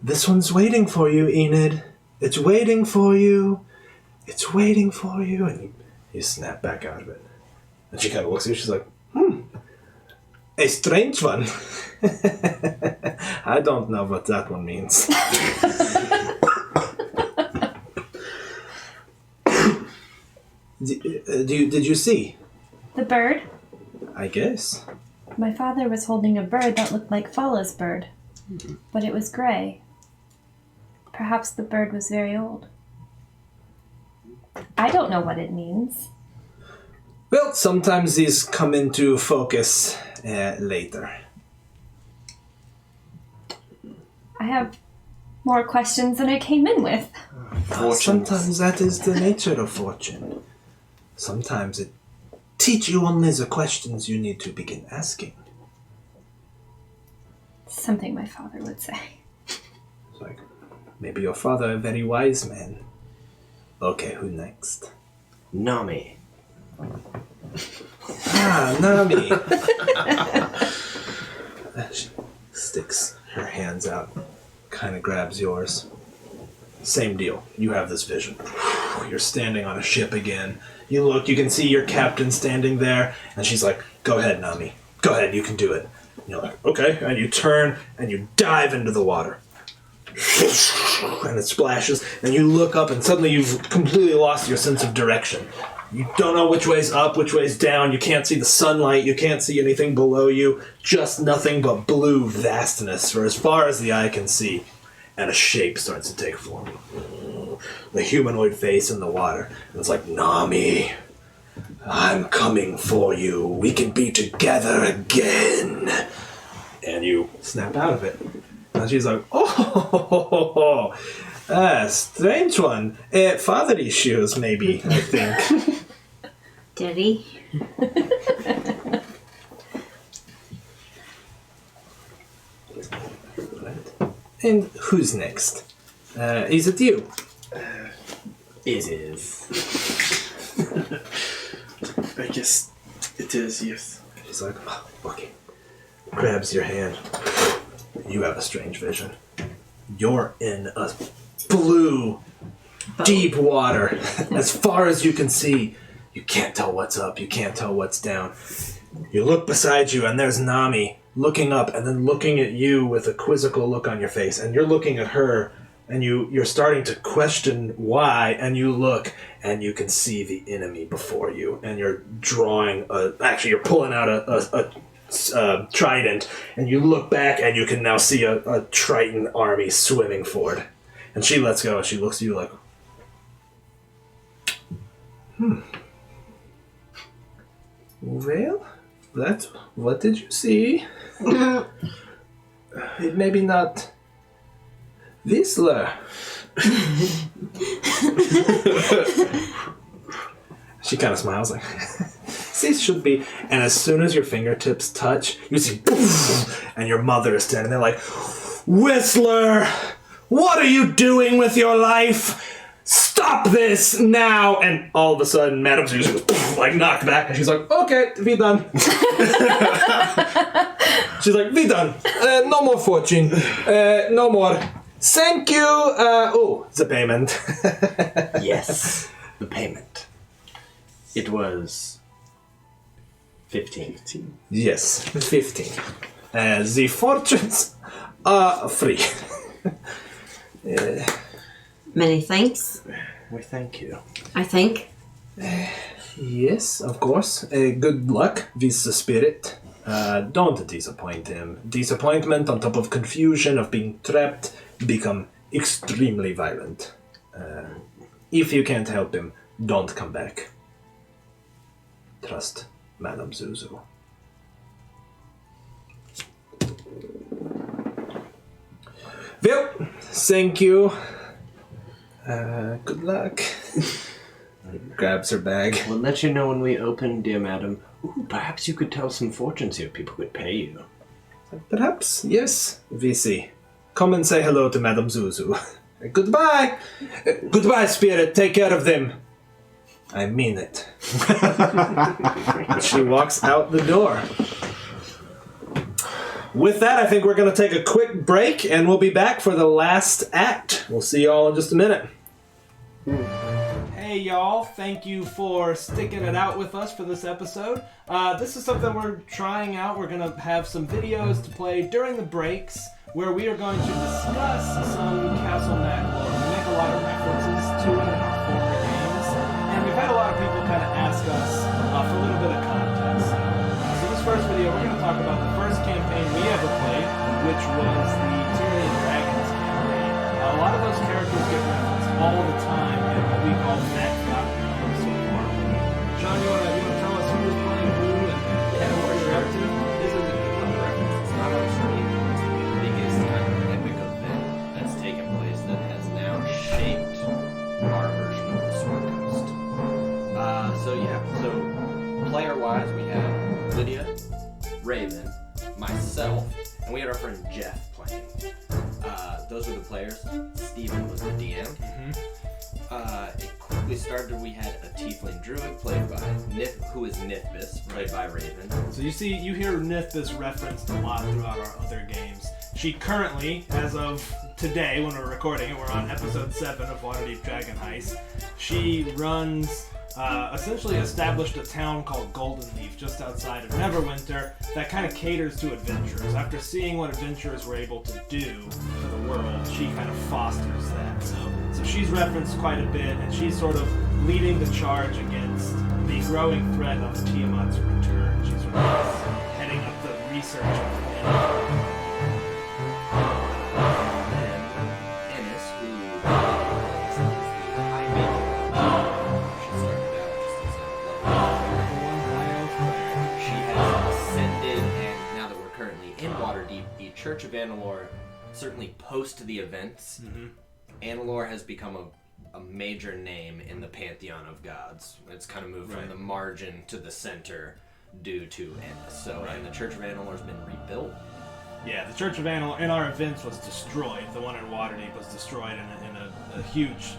"This one's waiting for you, Enid. It's waiting for you. It's waiting for you." And you snap back out of it. And she kind of looks at you, she's like, "A strange one." I don't know what that one means. Did you see? The bird? I guess. My father was holding a bird that looked like Fala's bird, but it was gray. Perhaps the bird was very old. I don't know what it means. Well, sometimes these come into focus later. I have more questions than I came in with. Sometimes that is the nature of fortune. Sometimes it teaches you only the questions you need to begin asking. Something my father would say. It's like, maybe your father a very wise man. Okay, who next? Nami. Nami. She sticks her hands out, kind of grabs yours. Same deal. You have this vision. You're standing on a ship again. You look, you can see your captain standing there, and she's like, "Go ahead, Nami. Go ahead, you can do it." And you're like, "Okay." And you turn, and you dive into the water. And it splashes, and you look up, and suddenly you've completely lost your sense of direction. You don't know which way's up, which way's down. You can't see the sunlight. You can't see anything below you. Just nothing but blue vastness for as far as the eye can see. And a shape starts to take form. The humanoid face in the water. And it's like, "Nami, I'm coming for you. We can be together again." And you snap out of it. And she's like, "Oh, strange one. Father issues, maybe, I think." Did he? And who's next? Is it you? It is. I guess it is, yes. She's like, "Oh, okay." Grabs your hand. You have a strange vision. You're in a blue, deep water. As far as you can see, you can't tell what's up. You can't tell what's down. You look beside you, and there's Nami looking up and then looking at you with a quizzical look on your face. And you're looking at her, and you're starting to question why. And you look, and you can see the enemy before you. And you're drawing you're pulling out a trident, and you look back, and you can now see a Triton army swimming forward. And she lets go, and she looks at you like, "Well, what did you see? It maybe not Whistler." She kind of smiles like, "This should be." And as soon as your fingertips touch, you see, and your mother is standing there like, "Whistler, what are you doing with your life? Stop this now!" And all of a sudden, Madame Zuzu was like knocked back, and she's like, "Okay, we done." She's like, "We done. No more fortune. No more. Thank you." The payment. Yes, the payment. It was 15. Yes, 15. The fortunes are free. Many thanks, We thank you. I think. Yes, of course. Good luck with the spirit. Don't disappoint him. Disappointment on top of confusion of being trapped become extremely violent. If you can't help him, don't come back. Trust Madame Zuzu. Well, thank you. Good luck. Grabs her bag. We'll let you know when we open, dear madam. Ooh, perhaps you could tell some fortunes here. People could pay you. Perhaps, yes, VC. Come and say hello to Madame Zuzu. Goodbye! Goodbye, Spirit. Take care of them. I mean it. She walks out the door. With that, I think we're going to take a quick break, and we'll be back for the last act. We'll see y'all in just a minute. Hey y'all, thank you for sticking it out with us for this episode. This is something we're trying out. We're going to have some videos to play during the breaks where we are going to discuss some Castle Knack lore. We make a lot of references to it in our former games, and we've had a lot of people kind of ask us for a little bit of context. So this first video, we're going to talk about the first campaign we ever played, which was the Tyranny of Dragons campaign. A lot of those characters get referenced all the time in what we call Knack so far. John, you want to tell us who was playing who and what you're up to? This is a good one to reference. It's not on screen. It's the biggest kind of epic event that's taken place that has now shaped our version of the Sword Coast. So player-wise, we had Lydia, Raven, myself, and we had our friend Jeff playing. Those were the players. Steven was the DM. It quickly started. We had a Tiefling Druid played by who is Nithbis, played by Raven. So you hear Nithbis referenced a lot throughout our other games. She currently, as of today when we're recording it, we're on episode 7 of Waterdeep Dragon Heist. She runs, essentially established a town called Golden Leaf just outside of Neverwinter that kind of caters to adventurers. After seeing what adventurers were able to do for the world, she kind of fosters that. So she's referenced quite a bit, and she's sort of leading the charge against the growing threat of Tiamat's return. She's sort of heading up the research of Ennis, who is the high maiden. She started out just as a level. She has ascended, and now that we're currently in Waterdeep, the Church of Annalore, certainly post the events, Annalore has become a major name in the pantheon of gods. It's kind of moved from the margin to the center due to Ennis. So, and the Church of Annalore has been rebuilt. Yeah, the Church of Annalore in our events was destroyed. The one in Waterdeep was destroyed in a huge,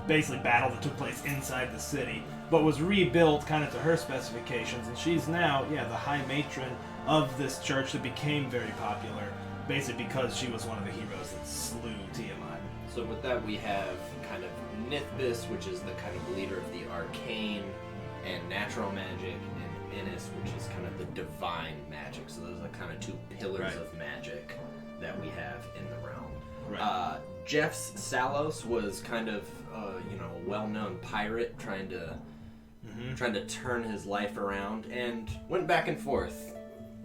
basically, battle that took place inside the city, but was rebuilt kind of to her specifications, and she's now, the high matron of this church that became very popular, basically because she was one of the heroes that slew Tiamat. So with that we have kind of Nithbis, which is the kind of leader of the arcane and natural magic, and Ennis, which is kind of the divine magic. So those are kind of two pillars of magic that we have in the realm. Jeff's Salos was kind of a well-known pirate trying to turn his life around, and went back and forth.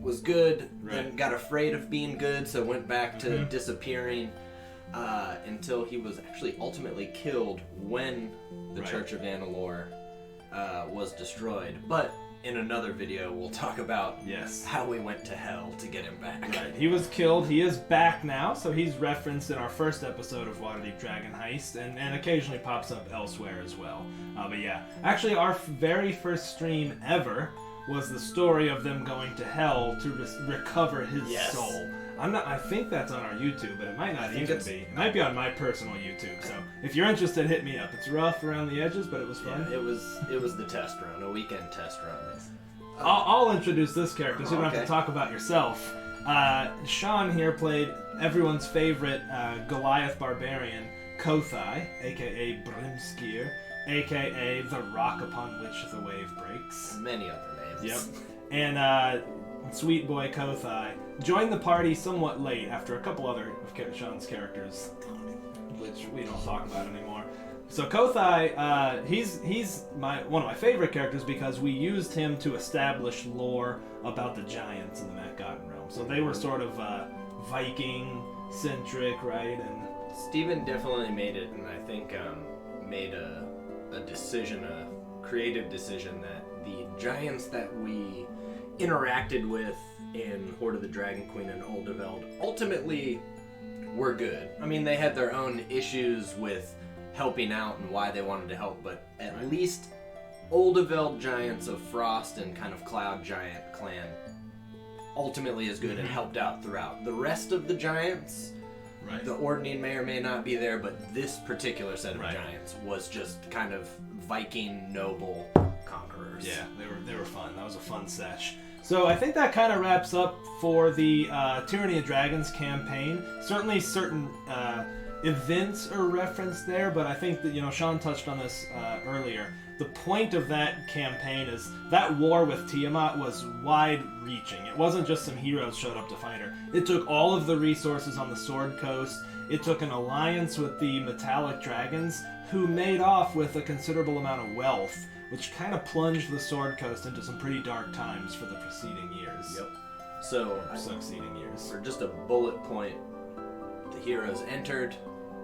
Was good, then got afraid of being good, so went back to disappearing. Until he was actually ultimately killed when the Church of Annalore was destroyed. But in another video, we'll talk about how we went to hell to get him back. Right. He was killed. He is back now, so he's referenced in our first episode of Waterdeep Dragon Heist, and occasionally pops up elsewhere as well. But yeah, actually our very first stream ever was the story of them going to hell to recover his soul. I think that's on our YouTube, but it might not even be. It might be on my personal YouTube. So if you're interested, hit me up. It's rough around the edges, but it was fun. Yeah, it was the test run, a weekend test run. I'll introduce this character, so you don't have to talk about yourself. Sean here played everyone's favorite Goliath barbarian, Kothai, aka Brimskir, aka the rock upon which the wave breaks. Many other names. Yep. And sweet boy Kothai joined the party somewhat late after a couple other of Sean's characters, which we don't talk about anymore, So Kothai, he's one of my favorite characters because we used him to establish lore about the giants in the Macgodden realm. So they were sort of Viking-centric, right? And Steven definitely made it, and I think made a decision, a creative decision, that the giants that we interacted with in Horde of the Dragon Queen and Oldeveld ultimately were good. I mean, they had their own issues with helping out and why they wanted to help, but at least Oldeveld giants of Frost and kind of Cloud Giant clan ultimately is good and helped out throughout. The rest of the giants, the Ordning may or may not be there, but this particular set of giants was just kind of Viking noble conquerors. Yeah, they were fun. That was a fun sesh. So I think that kind of wraps up for the Tyranny of Dragons campaign. Certainly certain events are referenced there, but I think that, Sean touched on this earlier. The point of that campaign is that war with Tiamat was wide-reaching. It wasn't just some heroes showed up to fight her. It took all of the resources on the Sword Coast. It took an alliance with the Metallic Dragons, who made off with a considerable amount of wealth, which kind of plunged the Sword Coast into some pretty dark times for the preceding years. Yep. So, succeeding years. For just a bullet point, the heroes entered.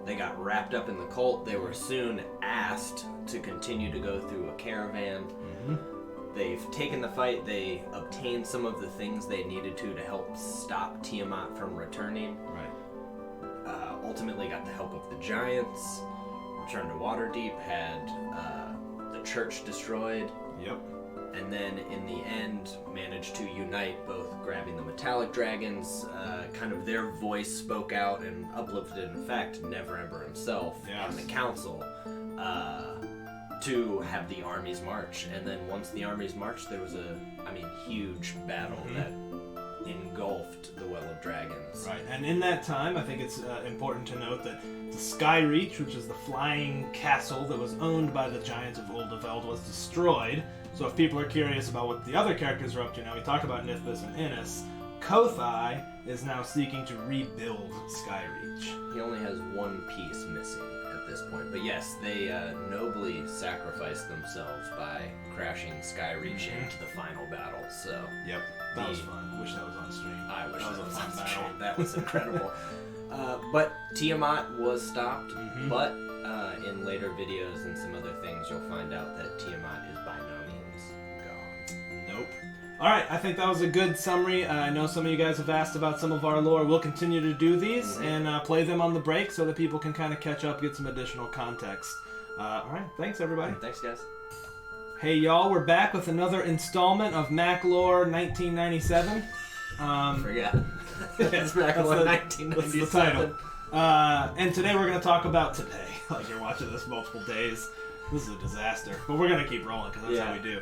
They got wrapped up in the cult. They were soon asked to continue to go through a caravan. They've taken the fight. They obtained some of the things they needed to help stop Tiamat from returning. Ultimately got the help of the giants. Returned to Waterdeep. Had the church destroyed. And then in the end managed to unite, both grabbing the Metallic Dragons, kind of their voice spoke out and uplifted, in fact, Neverember himself and the council to have the armies march. And then once the armies marched, there was a huge battle that engulfed the Well of Dragons. And in that time, I think it's important to note that the Skyreach, which is the flying castle that was owned by the giants of Oldeveld, was destroyed. So if people are curious about what the other characters are up to now, we talked about Nithbis and Innis. Kothai is now seeking to rebuild Skyreach. He only has one piece missing at this point. But yes, they nobly sacrificed themselves by crashing Skyreach into the final battle. So that was fun. Wish that was on stream. I wish that was a fun battle. That was incredible. But Tiamat was stopped. But in later videos and some other things, you'll find out that Tiamat is by no means gone. Nope. Alright, I think that was a good summary. I know some of you guys have asked about some of our lore. We'll continue to do these and play them on the break so that people can kind of catch up, get some additional context. Alright, thanks everybody. Thanks, guys. Hey y'all, we're back with another installment of Mac Lore 1997. Forget. It's Mac Lore 1997. That's the title. And today we're going to talk about today. Like you're watching this multiple days. This is a disaster. But we're going to keep rolling because that's how we do.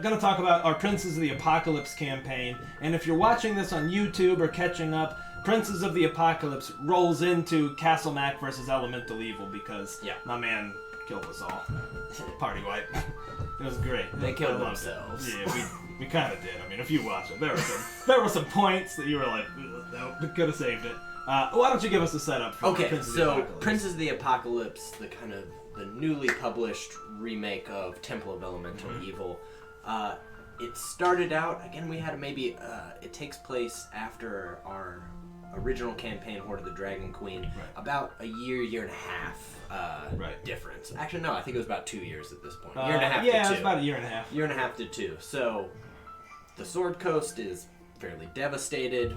Going to talk about our Princes of the Apocalypse campaign. And if you're watching this on YouTube or catching up, Princes of the Apocalypse rolls into Castle Mac versus Elemental Evil because my man killed us all. Party wipe. It was great. They killed themselves. Yeah, we kind of did. I mean, if you watch it, there were some points that you were like, nope, could have saved it. Why don't you give us a setup for Princes of the Apocalypse? Princes of the Apocalypse, the kind of the newly published remake of Temple of Elemental Evil. It started out, again, we had it takes place after our original campaign, Horde of the Dragon Queen, about a year and a half difference. Actually, no, I think it was about 2 years at this point. Year and a half to 2. Yeah, it was about a year and a half. Year and a half to 2. So, the Sword Coast is fairly devastated.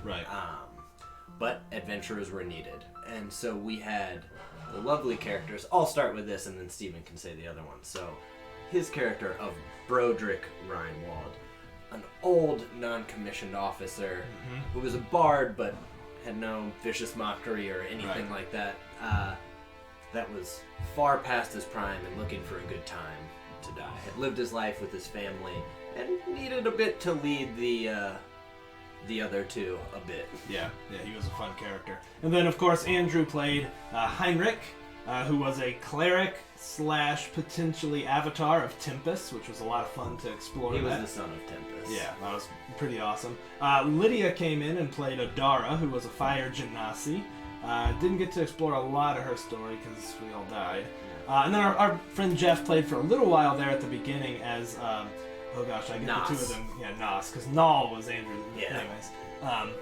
But adventurers were needed. And so we had the lovely characters. I'll start with this and then Steven can say the other one. So, his character of Broderick Reinwald, an old non-commissioned officer who was a bard but had no vicious mockery or anything like that. That was far past his prime and looking for a good time to die. Had lived his life with his family and needed a bit to lead the other two a bit. Yeah, he was a fun character. And then, of course, Andrew played Heinrich, who was a cleric / potentially avatar of Tempest, which was a lot of fun to explore. He was the son of Tempest. Yeah, that was pretty awesome. Lydia came in and played Adara, who was a fire genasi. Didn't get to explore a lot of her story because we all died. And then our friend Jeff played for a little while there at the beginning as, oh gosh, I get the two of them. Yeah, Nas, because Nal was Andrew. Yeah. Anyways.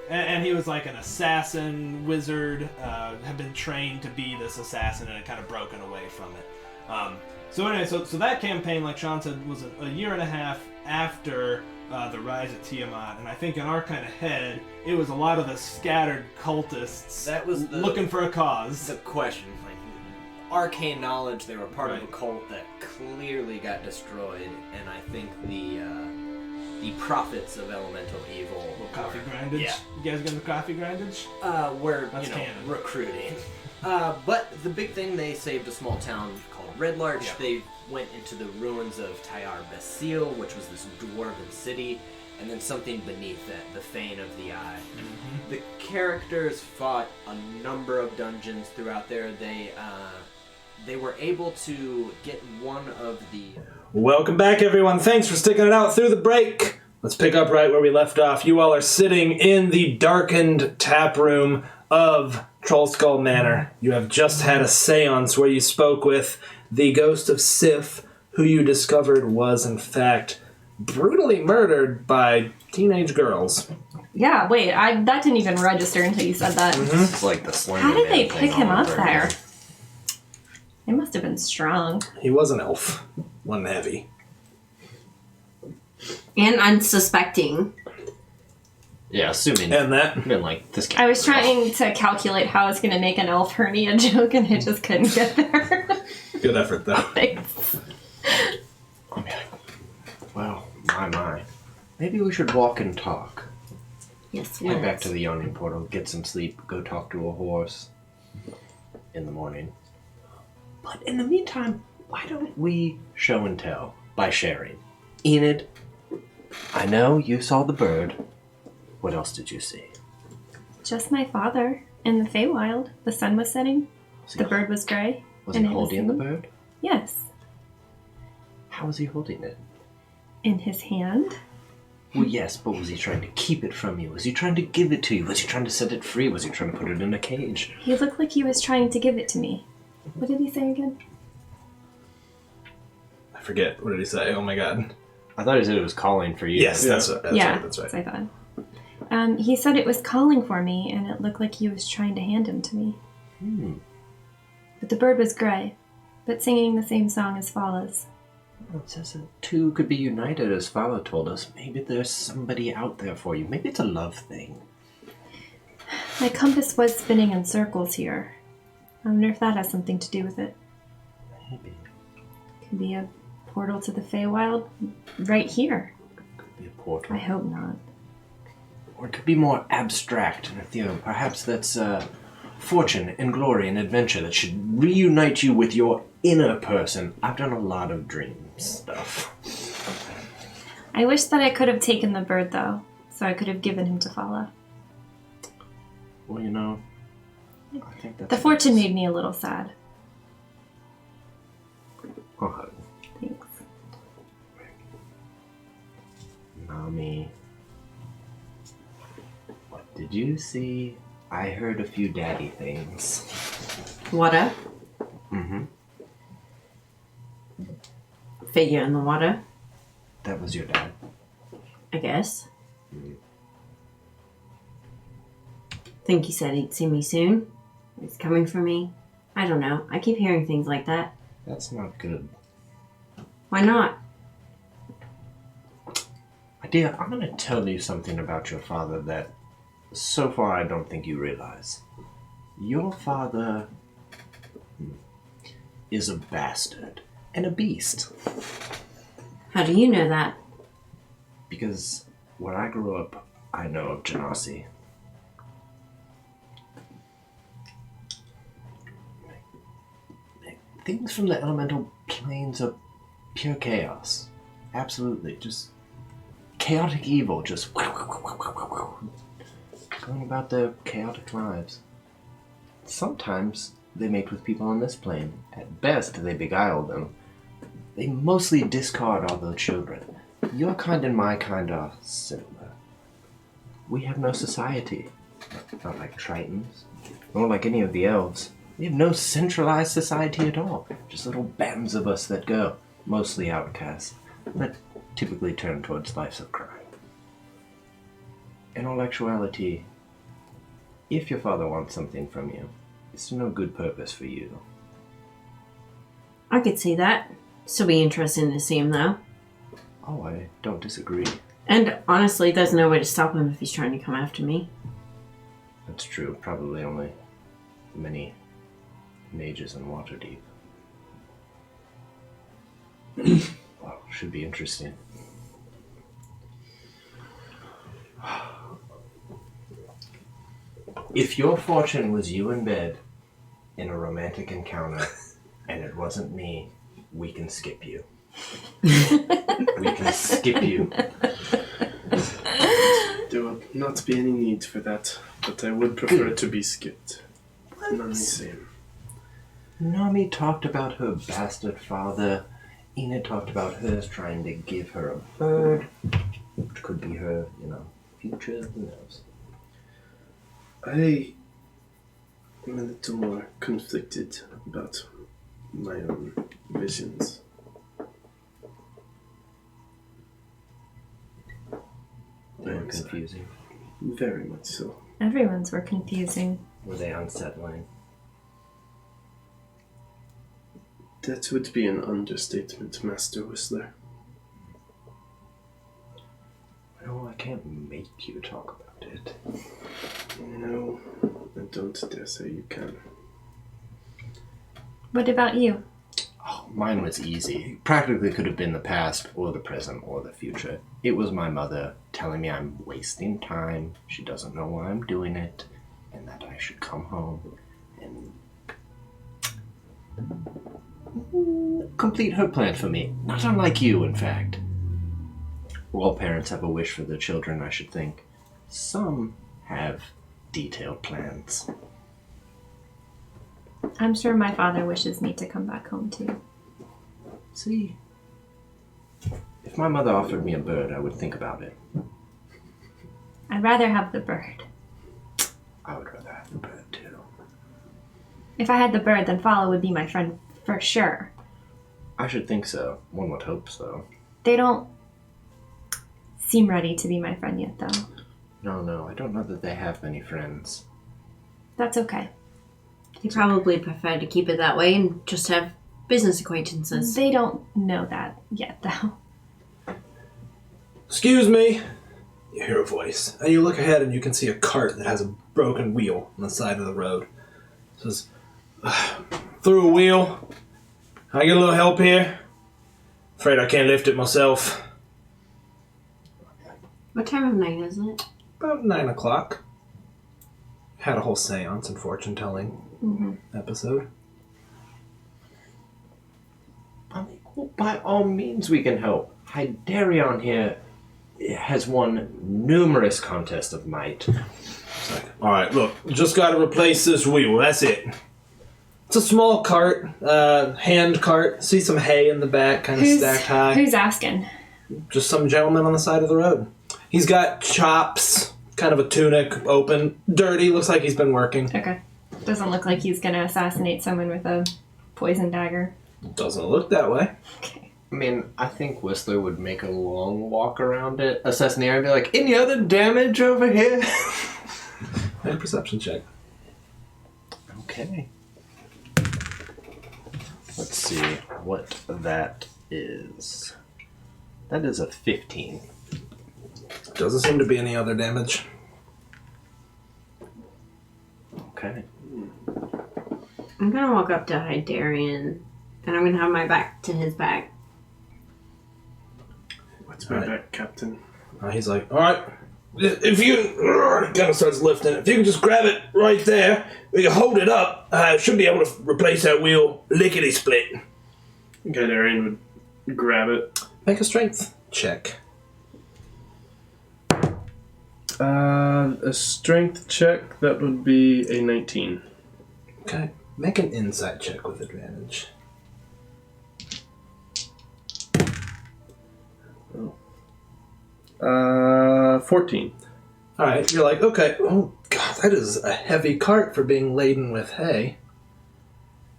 And he was like an assassin wizard, had been trained to be this assassin and had kind of broken away from it. So anyway, so that campaign, like Sean said, was a year and a half after the rise of Tiamat, and I think in our kind of head, it was a lot of the scattered cultists That was looking for a cause. the question. Like, arcane knowledge, they were part of a cult that clearly got destroyed, and I think the prophets of elemental evil Coffee grindage. Yeah. You guys getting the coffee grindage? were That's canon. recruiting. But the big thing, they saved a small town called Red Larch. Yeah. They went into the ruins of Tyar Basil, which was this dwarven city, and then something beneath it, the Fane of the Eye. Mm-hmm. The characters fought a number of dungeons throughout there. They were able to get one of the... Welcome back, everyone. Thanks for sticking it out through the break. Let's pick up right where we left off. You all are sitting in the darkened tap room of Trollskull Manor. You have just had a seance where you spoke with the ghost of Sif, who you discovered was, in fact, brutally murdered by teenage girls. Yeah, wait, that didn't even register until you said that. It's like the Slender How did Man they thing pick him all up over there? again. They must have been strong. He was an elf. Wasn't heavy. And unsuspecting. Yeah, assuming. And that... I mean, like, this I was trying to calculate how I was going to make an elf hernia joke, and I just couldn't get there. Good effort, though. Thanks. I mean, well, my. Maybe we should walk and talk. Yes, Head back to the yawning portal, get some sleep, go talk to a horse in the morning. But in the meantime, why don't we show and tell by sharing? Enid, I know you saw the bird. What else did you see? Just my father in the Feywild. The sun was setting. The bird was gray. Was he and it was holding the singing. bird? Yes. How was he holding it? In his hand. Well, yes, but was he trying to keep it from you? Was he trying to give it to you? Was he trying to set it free? Was he trying to put it in a cage? He looked like he was trying to give it to me. What did he say again? I forget. What did he say? Oh my god. I thought he said it was calling for you. Yes, that's right. That's yeah, right. That's right. I thought. He said it was calling for me, and it looked like he was trying to hand him to me. But the bird was gray, but singing the same song as Fala's. Well, it says that two could be united, as Fala told us. Maybe there's somebody out there for you. Maybe it's a love thing. My compass was spinning in circles here. I wonder if that has something to do with it. Maybe. Could be a portal to the Feywild right here. Could be a portal. I hope not. Or it could be more abstract and ethereal. Perhaps that's fortune and glory and adventure that should reunite you with your inner person. I've done a lot of dream stuff. I wish that I could have taken the bird, though, so I could have given him to Fala. Well, you know, I think that's... The fortune made me a little sad. Oh, Thanks. Nami. What did you see? I heard a few daddy things. Water. Mm-hmm. Figure in the water, That was your dad. I guess. Think he said he'd see me soon. He's coming for me. I don't know. I keep hearing things like that. That's not good. Why not? My dear, I'm going to tell you something about your father that so far I don't think you realize. Your father is a bastard and a beast. How do you know that? Because when I grew up, I know of Genasi. Things from the elemental planes are pure chaos. Absolutely. Just chaotic evil. Just going about their chaotic lives. Sometimes they mate with people on this plane. At best, they beguile them. They mostly discard all the children. Your kind and my kind are similar. We have no society. Not like Tritons, nor like any of the elves. We have no centralized society at all. Just little bands of us that go, mostly outcasts, that typically turn towards lives of crime. In all actuality, if your father wants something from you, it's no good purpose for you. I could see that. Still be interesting to see him, though. Oh, I don't disagree. And honestly, there's no way to stop him if he's trying to come after me. That's true. Probably only many mages in Waterdeep. Well, should be interesting. If your fortune was you in bed in a romantic encounter and it wasn't me, we can skip you. We can skip you. There will not be any need for that, but I would prefer to be skipped. None the same. Nami talked about her bastard father. Enid talked about hers trying to give her a bird, which could be her, future. Who knows? I am a little more conflicted about my own visions. They were confusing. Very much so. Everyone's were confusing. Were they unsettling? That would be an understatement, Master Whistler. Well, I can't make you talk about it. No, I don't dare say you can. What about you? Oh, mine was easy. It practically could have been the past or the present or the future. It was my mother telling me I'm wasting time, she doesn't know why I'm doing it, and that I should come home and complete her plan for me. Not unlike you, in fact. All parents have a wish for their children, I should think. Some have detailed plans. I'm sure my father wishes me to come back home too. See, if my mother offered me a bird, I would think about it. I'd rather have the bird. I would rather have the bird too. If I had the bird, then Fala would be my friend for sure. I should think so. One would hope so. They don't seem ready to be my friend yet, though. No, I don't know that they have many friends. That's okay. He probably prefer to keep it that way and just have business acquaintances. They don't know that yet, though. Excuse me. You hear a voice, and you look ahead and you can see a cart that has a broken wheel on the side of the road. It says, through a wheel. Can I get a little help here? Afraid I can't lift it myself. What time of night is it? About 9 o'clock. Had a whole seance and fortune-telling episode. I mean, well, by all means we can help. Hydarion here has won numerous contests of might. It's like, alright, look, just gotta replace this wheel, that's it. It's a small cart, hand cart. See some hay in the back, kind of stacked high. Who's asking? Just some gentleman on the side of the road. He's got chops, kind of a tunic, open, dirty, looks like he's been working. Okay. Doesn't look like he's gonna assassinate someone with a poison dagger. Doesn't look that way. Okay. I mean, I think Whistler would make a long walk around it, assess the area, and be like, any other damage over here? Make a perception check. Okay. Let's see what that is. That is a 15. Doesn't seem to be any other damage. Okay. I'm gonna walk up to Hydarion, and I'm gonna have my back to his back. What's my Alright. back, Captain? He's like, alright, if you can, kind of starts lifting it. If you can just grab it right there, we can hold it up. I should be able to replace that wheel lickety-split. Hydarion would grab it. Make a strength check. A strength check, that would be a 19. Okay. Make an insight check with advantage. 14. Alright, you're like, okay, oh god, that is a heavy cart for being laden with hay.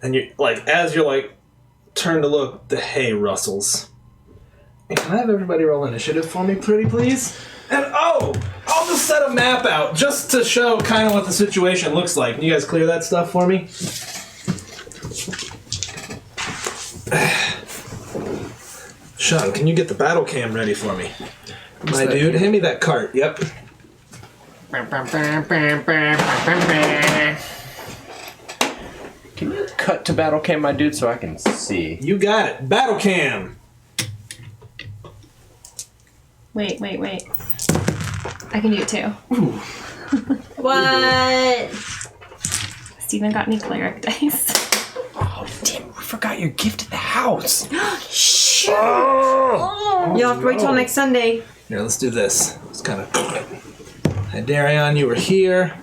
And you like as you're like turn to look, the hay rustles. And can I have everybody roll initiative for me, pretty please? And I'll just set a map out just to show kind of what the situation looks like. Can you guys clear that stuff for me? Sean, can you get the battle cam ready for me? My dude, hand me that cart. Yep. Can you cut to battle cam, my dude, so I can see? You got it. Battle cam. Wait. I can do it too. What? Steven got me cleric dice. Oh, damn, we forgot your gift at the house. You'll have to wait till next Sunday. Here, let's do this. It's kind of... Hi, Darion, you were here.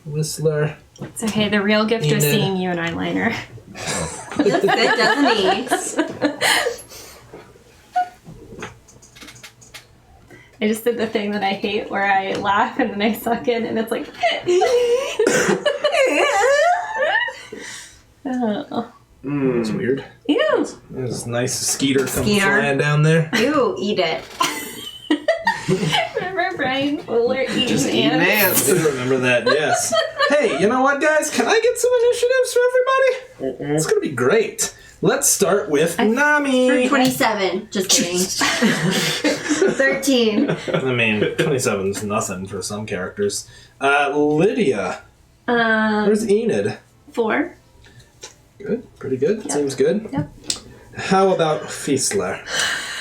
Whistler. It's okay, the real gift was seeing you in eyeliner. He looks good, doesn't he? I just did the thing that I hate where I laugh and then I suck in and it's like... Oh. It's weird. Ew! There's a nice skeeter come Skeeter. flying down there. Ew, eat it. Remember Brian Fuller eating Just eating ants? I do remember that, yes. Hey, you know what, guys? Can I get some initiatives for everybody? It's going to be great. Let's start with Nami. 27. Just kidding. 13. I mean, 27 is nothing for some characters. Lydia. Where's Enid? 4. Good. Pretty good. Yep. Seems good. Yep. How about Fiesler?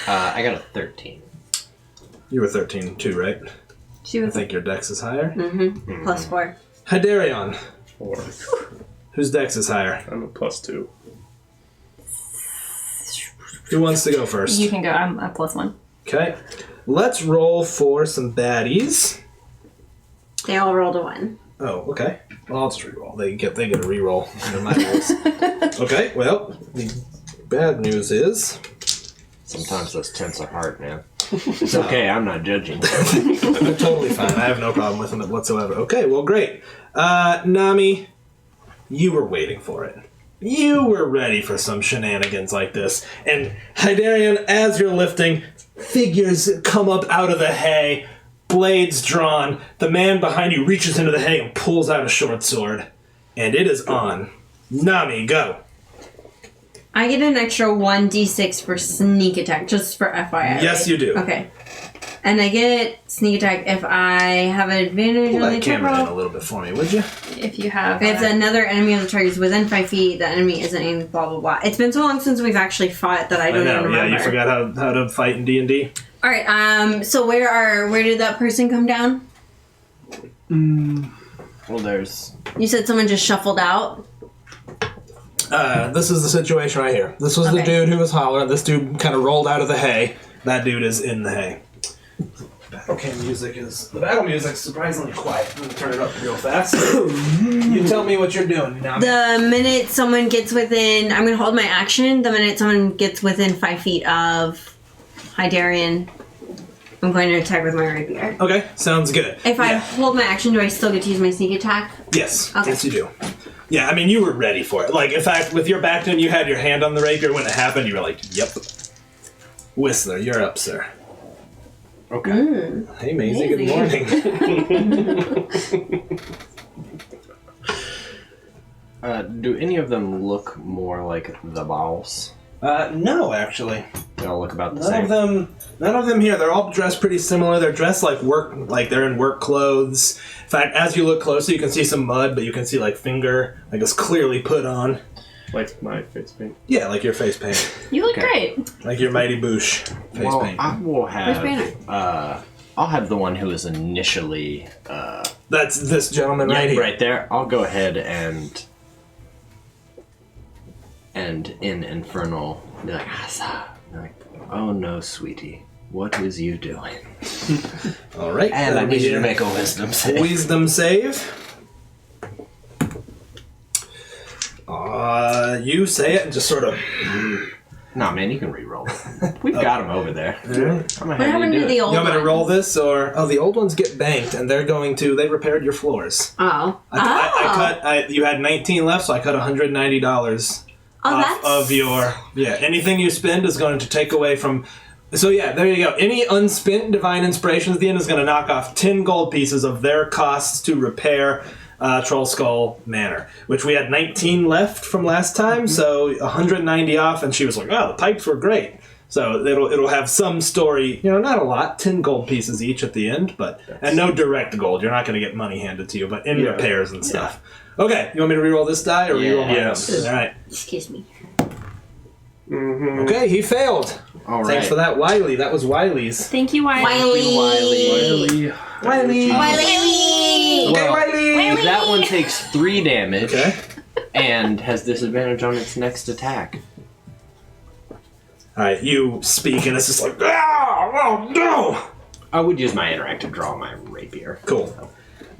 I got a 13. You were 13 too, right? She I was think your dex is higher. Mm-hmm. Plus 4. Hydarion. 4. Whose dex is higher? I'm a +2. Who wants to go first? You can go. I'm a +1. Okay. Let's roll for some baddies. They all rolled a 1. Oh, okay. Well, I'll just reroll. They get a reroll under my rules. Okay, well, the bad news is... Sometimes those tents are hard, man. It's okay, I'm not judging. I'm totally fine. I have no problem with them whatsoever. Okay, well, great. Nami, you were waiting for it. You were ready for some shenanigans like this. And Hydarion, as you're lifting, figures come up out of the hay, blades drawn. The man behind you reaches into the hay and pulls out a short sword. And it is on. Nami, go. I get an extra 1d6 for sneak attack, just for FYI. Yes, right? you do. Okay. And I get sneak attack if I have an advantage Pull on the that attack camera in a roll. little bit for me, would you? If you have... If another enemy on the target is within 5 feet, the enemy isn't aimed, blah, blah, blah. It's been so long since we've actually fought that I don't even remember. Yeah, you forgot how to fight in D&D? Alright, so where did that person come down? Well, there's... You said someone just shuffled out? This is the situation right here. This was the Okay. dude who was hollering. This dude kind of rolled out of the hay. That dude is in the hay. The battle music's surprisingly quiet. I'm gonna turn it up real fast. You tell me what you're doing now. The minute someone gets within... I'm going to hold my action. The minute someone gets within 5 feet of Hydarion, I'm going to attack with my rapier. Okay, sounds good. If I Yeah. hold my action, do I still get to use my sneak attack? Yes, Okay. yes you do. Yeah, I mean, you were ready for it. Like, in fact, with your back to him, you had your hand on the rapier. When it happened, you were like, yep. Whistler, you're up, sir. Okay. Hey, Maisie, good Maisie. morning. Do any of them look more like the boss? No, actually. They all look about the None same. of them here. They're all dressed pretty similar. They're dressed like they're in work clothes. In fact, as you look closer, you can see some mud, but you can see like it's clearly put on. Like my face paint. Yeah, like your face paint, You look Okay. great. like your Mighty Boosh face Well, paint. I will banner? have... I'll have the one who was initially... That's this gentleman right here. right there. I'll go ahead and in Infernal be like, Asa. Like, oh no, sweetie. What is you doing? All right, And I that'll need be you to your make a wisdom save. wisdom save. You say it and just sort of Nah, man, you can re-roll. We've got him over there. Alright. I'm gonna What have happened you to do the it. old You want me to ones? roll this, or the old ones get banked, and they repaired your floors. Oh. You had 19 left, so I cut $190 off of your anything you spend is going to take away from. So yeah, there you go. Any unspent divine inspirations at the end is going to knock off 10 gold pieces of their costs to repair Troll Skull Manor, which we had 19 left from last time, so 190 off, and she was like, "Oh, the pipes were great." So it'll have some story, not a lot, 10 gold pieces each at the end, and no direct gold. You're not going to get money handed to you, but in repairs and stuff. Okay, you want me to reroll this die or reroll mine? Yes. All right. Excuse me. Okay, he failed. All right. Thanks for that, Wiley. That was Wiley's. Thank you, Wiley. Wiley. Wiley. Wiley. Okay, Wiley. That one takes 3 damage Okay. and has disadvantage on its next attack. All right, you speak, and it's just like, oh no! I would use my interact to draw my rapier. Cool.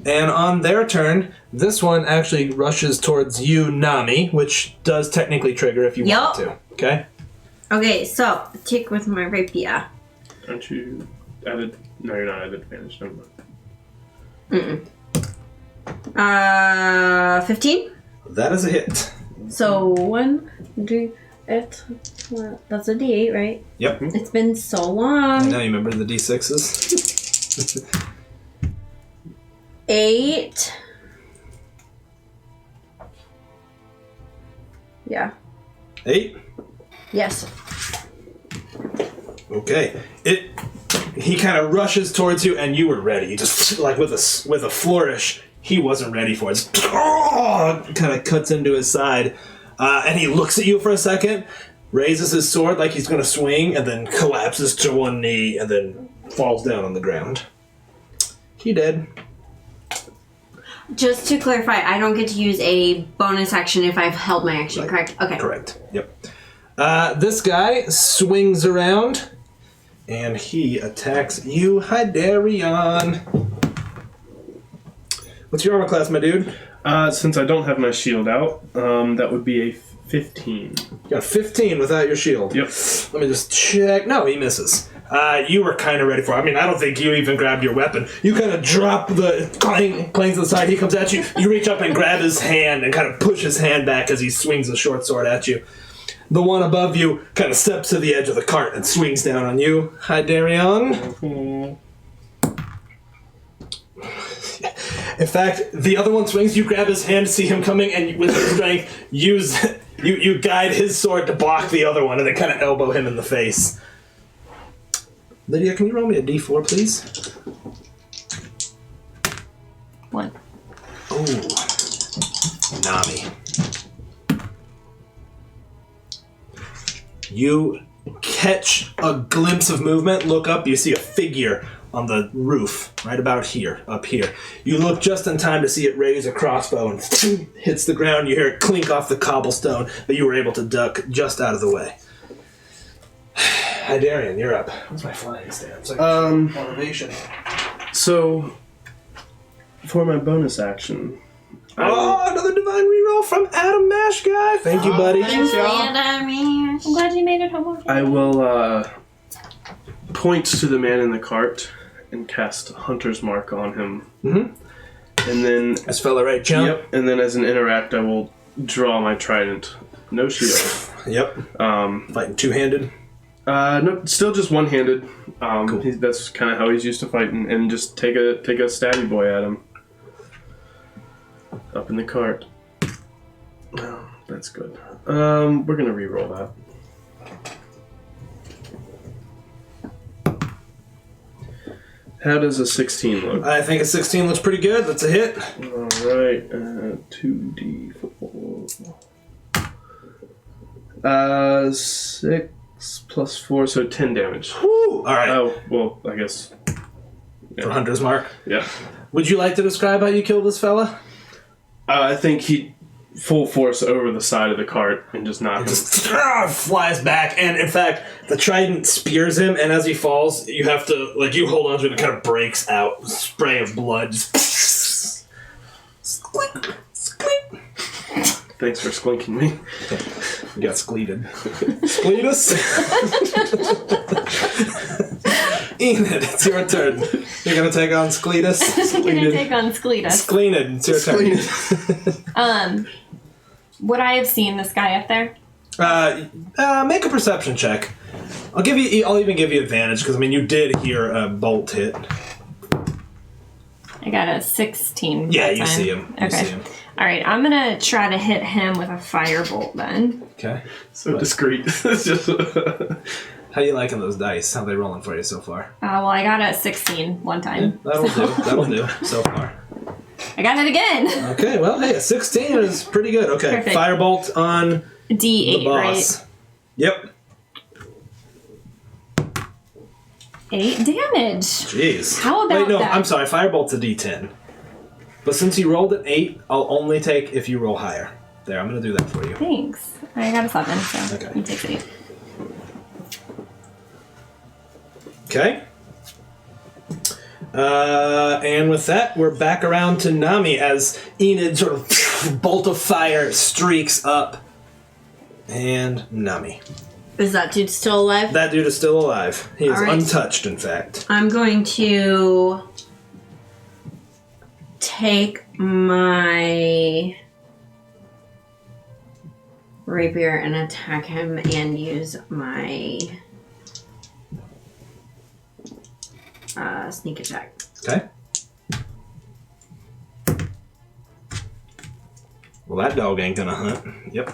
And on their turn, this one actually rushes towards you, Nami, which does technically trigger if you want to. Okay? Okay, so tick with my rapier. Aren't you added? No, you're not added advantage. Never mind. 15. That is a hit. So 1, 2, 8. That's a D8, right? Yep. It's been so long. Now you remember the D6s? 8. Yeah. 8? Yes. Okay. He kind of rushes towards you, and you were ready. You just, like, with a flourish, he wasn't ready for it. Kind of cuts into his side. And he looks at you for a second, raises his sword like he's going to swing, and then collapses to one knee, and then falls down on the ground. He dead. Just to clarify, I don't get to use a bonus action if I've held my action, Right. correct? Okay. Correct. Yep. This guy swings around, and he attacks you, Hydarion. What's your armor class, my dude? Since I don't have my shield out, that would be a 15. You got 15 without your shield. Yep. Let me just check. No, he misses. You were kind of ready for it. I mean, I don't think you even grabbed your weapon. You kind of drop the clangs to the side. He comes at you. You reach up and grab his hand and kind of push his hand back as he swings a short sword at you. The one above you kind of steps to the edge of the cart and swings down on you. Hi, Darion. In fact, the other one swings. You grab his hand to see him coming, and with your strength, you guide his sword to block the other one, and then kind of elbow him in the face. Lydia, can you roll me a d4, please? 1. Oh, Nami. You catch a glimpse of movement, look up, you see a figure on the roof, right about here, up here. You look just in time to see it raise a crossbow and hits the ground. You hear it clink off the cobblestone, but you were able to duck just out of the way. Hydarion, you're up. What's my flying stance? Motivation. So, for my bonus action, Another divine reroll from Adam Mash Guy. Thank you, buddy. I'm glad you made it home. I will point to the man in the cart and cast Hunter's Mark on him. Mm-hmm. And then, This fella right jump. yep. And then as an interact, I will draw my trident. No shield. Yep. Fighting two-handed. No, still just one-handed. Cool. That's kind of how he's used to fighting, and just take a stabby boy at him. Up in the cart. Oh, that's good. We're gonna re-roll that. How does a 16 look? I think a 16 looks pretty good. That's a hit. Alright, 2d4. 6 plus 4, so 10 damage. Woo! All right. Oh, well, I guess. For Hunter's Mark. Yeah. Would you like to describe how you killed this fella? I think he full force over the side of the cart and just knocked him. Just flies back, and in fact, the trident spears him, and as he falls, you have to, you hold onto it, and it kind of breaks out. Spray of blood. Just sklink, sklink. Thanks for sklinking me. You got Skleeded. Skleedus? Enid, it's your turn. You're gonna take on Skleedus? I'm gonna take on Skleedus. Skleeded, it's your turn. Would I have seen this guy up there? Make a perception check. I'll even give you advantage, because, I mean, you did hear a bolt hit. I got a 16. Yeah, that you time. see him. You Okay. see him. Alright, I'm gonna try to hit him with a firebolt then. Okay. So discreet. It's just How you liking those dice? How they rolling for you so far? Well, I got a 16 one time. That'll do so far. I got it again! Okay, well, hey, a 16 is pretty good. Okay, Perfect. firebolt on D8, the boss. right? Yep. 8 damage. Jeez. How about Wait, no, that? I'm sorry. Firebolt's a D10. But since you rolled an 8, I'll only take if you roll higher. There, I'm going to do that for you. Thanks. I got a 7, so Okay. you take 8. Okay. And with that, we're back around to Nami as Enid sort of bolt of fire streaks up. And Nami. Is that dude still alive? That dude is still alive. He is All right. untouched, in fact. I'm going to take my rapier and attack him and use my sneak attack. Okay. Well, that dog ain't gonna hunt. Yep.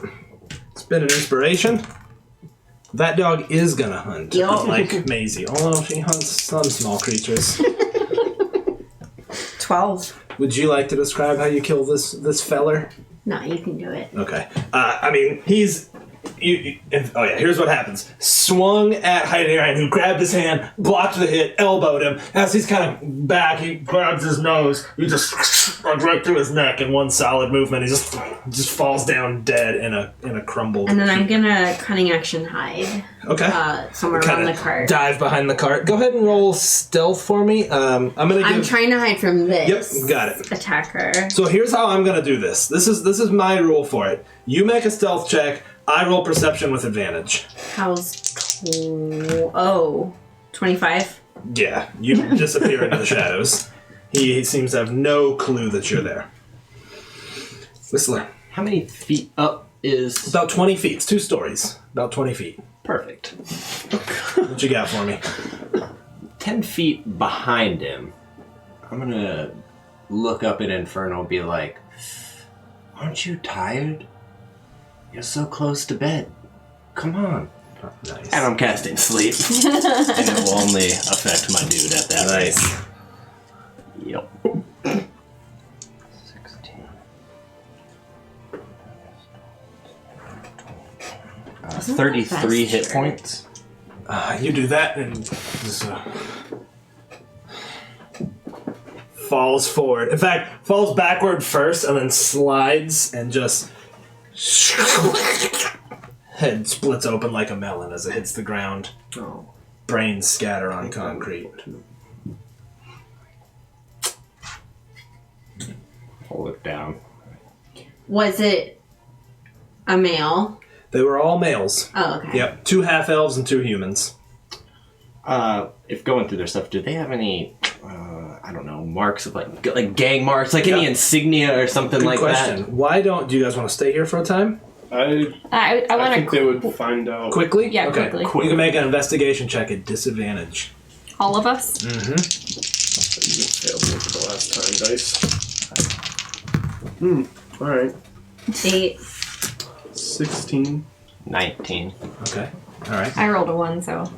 It's been an inspiration. That dog is gonna hunt. Yup. Like Maisie. Although she hunts some small creatures. 12. Would you like to describe how you kill this feller? No, you can do it. Okay. I mean, he's... oh yeah, here's what happens. Swung at Hydearian, who grabbed his hand, blocked the hit, elbowed him. As he's kind of back, he grabs his nose. He just runs right through his neck in one solid movement. He just falls down dead in a crumbled. And then I'm gonna cunning action hide Okay. somewhere around the cart. Dive behind the cart. Go ahead and roll stealth for me. I'm trying to hide from this. Yep, got it. Attacker. So here's how I'm gonna do this. This is my rule for it. You make a stealth check. I roll perception with advantage. How's 25? Yeah, you disappear into the shadows. He seems to have no clue that you're there. Whistler. How many feet up is... About 20 feet. It's 2 stories. About 20 feet. Perfect. What you got for me? 10 feet behind him, I'm gonna look up at Inferno and be like, aren't you tired? You're so close to bed. Come on. Oh, nice. And I'm casting sleep. And it will only affect my dude at that Nice. rate. Yep. 16. 33 hit faster? points. You do that and just falls forward. In fact, falls backward first and then slides and just head splits open like a melon as it hits the ground. oh. Brains scatter on concrete. I'll look down. Was it a male? They were all males. Oh, okay. Yep, 2 half-elves and 2 humans. If going through their stuff, do they have any, I don't know, marks of like gang marks, like any Yeah. insignia or something Good like question. that? Why do you guys want to stay here for a time? I I want think to they would find out. Quickly? Yeah, okay. quickly. You can make an investigation check at disadvantage. all of us. Mm-hmm. You failed me for the last time, dice. Alright. 8. 16. 19. Okay. All right. I rolled a 1, so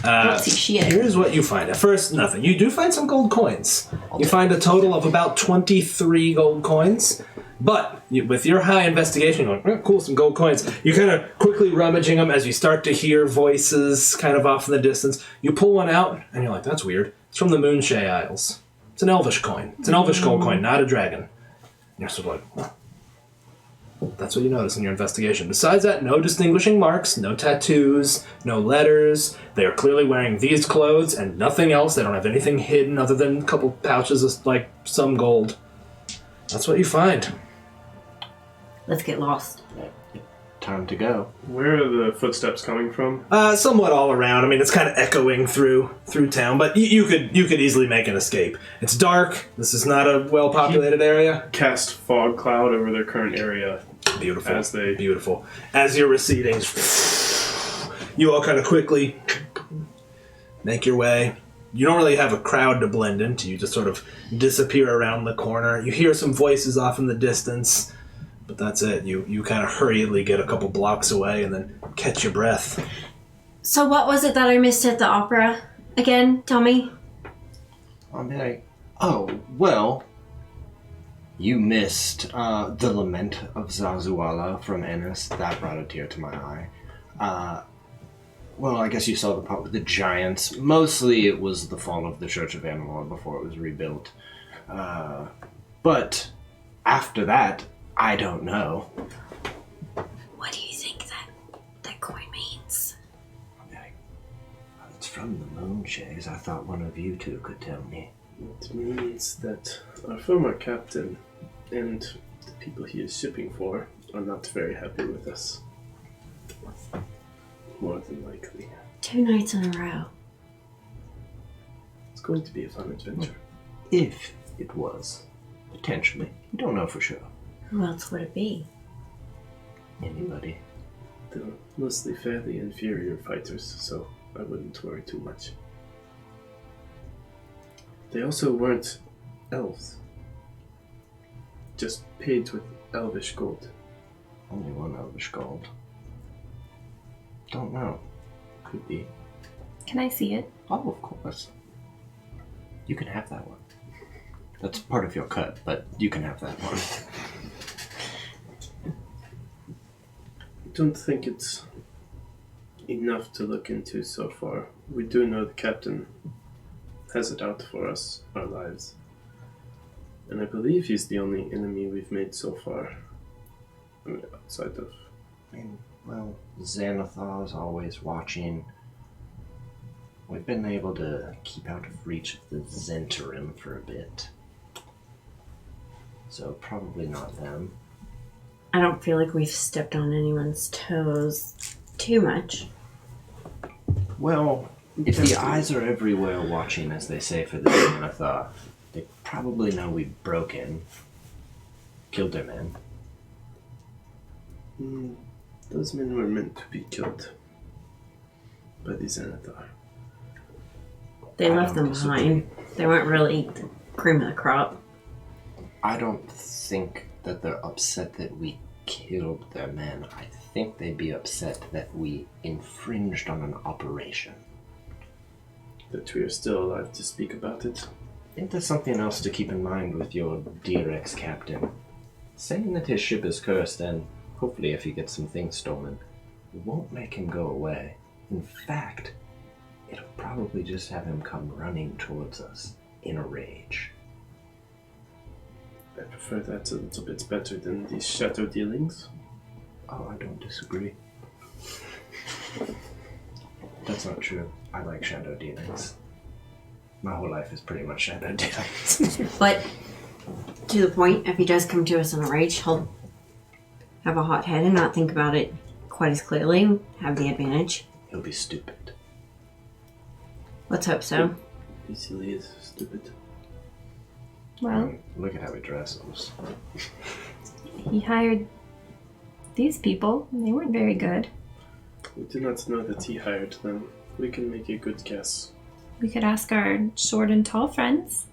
I don't see shit. Here's what you find. At first, nothing. You do find some gold coins. You find a total of about 23 gold coins. But with your high investigation, you're like, oh, cool, some gold coins. You're kind of quickly rummaging them as you start to hear voices kind of off in the distance. You pull one out, and you're like, that's weird. It's from the Moonshay Isles. It's an elvish coin. It's an elvish gold coin, not a dragon. And you're sort of like, oh. That's what you notice in your investigation. Besides that, no distinguishing marks, no tattoos, no letters. They are clearly wearing these clothes and nothing else. They don't have anything hidden other than a couple pouches of, like, some gold. That's what you find. Let's get lost. time to go. Where are the footsteps coming from? Somewhat all around. I mean, it's kind of echoing through town, but you could easily make an escape. It's dark. This is not a well-populated area. Cast fog cloud over their current area. Beautiful. Beautiful. As you're receding, you all kind of quickly make your way. You don't really have a crowd to blend into. You just sort of disappear around the corner. You hear some voices off in the distance, but that's it. You kind of hurriedly get a couple blocks away and then catch your breath. So what was it that I missed at the opera? Again, tell me. Well, you missed the Lament of Zazuala from Ennis. That brought a tear to my eye. Well, I guess you saw the part with the giants. Mostly it was the fall of the Church of Amalur before it was rebuilt. But after that, I don't know. What do you think that coin means? It's from the moon, Shays. I thought one of you two could tell me. It means that our former captain and the people he is shipping for are not very happy with us. More than likely. 2 nights in a row. It's going to be a fun adventure. If it was. Potentially. We don't know for sure. Who else would it be? Anybody. They're mostly fairly inferior fighters, so I wouldn't worry too much. They also weren't elves. Just paid with elvish gold. Only one elvish gold. Don't know. Could be. Can I see it? Oh, of course. You can have that one. That's part of your cut, but you can have that one. I don't think it's enough to look into so far. We do know the captain has it out for us, our lives. And I believe he's the only enemy we've made so far. I mean, outside of... Well, Xanathar's always watching. We've been able to keep out of reach of the Zentarim for a bit. So probably not them. I don't feel like we've stepped on anyone's toes too much. Well, if the eyes are everywhere watching, as they say for the Xanathar, they probably know we've broken, killed their men. Those men were meant to be killed by the Xanathar. They I left don't them behind. They weren't really the cream of the crop. I don't think that they're upset that we killed their men. I think they'd be upset that we infringed on an operation. That we are still alive to speak about it. I think there's something else to keep in mind with your dear ex-captain. Saying that his ship is cursed, and hopefully if he gets some things stolen, it won't make him go away. In fact, it'll probably just have him come running towards us in a rage. I prefer that a little bit better than these shadow dealings. Oh, I don't disagree. That's not true. I like shadow dealings. My whole life is pretty much shadow dealings. But to the point, if he does come to us in a rage, he'll have a hot head and not think about it quite as clearly, have the advantage. He'll be stupid. Let's hope so. Easily is stupid. Well, Look at how he dresses. he hired these people, and they weren't very good. We do not know that he hired them. We can make a good guess. We could ask our short and tall friends.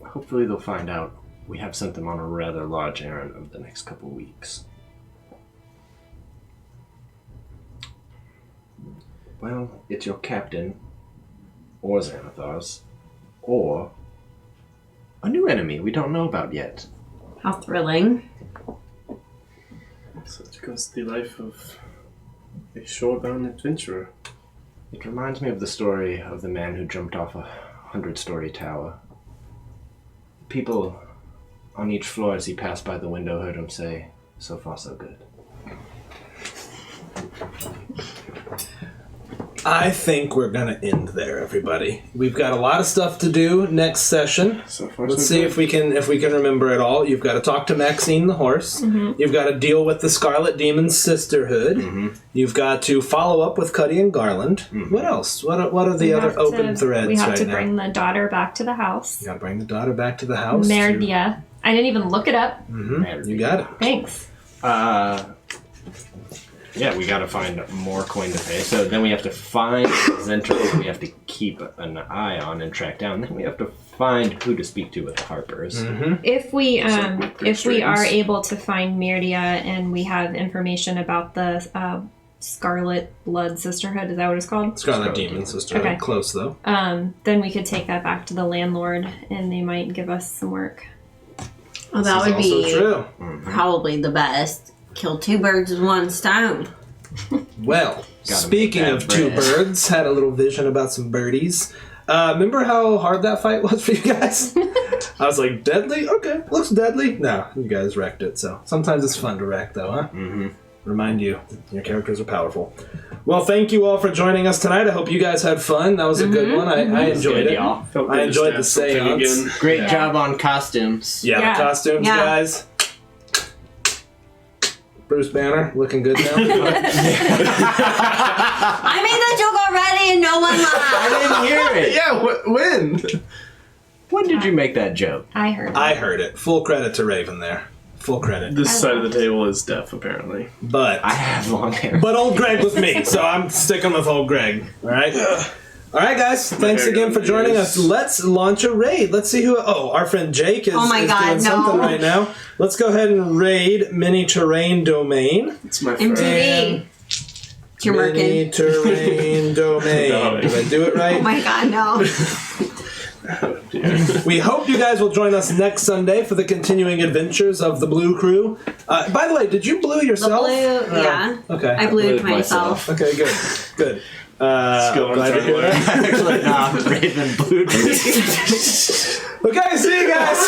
Hopefully they'll find out we have sent them on a rather large errand over the next couple weeks. Well, it's your captain, or Xanathar's, or a new enemy we don't know about yet. How thrilling. Such goes the life of a shorebound adventurer. It reminds me of the story of the man who jumped off a 100-story tower. People on each floor as he passed by the window heard him say, "So far, so good." I think we're gonna end there, everybody. We've got a lot of stuff to do next session. So far, Let's so see good. if we can remember it all. You've got to talk to Maxine the horse. You've got to deal with the Scarlet Demon's sisterhood. You've got to follow up with Cuddy and Garland. What else? What are the other open threads We have right to now? bring the daughter back to the house. You got to bring the daughter back to the house. Merdia. I didn't even look it up. You got it. Thanks. Yeah, we gotta find more coin to pay. So then we have to find Zenter who we have to keep an eye on and track down. Then we have to find who to speak to with the Harpers. If we if we are strings. able to find Merdia and we have information about the Scarlet Blood Sisterhood, is that what it's called? Scarlet Demon sisterhood. Okay. Close though. Then we could take that back to the landlord and they might give us some work. Well, that would Also be true. probably the best. Kill 2 birds with 1 stone. Well, Gotta speaking make of that 2 bread. birds, had a little vision about some birdies. Remember how hard that fight was for you guys? I was like, deadly? Okay, looks deadly. No, you guys wrecked it, so sometimes it's fun to wreck, though, huh? Remind you, your characters are powerful. Well, thank you all for joining us tonight. I hope you guys had fun. That was a good one. I enjoyed Good, it. y'all. Felt I good to enjoyed the stab something seance. Great Yeah. job on costumes. Yeah, Yeah. the costumes, Yeah. guys. Bruce Banner, looking good now. I made the joke already and no one laughed. I didn't hear it. Yeah, when? When did you make that joke? I heard. I heard it. Full credit to Raven there. Full credit. This side of the table is deaf, apparently. But I have long hair. But old Greg with me, so I'm sticking with old Greg. All right? All right, guys. Thanks again for joining us. Let's launch a raid. Let's see who... Oh, our friend Jake is, Oh my is God, doing something no. right now. Let's go ahead and raid Mini Terrain Domain. It's my first. MTV. Mini Turmerkin. Terrain Domain. Did I do it right? Oh my god, no. We hope you guys will join us next Sunday for the continuing adventures of the Blue Crew. By the way, did you blue The yourself? blue, yeah. Okay. I blued blued myself. myself. Okay, good. Good. Skill I'm glad to trying to hear learn. that. Actually, nah, Raven blue. Okay, see you guys.